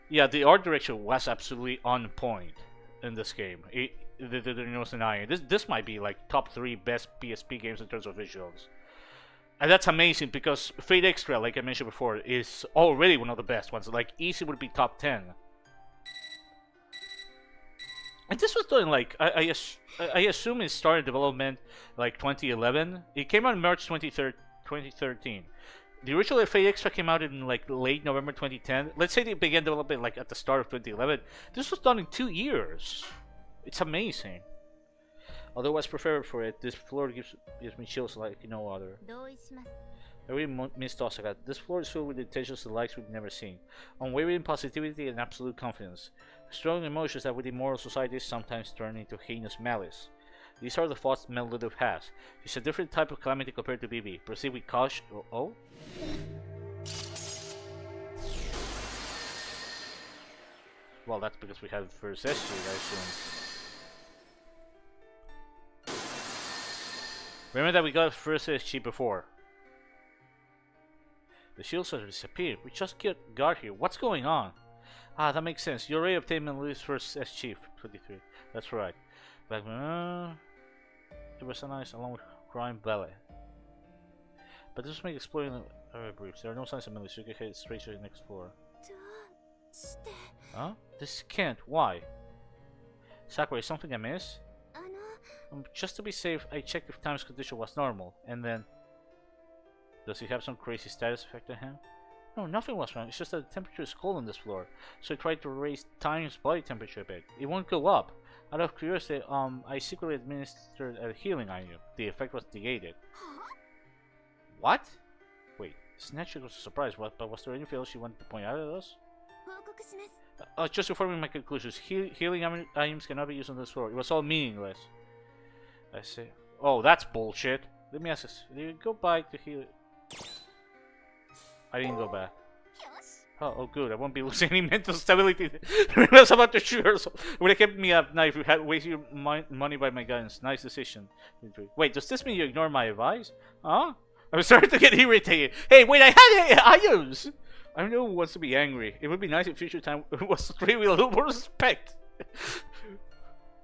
yeah, the art direction was absolutely on point in this game. There's no denying it. This might be like top 3 best PSP games in terms of visuals, and that's amazing because Fate Extra, like I mentioned before, is already one of the best ones. Like easy would be top 10. And this was done like I assume it started development like 2011. It came out in March 2013. The original Fate Extra came out in like late November 2010. Let's say they began development like at the start of 2011. This was done in 2 years. It's amazing. Although I was prepared for it, this floor gives me chills like no other. 同意します。 I really missed Osaka. This floor is filled with intentions and likes we've never seen. Unwavering positivity and absolute confidence. Strong emotions that within moral societies sometimes turn into heinous malice. These are the thoughts Melilith has. She's a different type of calamity compared to BB. Proceed with caution. Oh? Well, that's because we have first SG, I assume. Remember that we got first SG before. The shields have disappeared. We just got here. What's going on? Ah, that makes sense. You already obtained Melilith's first SG, 23. That's right. But, it was so nice along with crime ballet. But this makes exploring briefs. There are no signs of Melilith, so you can head straight to the next floor. どうして Huh? This can't. Why? Sakura, is something amiss? あの Just to be safe, I checked if Time's condition was normal, and then... Does he have some crazy status effect on him? No, nothing was wrong. It's just that the temperature is cold on this floor. So I tried to raise Time's body temperature a bit. It won't go up. Out of curiosity, I secretly administered a healing on you. The effect was negated. What? Wait, this naturally was a surprise, but was there anything else you wanted to point out at us? 報告します。 Just informing my conclusions. Healing items cannot be used on this floor. It was all meaningless. I see. Oh, that's bullshit. Let me ask this. Did you go back to heal? I didn't go back. よし。 Oh, good. I won't be losing any mental stability. I was about to shoot her. So would have kept me up now if you had wasted your money by my guns. Nice decision. Wait, does this mean you ignore my advice? Huh? I'm starting to get irritated. Hey, wait, I had items! I know who wants to be angry. It would be nice if future time was treated with a little more respect.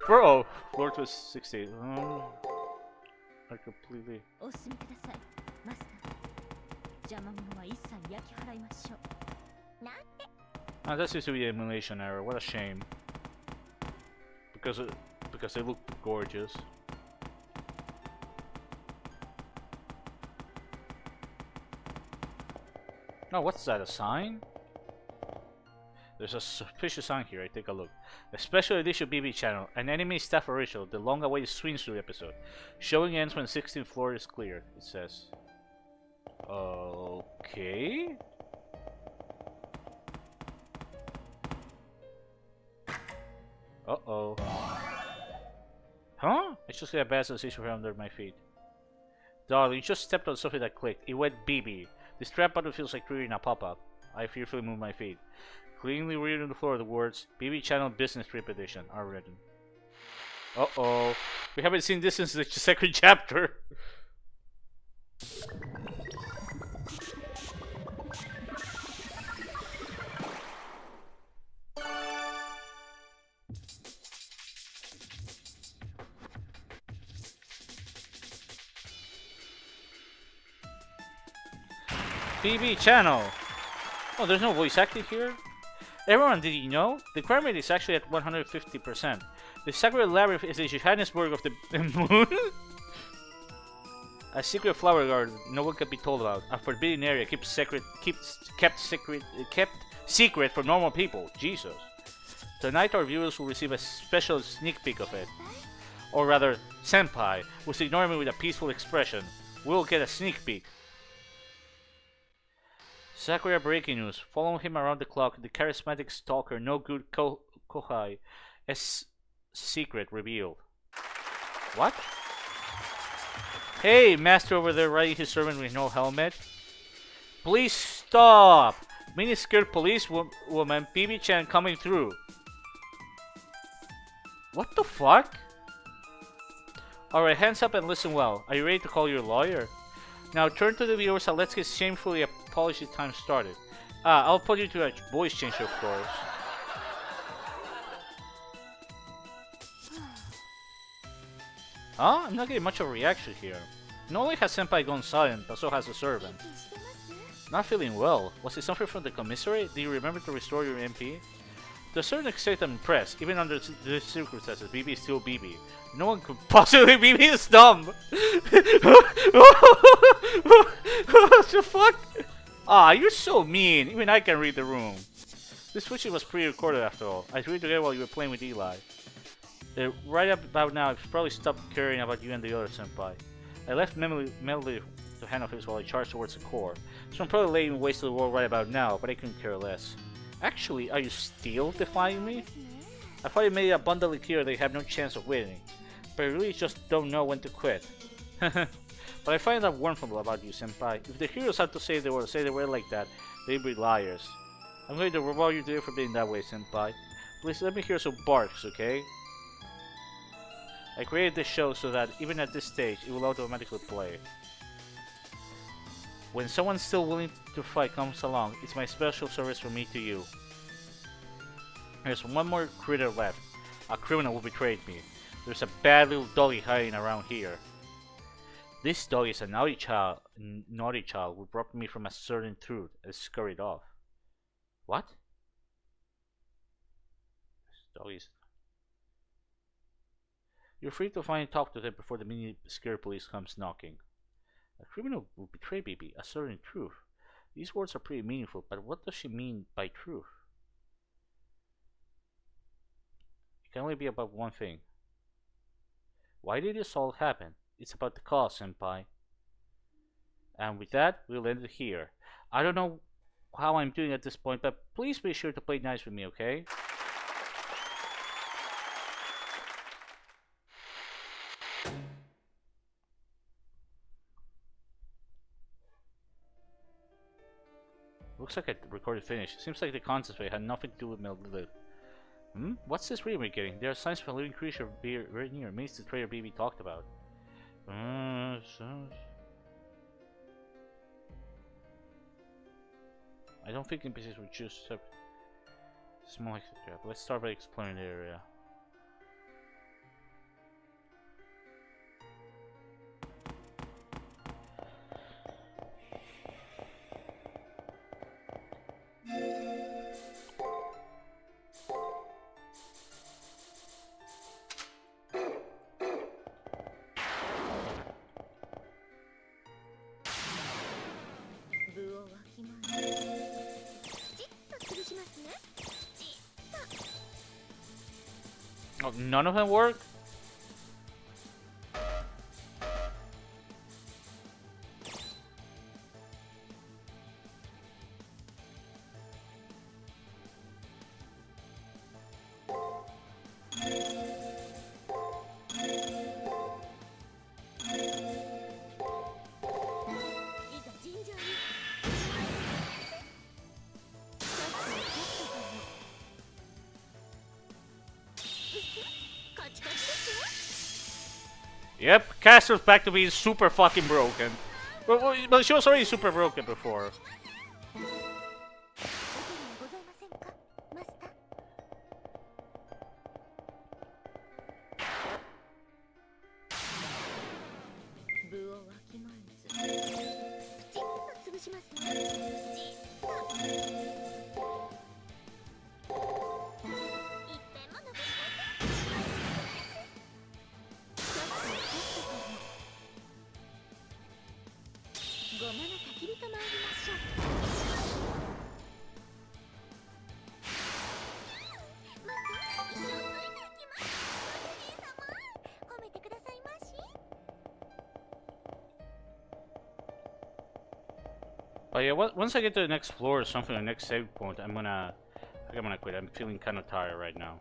Bro, Lord was 60. I completely. お進みください。マスター。邪魔者は一切焼き払いましょう。なんて。 Ah, that seems to be an emulation error. What a shame. Because they look gorgeous. Oh, what's that? A sign? There's a suspicious sign here. I take a look. A special edition BB channel, an anime staff original, the long-awaited swimsuit episode. Showing ends when 16th floor is cleared. It says. Okay. Uh-oh. Huh? I just got a bad sensation from under my feet. Darling, you just stepped on something that clicked. It went BB. This trap button feels like triggering a pop-up. I fearfully move my feet. Cleanly reading on the floor, the words BB Channel Business Trip Edition are written. Uh-oh. We haven't seen this since the second chapter. BB channel. Oh, there's no voice acting here? Everyone, did you know? The crime rate is actually at 150%. The Sakura Labyrinth is the Johannesburg of the moon? A secret flower garden no one can be told about. A forbidden area kept secret for normal people. Jesus. Tonight our viewers will receive a special sneak peek of it. Or rather, Senpai was ignoring me with a peaceful expression. We'll get a sneak peek. Sakura breaking news. Following him around the clock, the charismatic stalker No Good Kohai is secret revealed. What? Hey, master over there riding his servant with no helmet. Please stop! Mini-skirt police woman BB-chan coming through. What the fuck? Alright, hands up and listen well. Are you ready to call your lawyer? Now turn to the viewers and let's get shamefully apology time started. I'll put you to a voice changer, of course. Huh? I'm not getting much of a reaction here. Not only has Senpai gone silent, but so has the servant. Not feeling well. Was it something from the commissary? Do you remember to restore your MP? To a certain extent I'm impressed. Even under these circumstances, BB is still BB. No one could possibly be this dumb! What the fuck? Ah, you're so mean. Even I can read the room. This switching was pre-recorded after all. I threw it together while you were playing with Eli. Right about now, I've probably stopped caring about you and the other senpai. I left Melody to handle his while I charged towards the core. So I'm probably laying waste to the world right about now, but I couldn't care less. Actually, are you still defying me? I thought you made it abundantly clear they have no chance of winning. But I really just don't know when to quit. But I find that wonderful about you, senpai. If the heroes had to say they were like that, they'd be liars. I'm going to reward you today for being that way, senpai. Please let me hear some barks, okay? I created this show so that, even at this stage, it will automatically play. When someone still willing to fight comes along, it's my special service from me to you. There's one more critter left. A criminal who betrayed me. There's a bad little doggy hiding around here. This dog is a naughty child who brought me from a certain truth and scurried off. What? This dog is... You're free to find and talk to them before the mini-scare police comes knocking. A criminal will betray BB, a certain truth. These words are pretty meaningful, but what does she mean by truth? It can only be about one thing. Why did this all happen? It's about the cause, senpai. And with that, we'll end it here. I don't know how I'm doing at this point, but please be sure to play nice with me, okay? Looks like I recorded finished. Seems like the contest had nothing to do with Melody. What's this reading we're getting? There are signs from a living creature very near. Means the trader BB talked about. I don't think NPCs would choose small extra. Let's start by exploring the area. Oh, none of them work? Yep, Castor's back to being super fucking broken. But she was already super broken before. Oh yeah, once I get to the next floor or something, the next save point, I think I'm gonna quit. I'm feeling kind of tired right now.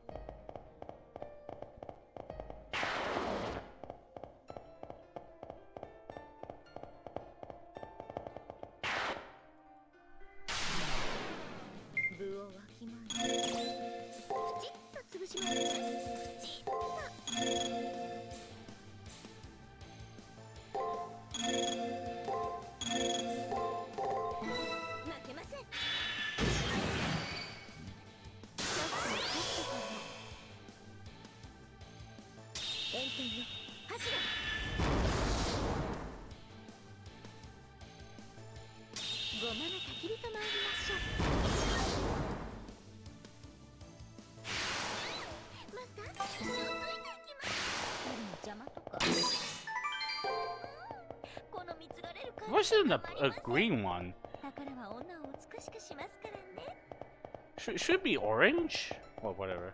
Why isn't a green one? Should it be orange? Or whatever.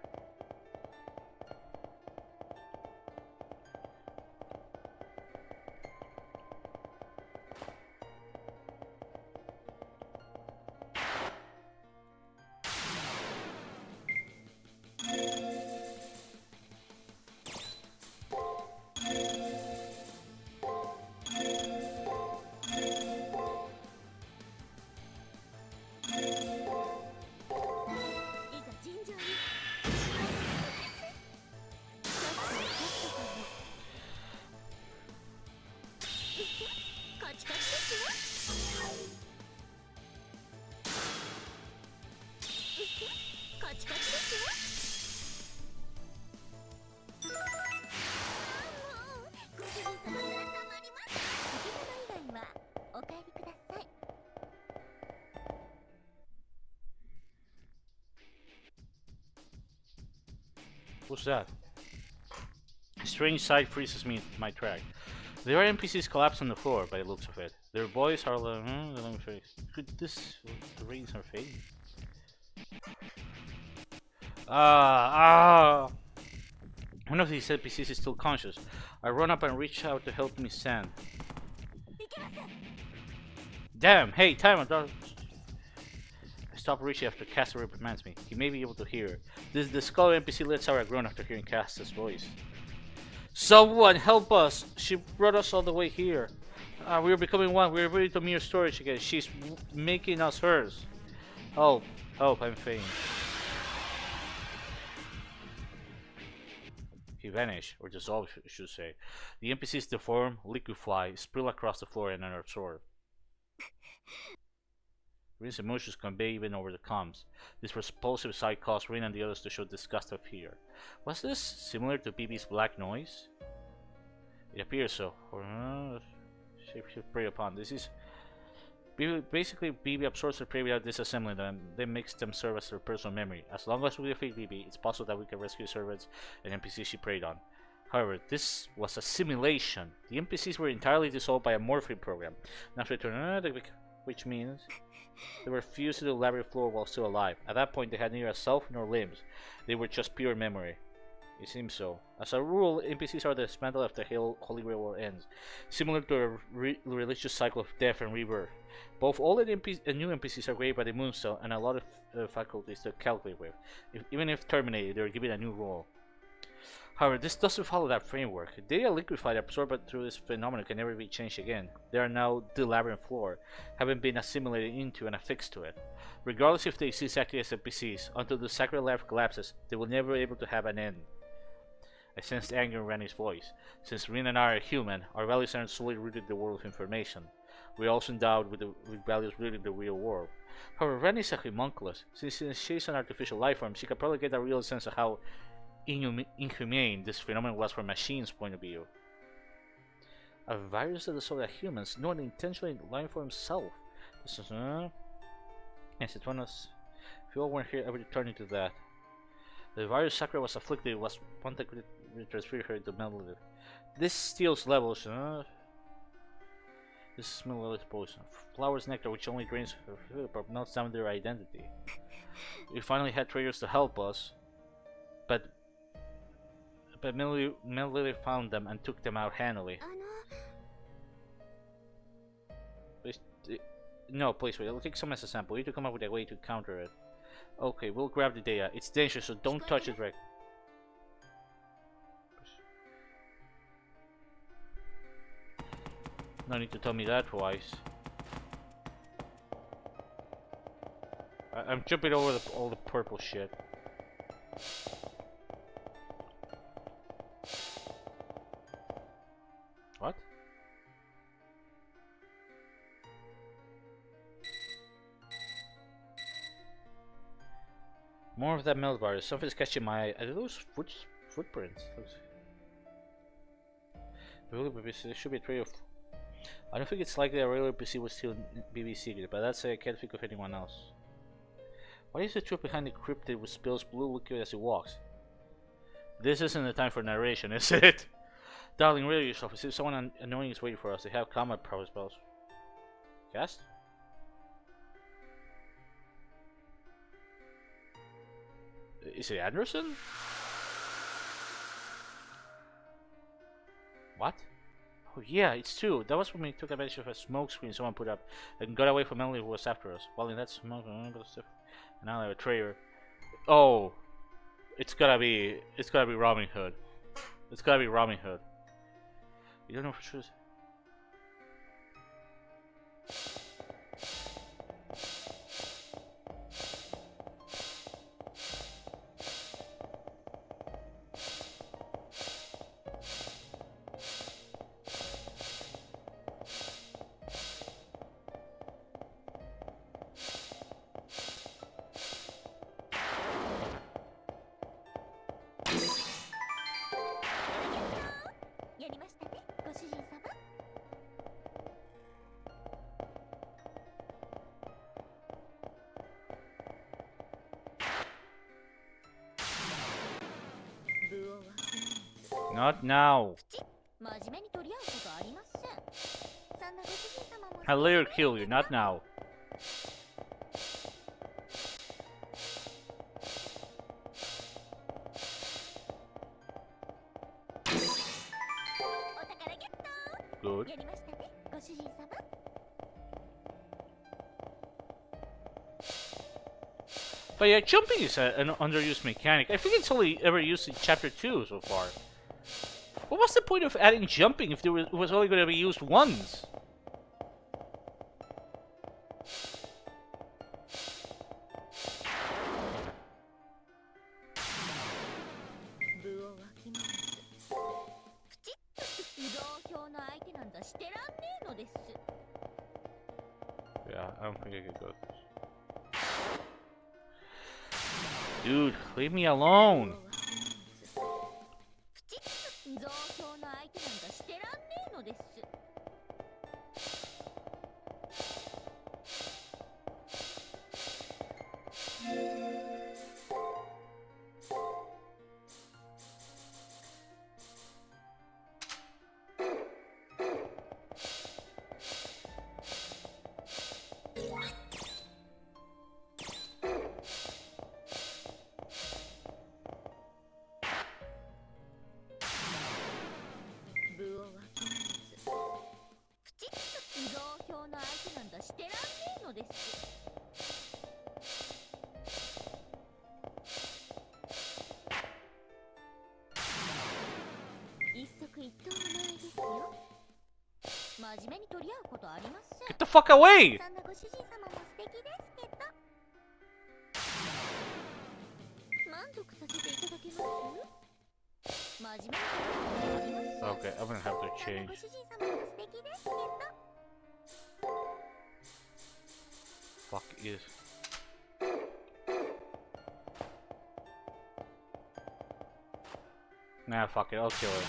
What's that? A strange sight freezes me in my track. There are NPCs collapsed on the floor by the looks of it. Their boys are like, let me face. Could this raise our fate? One of these NPCs is still conscious. I run up and reach out to help me stand. Damn! Hey, time! I stop reaching after Caster reprimands me. He may be able to hear. The scholar NPC lets out a groan after hearing Caster's voice. Someone help us! She brought us all the way here. We are becoming one. We are ready to mirror storage again. She's making us hers. Help! Help! I'm faint. He vanished, or dissolved, I should say. The NPCs deform, liquefy, spill across the floor, and are absorbed. Rin's emotions convey even over the comms. This repulsive sight caused Rin and the others to show disgust of fear. Was this similar to BB's black noise? It appears so. Shapeshift prey upon. This is basically BB absorbs the prey without disassembling them, then makes them serve as their personal memory. As long as we defeat BB, it's possible that we can rescue servants and NPCs she preyed on. However, this was a simulation. The NPCs were entirely dissolved by a morphine program, which means they were fused to the labyrinth floor while still alive. At that point, they had neither a self nor limbs. They were just pure memory. It seems so. As a rule, NPCs are dismantled after the Holy Grail War ends, similar to a religious cycle of death and rebirth. Both old and new NPCs are created by the Moon Cell and a lot of faculties to calculate with. Even if terminated, they are given a new role. However, this doesn't follow that framework. Data liquefied absorbed through this phenomenon can never be changed again. They are now the labyrinth floor, having been assimilated into and affixed to it. Regardless if they exist acting as NPCs, until the sacred labyrinth collapses, they will never be able to have an end. I sensed anger in Rennie's voice. Since Rin and I are human, our values aren't solely rooted in the world of information. We are also endowed with values rooted in the real world. However, Rennie is a homunculus. Since she's an artificial life form, she can probably get a real sense of how inhumane this phenomenon was from a machine's point of view. A virus that assaulted humans, not intentionally lying for himself. This is, yes, it was. If you all weren't here, I would turn into that. The virus Sakura was afflicted was one that could transfer her into melody. This steals levels. This smell level is poison. Flower's nectar, which only drains her food, but melts down their identity. We finally had traders to help us, but Melody found them and took them out handily. No, please wait. I'll take some as a sample. You need to come up with a way to counter it. Okay, we'll grab the data. It's dangerous, so don't touch it, Rick. No need to tell me that twice. I'm jumping over all the purple shit. What? More of that melt virus. Something's catching my eye. Are those footprints? There should be a trail of. I don't think it's likely a regular PC would steal BB's secret, but that's I can't think of anyone else. What is the truth behind the cryptid which spills blue liquid as it walks? This isn't the time for narration, is it? Darling, really yourself. As if someone annoying is waiting for us. They have combat power spells. Cast? Is it Anderson? What? Oh yeah, it's true. That was when we took advantage of a smoke screen someone put up and got away from Emily who was after us. Well, in that smoke, and now I have a traitor. Oh, it's gotta be Robin Hood. It's gotta be Robin Hood. You don't know for sure. Not now. I'll later kill you, not now. Good. But yeah, jumping is an underused mechanic. I think it's only ever used in Chapter 2 so far. What was the point of adding jumping if it was only going to be used once? Yeah, I don't think I could go. Dude, leave me alone. Get the fuck away! Okay, I'm gonna have to change. Fuck is. Nah, fuck it, I'll kill it.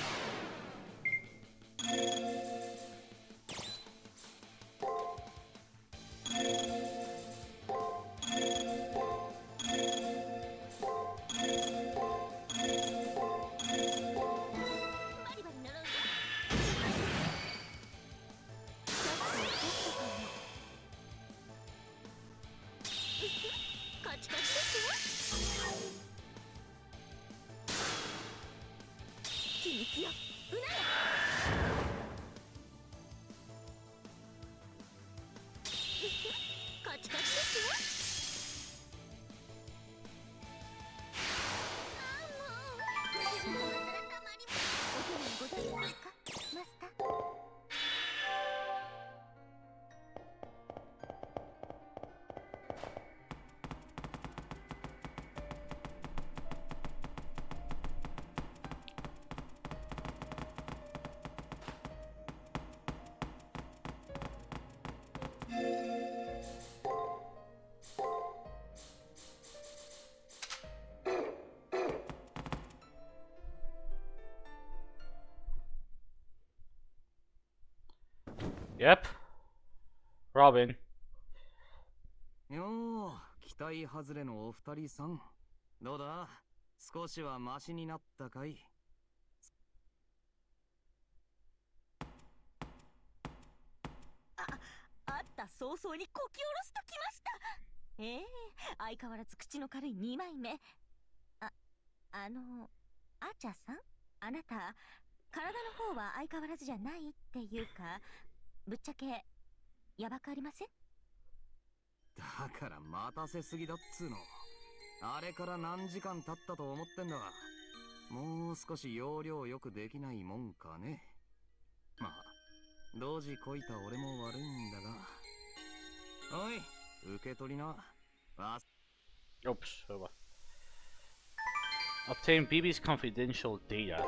Yep. Robin. よう、期待外れのお二人さん。どうだ、少しはマシになったかい？あった早々にこき下ろしときました。相変わらず口の軽い2枚目。あちゃさん、あなた体の方は相変わらずじゃないっていうか、ぶっちゃけやばくありません？だから待たせすぎだっつーの。あれから何時間経ったと思ってんだ。もう少し要領よくできないもんかね。まあ同時こいた俺も悪いんだが。おい、受け取りな。Oops. Hold on. Obtain BB's confidential data.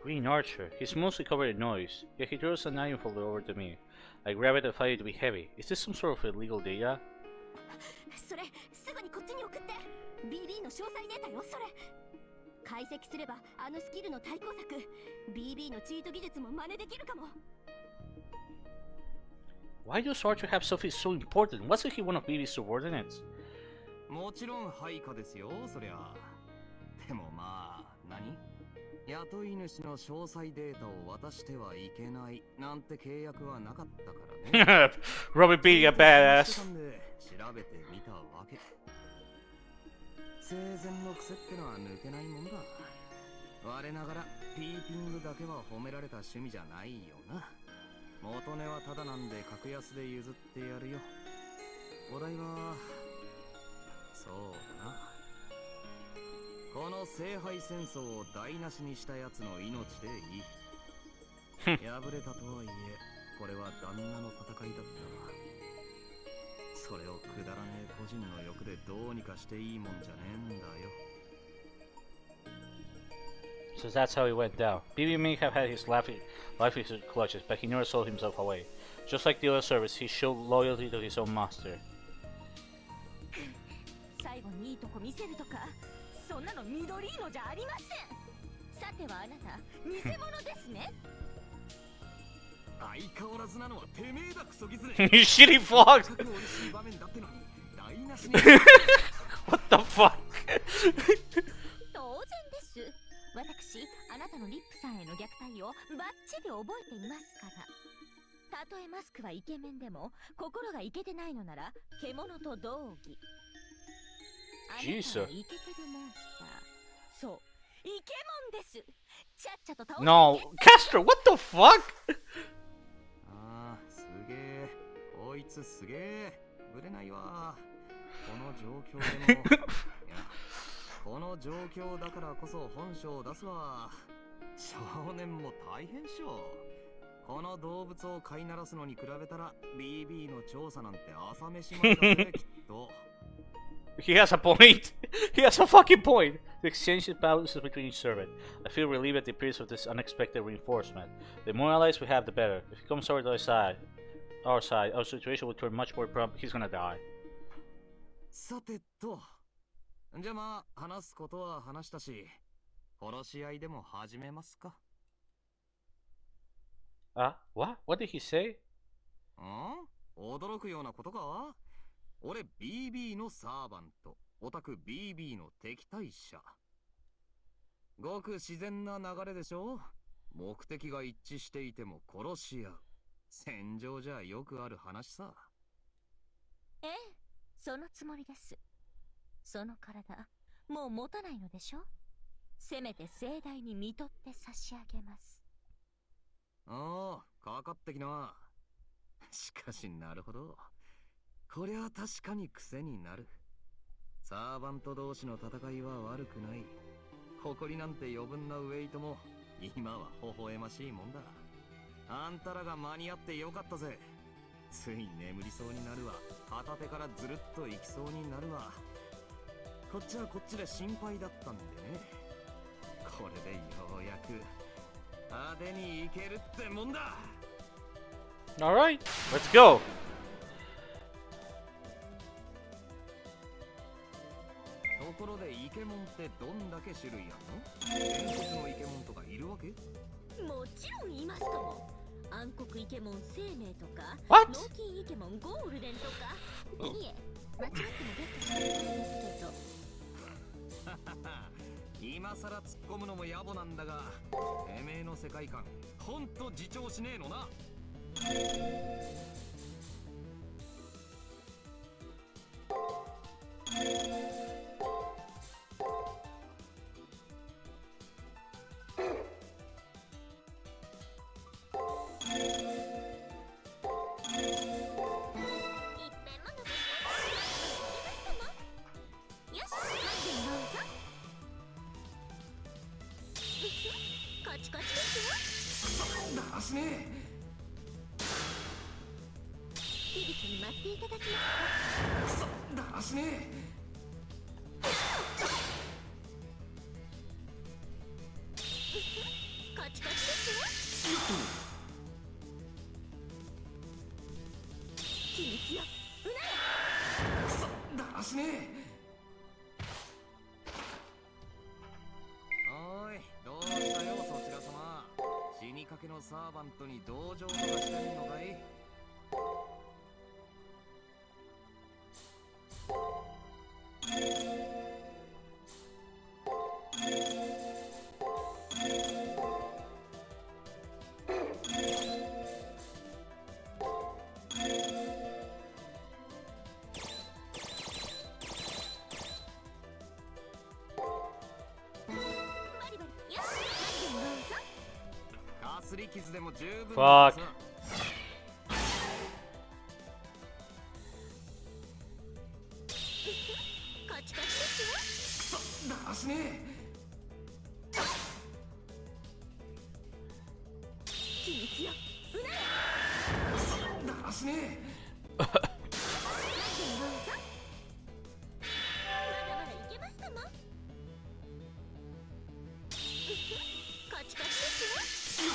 Green Archer. He's mostly covered in noise, yet he throws an iron folder over to me. I grab it and find it to be heavy. Is this some sort of illegal data? それすぐにこっちに送って。 BB の詳細データよ、それ。解析すればあのスキルの対抗策 BB のチート技術も真似できるかも。 Why does Archer have something so important? Wasn't he one of BB's subordinates? もちろん配下ですよ、そりゃ。でもまあ、何？雇い主の詳細データを渡してはいけないなんて契約はなかったからね。Robin being a badass. 調べてみたわけ。生前の癖ってのは抜けないもんだ。我ながらピーピングだけは褒められた趣味じゃないよな。元値はただなんで格安で譲ってやるよ。お題はそうだな。この聖杯戦争を台無しにしたやつの命でいい。敗れたとはいえ、これは旦那の戦いだったわ。それをくだらねえ個人の欲でどうにかしていいもんじゃねえんだよ。 So that's how he went down. BB may have had his life in his clutches, but he never sold himself away. Just like the other servants, he showed loyalty to his own master. 最後にいいとこ見せるとか、そんなの緑色じゃありません。さてはあなた偽物ですね。相変わらずなのはてめえだクソギズネ。 You shitty fox! What the fuck? 当然です。私、あなたのリップさんへの虐待をバッチリ覚えていますから。たとえマスクはイケメンでも、心がイケてないのなら獣と同義。あなたはイケてるモンスター。そう、イケモンです。ちゃっちゃと倒して。 No, Castro, what the fuck? ああ、すげえ。こいつすげえ。ぶれないわ。この状況でも。いや、この状況だからこそ本性を出すわ。少年も大変っしょ。この動物を飼いならすのに比べたら BB の調査なんて朝飯前だぜ、きっと。He has a point. He has a fucking point. The exchange is balances between each servant. I feel relieved at the appearance of this unexpected reinforcement. The more allies we have, the better. If he comes over to our side, our situation will turn much more prompt. He's gonna die. さてと。じゃあまあ、話すことは話したし、殺し合いでも始めますか。What? What did he say? 驚くようなことか？俺 BB のサーバント、オタク BB の敵対者。ごく自然な流れでしょ？目的が一致していても殺し合う。戦場じゃよくある話さ。ええ、そのつもりです。その体、もう持たないのでしょ？せめて盛大に見とって差し上げます。ああ、かかってきな。しかしなるほど。こりゃ確かに癖になる。サーバント同士の戦いは悪くない。誇りなんて余分なウェイトも今は微笑ましいもんだ。あんたらが間に合ってよかったぜ。つい眠りそうになるわ。片手からずるっといきそうになるわ。こっちはこっちで心配だったんでね。これでようやく派手にいけるってもんだ。 Alright, let's go. ところでイケモンってどんだけ種類あるの？伝説のイケモンとかいるわけ？もちろんいますとも。暗黒イケモン生命とか What? 脳筋イケモンゴールデンとかいえ間違ってもゲットしてないですけど今さら突っ込むのも野暮なんだが、てめえの世界観ほんと自重しねえのな。だしね響に待っていただきますか。だしねカチカチですよ。秘密ようなやだしねおい、どうしたよそちら様。死にかけのサーバントに同情とかしてんのかい。かすり傷でも十分なんださ。カチカチですよ。だしね秘密ようなやだしねまだまだいけますかも。カチカチですよ。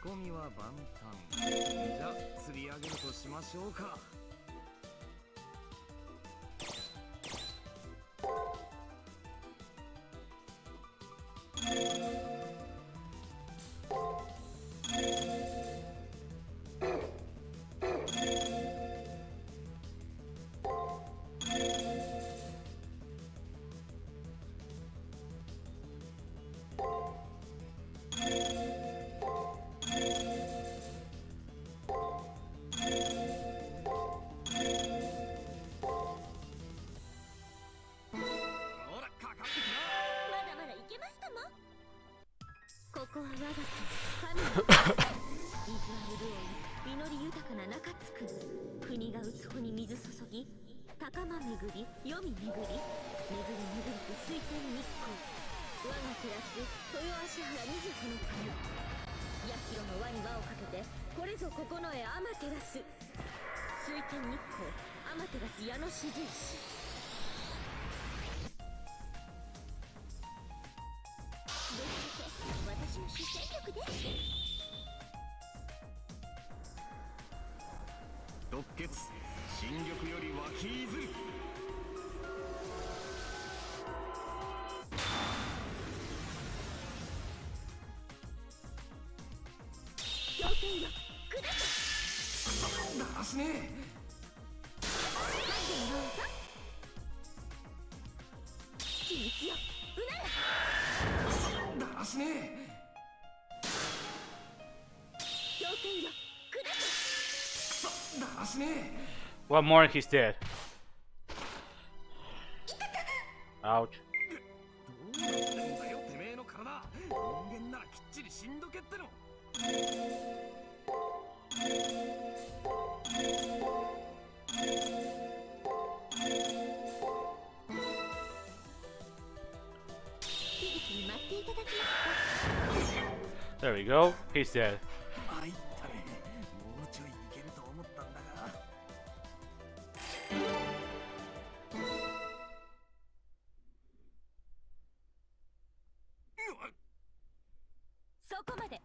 仕込みは万端。じゃあ釣り上げるとしましょうか。ここは我が神の水は潤い、実り豊かな中津国が打つ穂に水注ぎ、高間巡り、黄泉巡り、巡り巡りと水天日光、我が照らす豊足原水穂の国、八広の輪に輪をかけてこれぞ九重天照水天日光天照矢の四十四。私の主戦力です。突血新緑より湧きいずる。氷剣よくださだしね秘密ようなやだしね氷剣よくださだしね One more and he's dead. Ouch. どうなってんだよてめえの体。人間ならきっちりしんどけっての。響に待っていただきますか。 There we go. He's dead. あいったね。もうちょいいけると思ったんだが。そこまで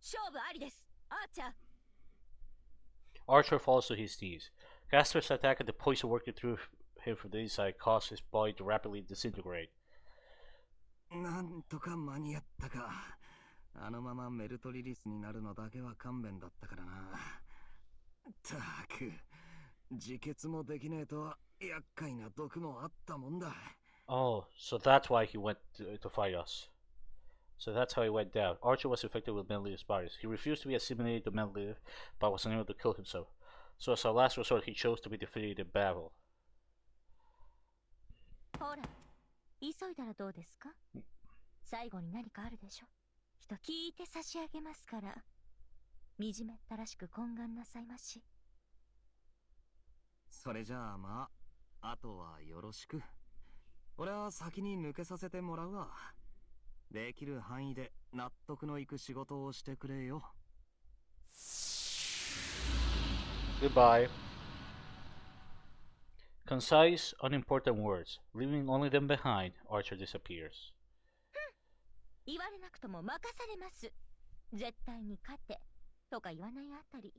勝負ありです、アーチャー。 Archer falls to his knees. Caster's attack and the poison working through him from the inside causes his body to rapidly disintegrate. なんとか間に合ったか。あのままメルトリリスになるのだけは勘弁だったからな。たく、自決もできねえとは厄介な毒もあったもんだ。Oh, so that's why he went to fight us. So that's how he went down. Archer was infected with Mendel's virus. He refused to be assimilated to Mendel, but was unable to kill himself. So as a last resort, he chose to be defeated in battle. ほら、急いだらどうですか？最後に何かあるでしょ。人聞いて差し上げますから。惨めったらしく懇願なさいまし。それじゃあまあ、あとはよろしく。俺は先に抜けさせてもらうわ。できる範囲で納得のいく仕事をしてくれよ。Goodbye. Concise, unimportant words. Leaving only them behind, Archer disappears. 言われなくとも任されます。絶対に勝てとか言わないあたり、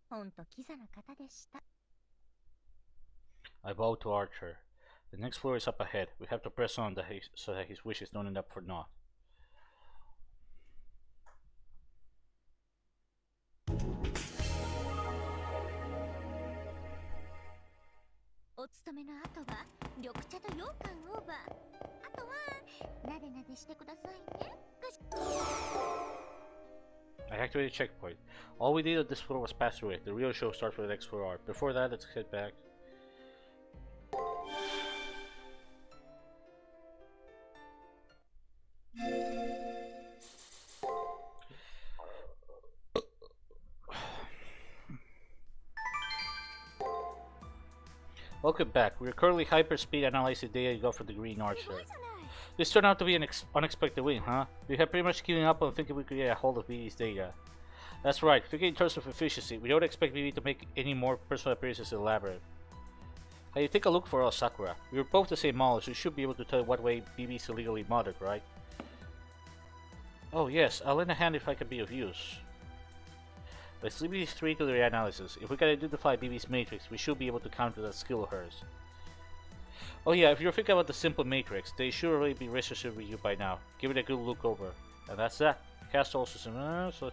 ほんとキザな方でした。I bow to Archer. The next floor is up ahead. We have to press on so that his wishes don't end up for naught. お勤めの後は緑茶と羊羹オーバー。あとはなでなでしてくださいね。I activated checkpoint. All we did on this floor was pass through it. The real show starts with the next floor art. Before that, let's head back. Welcome back. We are currently hyperspeed analyzing data you got from the Green Archer. This turned out to be an unexpected win, huh? We had pretty much given up on thinking we could get a hold of BB's data. That's right, thinking in terms of efficiency, we don't expect BB to make any more personal appearances in the labyrinth. Hey, take a look for us, Sakura. We were both the same model, so you should be able to tell what way BB's illegally modded, right? Oh yes, I'll lend a hand if I can be of use. Let's leave these three to their analysis. If we can identify BB's matrix, we should be able to counter that skill of hers. Oh yeah, if you're thinking about the simple matrix, they should already be registered with you by now. Give it a good look over. And that's that. Cast also some... so...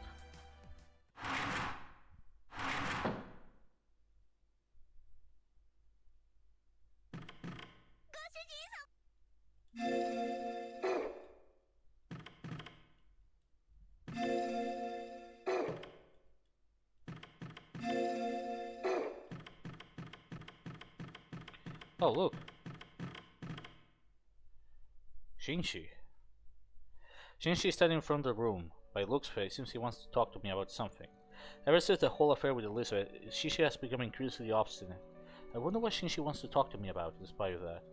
Oh, look. Shinji. Shinji is standing in front of the room. By looks of it seems he wants to talk to me about something. Ever since the whole affair with Elizabeth, Shinji has become increasingly obstinate. I wonder what Shinji wants to talk to me about, in spite of that.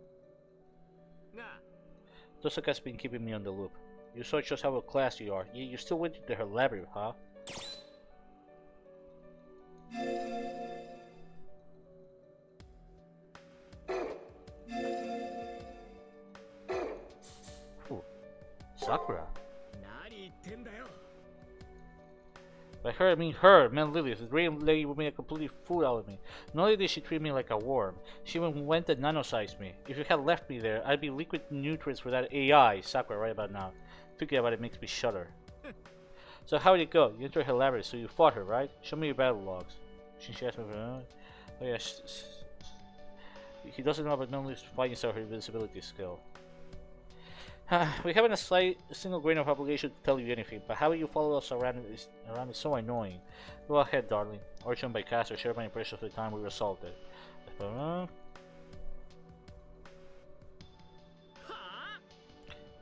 Tosaka's been keeping me on the loop. You saw just how classy you are, yet you still went into her labyrinth, huh? Ooh. Sakura. By her, I mean her, man Lilith. The great lady made a complete fool out of me. Not only did she treat me like a worm, she even went and nanosized me. If you had left me there, I'd be liquid nutrients for that AI, Sakura, right about now. Thinking about it makes me shudder. So how did it go? You entered her labyrinth, so you fought her, right? Show me your battle logs. She asked me for... oh yeah, he doesn't know about Lilith's fighting style, her invisibility skill. We haven't a single grain of obligation to tell you anything, but how you follow us around is so annoying. Go ahead, darling. Orchard by Caster, share my impressions of the time we were assaulted.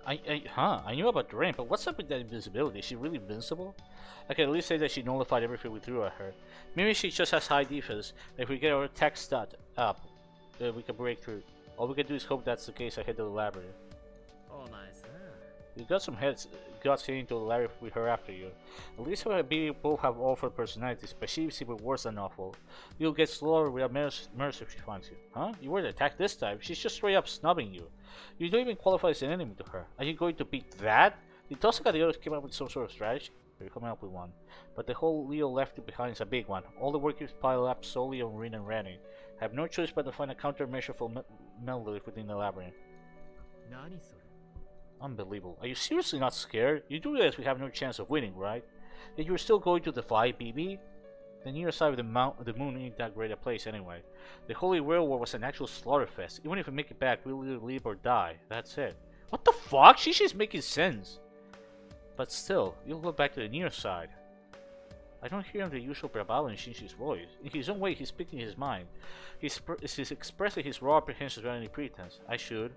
I knew about Drain, but what's up with that invisibility? Is she really invincible? I can at least say that she nullified everything we threw at her. Maybe she just has high defense, and if we get our attack stat up, we can break through. All we can do is hope that's the case ahead of the labyrinth. You got some guts heading to the labyrinth with her after you. At least we both have awful personalities, but she's even worse than awful. You'll get slower without mercy if she finds you. Huh? You weren't attacked this time. She's just straight up snubbing you. You don't even qualify as an enemy to her. Are you going to beat that? Did Tosaka the others came up with some sort of strategy? You're coming up with one. But the whole Leo left behind is a big one. All the work is piled up solely on Rin and Ranning. I have no choice but to find a countermeasure for Melody within the labyrinth. Unbelievable. Are you seriously not scared? You do realize we have no chance of winning, right? Yet you're still going to defy BB? The near side of the moon ain't that great a place anyway. The Holy Whale War was an actual slaughterfest. Even if we make it back, we'll either leave or die. That's it. What the fuck? Shishi's making sense. But still, you'll go back to the near side. I don't hear the usual bravado in Shinshi's voice. In his own way, he's speaking his mind. He's expressing his raw apprehensions without any pretense. I should.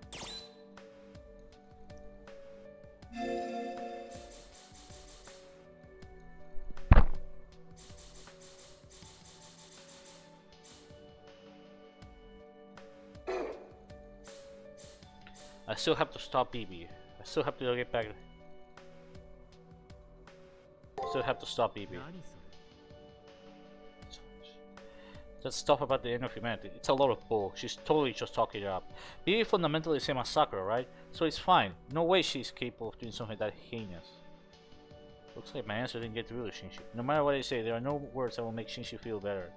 I still have to stop BB. I still have to get back. Still have to stop BB. That stuff about the end of humanity, it's a lot of bull. She's totally just talking it up. BB fundamentally the same as Sakura, right? So it's fine. No way she's capable of doing something that heinous. Looks like my answer didn't get through to Shinji. No matter what I say, there are no words that will make Shinji feel better.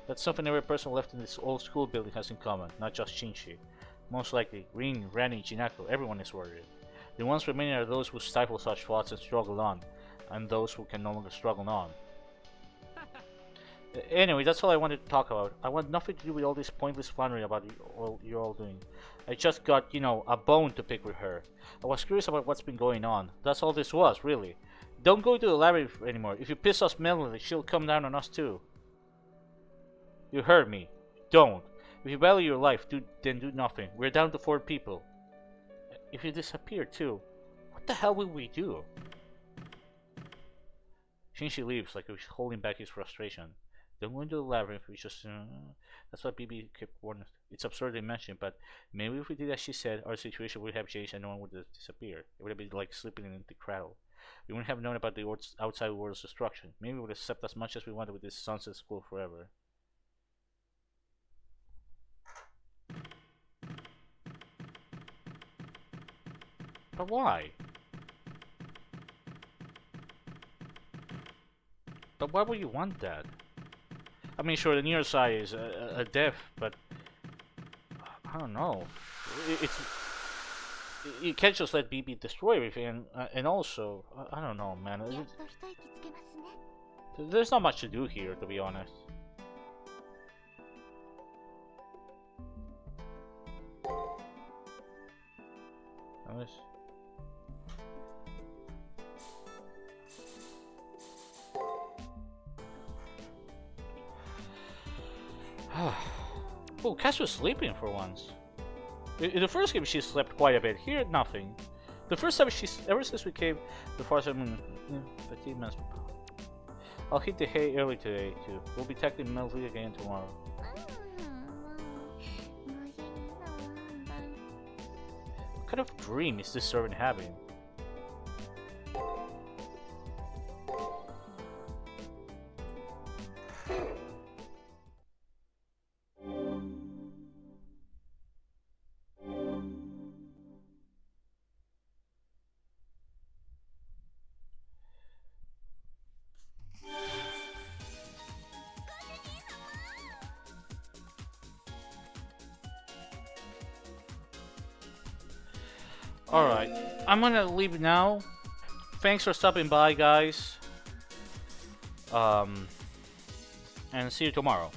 That's something every person left in this old school building has in common, not just Shinji. Most likely, Rin, Rani, Jinako, everyone is worried. The ones remaining are those who stifle such thoughts and struggle on, and those who can no longer struggle on. Anyway, that's all I wanted to talk about. I want nothing to do with all this pointless flannery about you're all doing. I just got, you know, a bone to pick with her. I was curious about what's been going on. That's all this was, really. Don't go to the labyrinth anymore. If you piss us Melody, she'll come down on us too. You heard me. Don't. If you value your life, then do nothing. We're down to 4 people. If you disappear too, what the hell will we do? Shinji leaves like he's holding back his frustration. Don't go into the labyrinth, we just... that's what BB kept warning us. It's absurd to mention, but maybe if we did as she said, our situation would have changed and no one would have disappeared. It would have been like sleeping in the cradle. We wouldn't have known about the outside world's destruction. Maybe we would accept as much as we wanted with this sunset school forever. But why? But why would you want that? I mean, sure, the near side is a death, but I don't know. You can't just let BB destroy everything, and also, I don't know, man. There's not much to do here, to be honest. Oh, Cass was sleeping for once. In the first game, she slept quite a bit. Here, nothing. The first time ever since we came the first time, 15 minutes. I'll hit the hay early today too. We'll be tackling Melody again tomorrow. What kind of dream is this servant having? Alright, I'm gonna leave now. Thanks for stopping by, guys. And see you tomorrow.